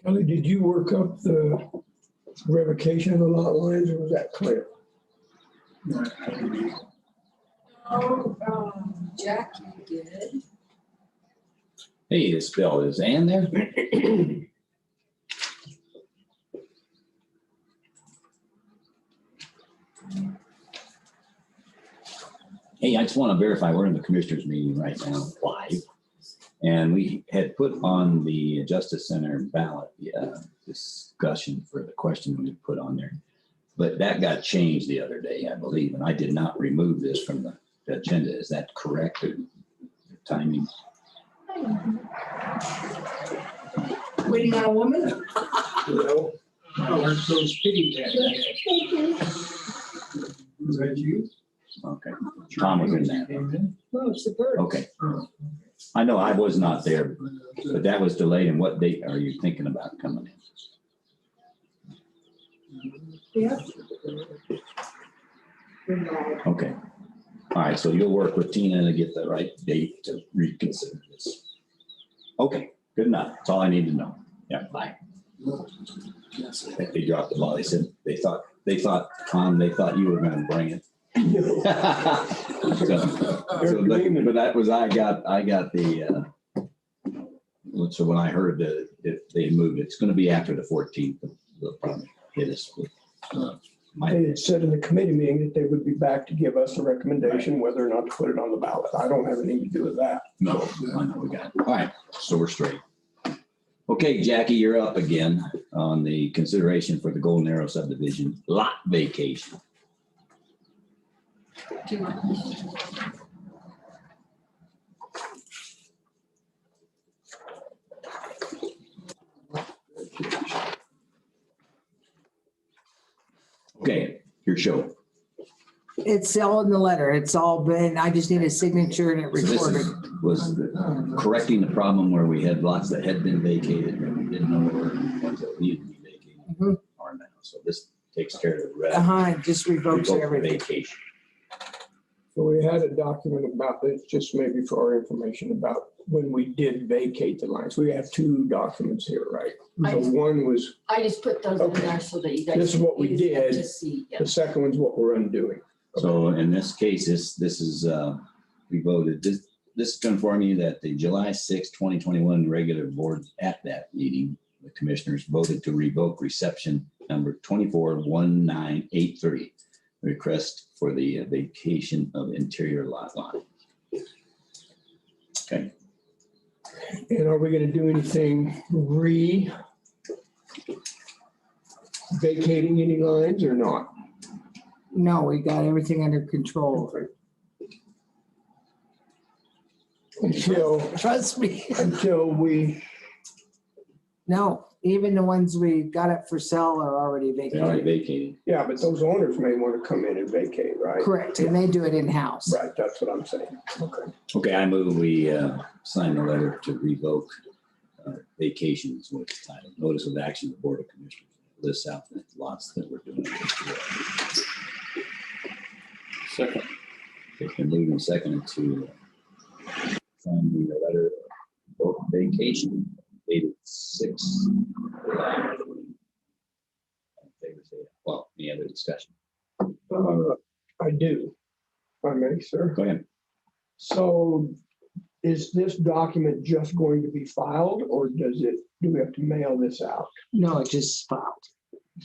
Kelly, did you work up the revocation of the lot lines or was that clear? Jackie did. Hey, this spell is Ann there? Hey, I just want to verify we're in the commissioners meeting right now, live. And we had put on the Justice Center ballot discussion for the question we put on there. But that got changed the other day, I believe, and I did not remove this from the agenda. Is that correct? The timing? Waiting on a woman? No. Aren't those pity tags? Is that you? Okay. Tom was in that. No, it's the bird. Okay. I know I was not there, but that was delayed. And what date are you thinking about coming in? Yeah. Okay. All right. So you'll work with Tina to get the right date to reconsider this. Okay. Good enough. That's all I need to know. Yeah. Bye. I think they dropped the ball. They said they thought Tom, they thought you were going to bring it. But that was I got the so when I heard that if they moved, it's going to be after the 14th. They'll probably hit us with. They had said in the committee meeting that they would be back to give us a recommendation whether or not to put it on the ballot. I don't have anything to do with that. No, I know we got it. All right, so we're straight. Okay, Jackie, you're up again on the consideration for the Golden Arrow subdivision lot vacation. Do you want? record show. It's all in the letter. It's all been, I just need a signature and it So this recorded. was correcting the problem where we had lots that had been vacated and we didn't know where ones that needed to be vacated Mhm. are now. So this takes care of the rest. It just revokes Revoke everything. Vacation. So we had a document about this, just maybe for our information about when we did vacate the lines. We have two documents here, right? So one was, I just put those in Okay. there so that you guys. This is what we easy did. To see, yeah. the second one's what we're undoing. So in this case, this is, we voted, this is confirming that the July 6, 2021 regular board at that meeting, the commissioners voted to revoke reception number 241983, request for the vacation of interior lot line. Okay. And are we gonna do anything vacating any lines or not? No, we got everything under control. Until Trust me. we, No, even the ones we got up for sale are already They already vacated. vacated. yeah, but those owners may want to come in and vacate, right? Correct, and they do it in-house. Right, that's what I'm saying. Okay. Okay, I move we sign the letter to revoke vacations with title, notice of action of the Board of Commissioners. Lists out the lots that we're doing. Second. It's been moved and seconded to sign the letter of vacation dated 6. Well, any other discussion? I do, if I may, sir. Go ahead. So is this document just going to be filed or do we have to mail this out? No, it just filed.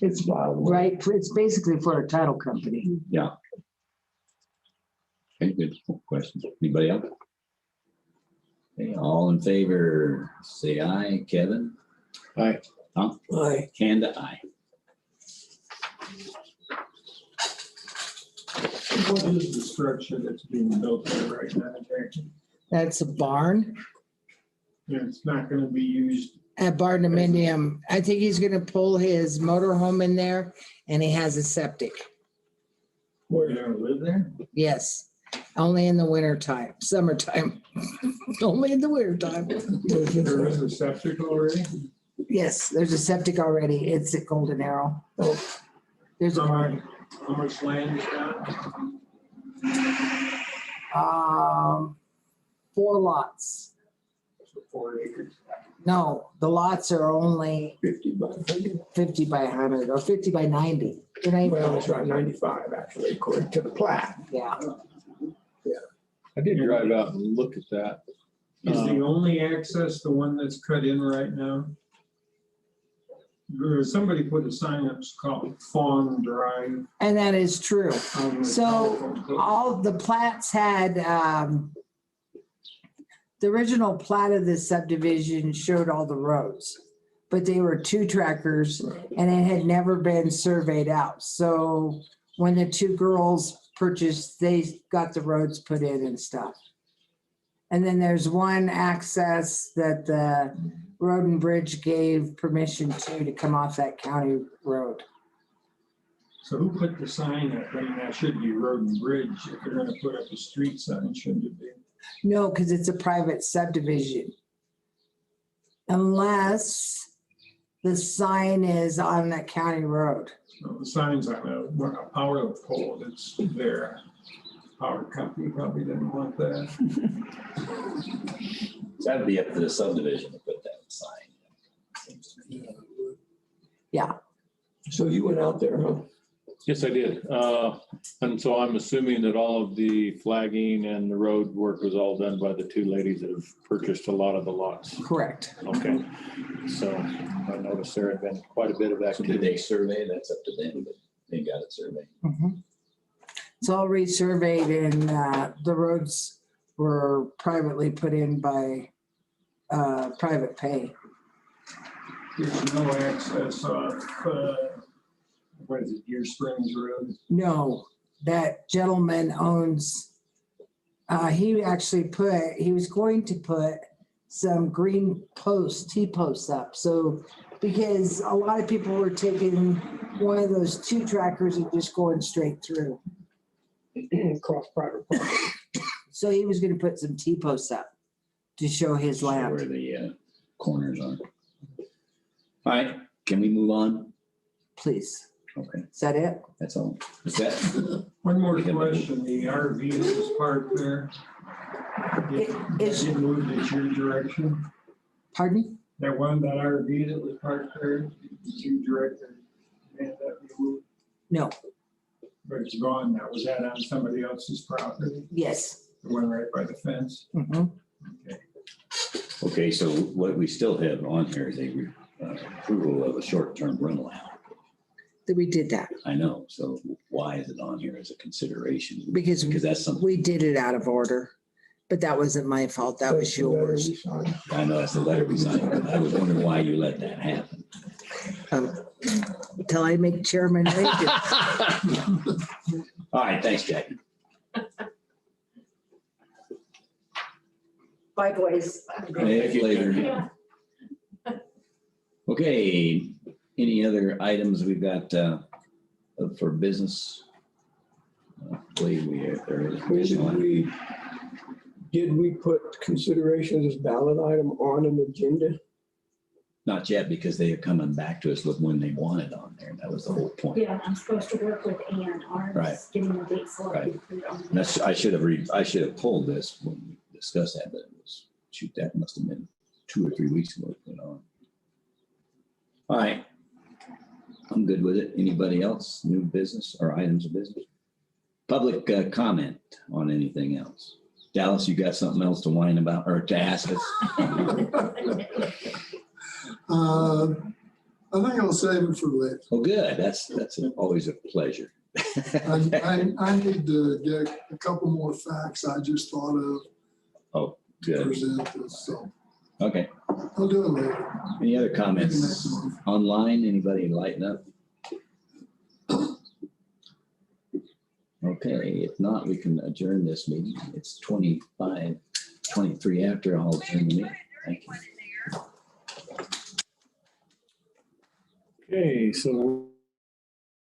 It's filed. Right, it's basically for a title company. Yeah. Okay, good question. Anybody else? Okay, all in favor, say aye. Kevin? Aye. Tom? Aye. Kanda, aye. What is the structure that's being built there right now, Jackie? That's a barn, And it's not gonna be used. a barndominium. I think he's gonna pull his motorhome in there and he has a septic. You're gonna live there? Yes, only in the winter time, summertime. Only in the winter time. There is a septic already? Yes, there's a septic already. It's at Golden Arrow. There's a barn. How much land is that? 4 lots. 4 acres. No, the lots are only 50 by 100. 50 by 100 or 50 by 90. Well, it's right, 95 actually, according to the plat. Yeah. I did drive out and look at that. Is the only access the one that's cut in right now? Somebody put a sign up called Fawn Drive. And that is true. on the So telephone pole. all the plats had, the original plat of the subdivision showed all the roads, but they were 2 trackers and it had never been surveyed out. So when the 2 girls purchased, they got the roads put in and stuff. And then there's one access that the Road and Bridge gave permission to come off that county road. So who put the sign up? I mean, that should be Road and Bridge. If they're gonna put up a street sign, shouldn't it be? No, because it's a private subdivision. Unless the sign is on that county road. No, the sign's on a power pole that's there. Power company probably didn't want that. That'd be up to the subdivision to put that sign. Seems to me. Yeah, So you went out there, huh? Yes, I did. And so I'm assuming that all of the flagging and the road work was all done by the 2 ladies that have purchased a lot of the lots. correct. Okay. So I noticed there had been quite a bit of So did activity. they survey? That's up to them, but they got it surveyed. It's all resurveyed and the roads were privately put in by private pay. There's no access off, what is it, Deer Springs Road? No, that gentleman owns, he was going to put some green posts, T-posts up. So Because a lot of people were taking one of those 2 trackers and just going straight through. Across private property. So he was gonna put some T-posts up to show his Show where land. the corners are. All right, can we move on? Please. Okay, Is that it? that's all. Is that? One more question, the RV that was parked there. Is- It moved at your direction? Pardon? That RV that was parked there, did you direct that be moved? No. But it's gone now. Was that on somebody else's property? Yes. The one right by the fence? Mhm. Okay. Okay, so what we still have on here is a approval of a short-term rental. That we did that I know, so why is it on here as a consideration? because Because that's something, we did it out of order, but that wasn't my fault. That was That's the letter yours. we signed. I know that's the letter we signed, but I was wondering why you let that happen. Till I make chairman wages. All right, thanks, Jackie. Bye, boys. Hey, later. Okay, any other items we've got for business? Believe there is. Did we put consideration as ballot item on an agenda? Not yet, because they are coming back to us with when they want it on there. That was the whole point. Yeah, I'm supposed to work with Ann Right. Arms, getting the date selected. for it on the- That's, I should have pulled this when we discussed that, but it was, shoot, that must have been 2 or 3 weeks ago, you know. All right. I'm good with it. Anybody else? New business or items of business? Public comment on anything else? Dallas, you got something else to whine about or to ask us? I think I'll save it for later. Oh, good. That's always a pleasure. I need to get a couple more facts I just thought of. Oh, good. Present this, so Okay. I'll do it later. Any other Maybe next comments month. online? Anybody lighten up? Okay, if not, we can adjourn this meeting. It's 23 after. I'll adjourn the meeting. Thank you. Okay, so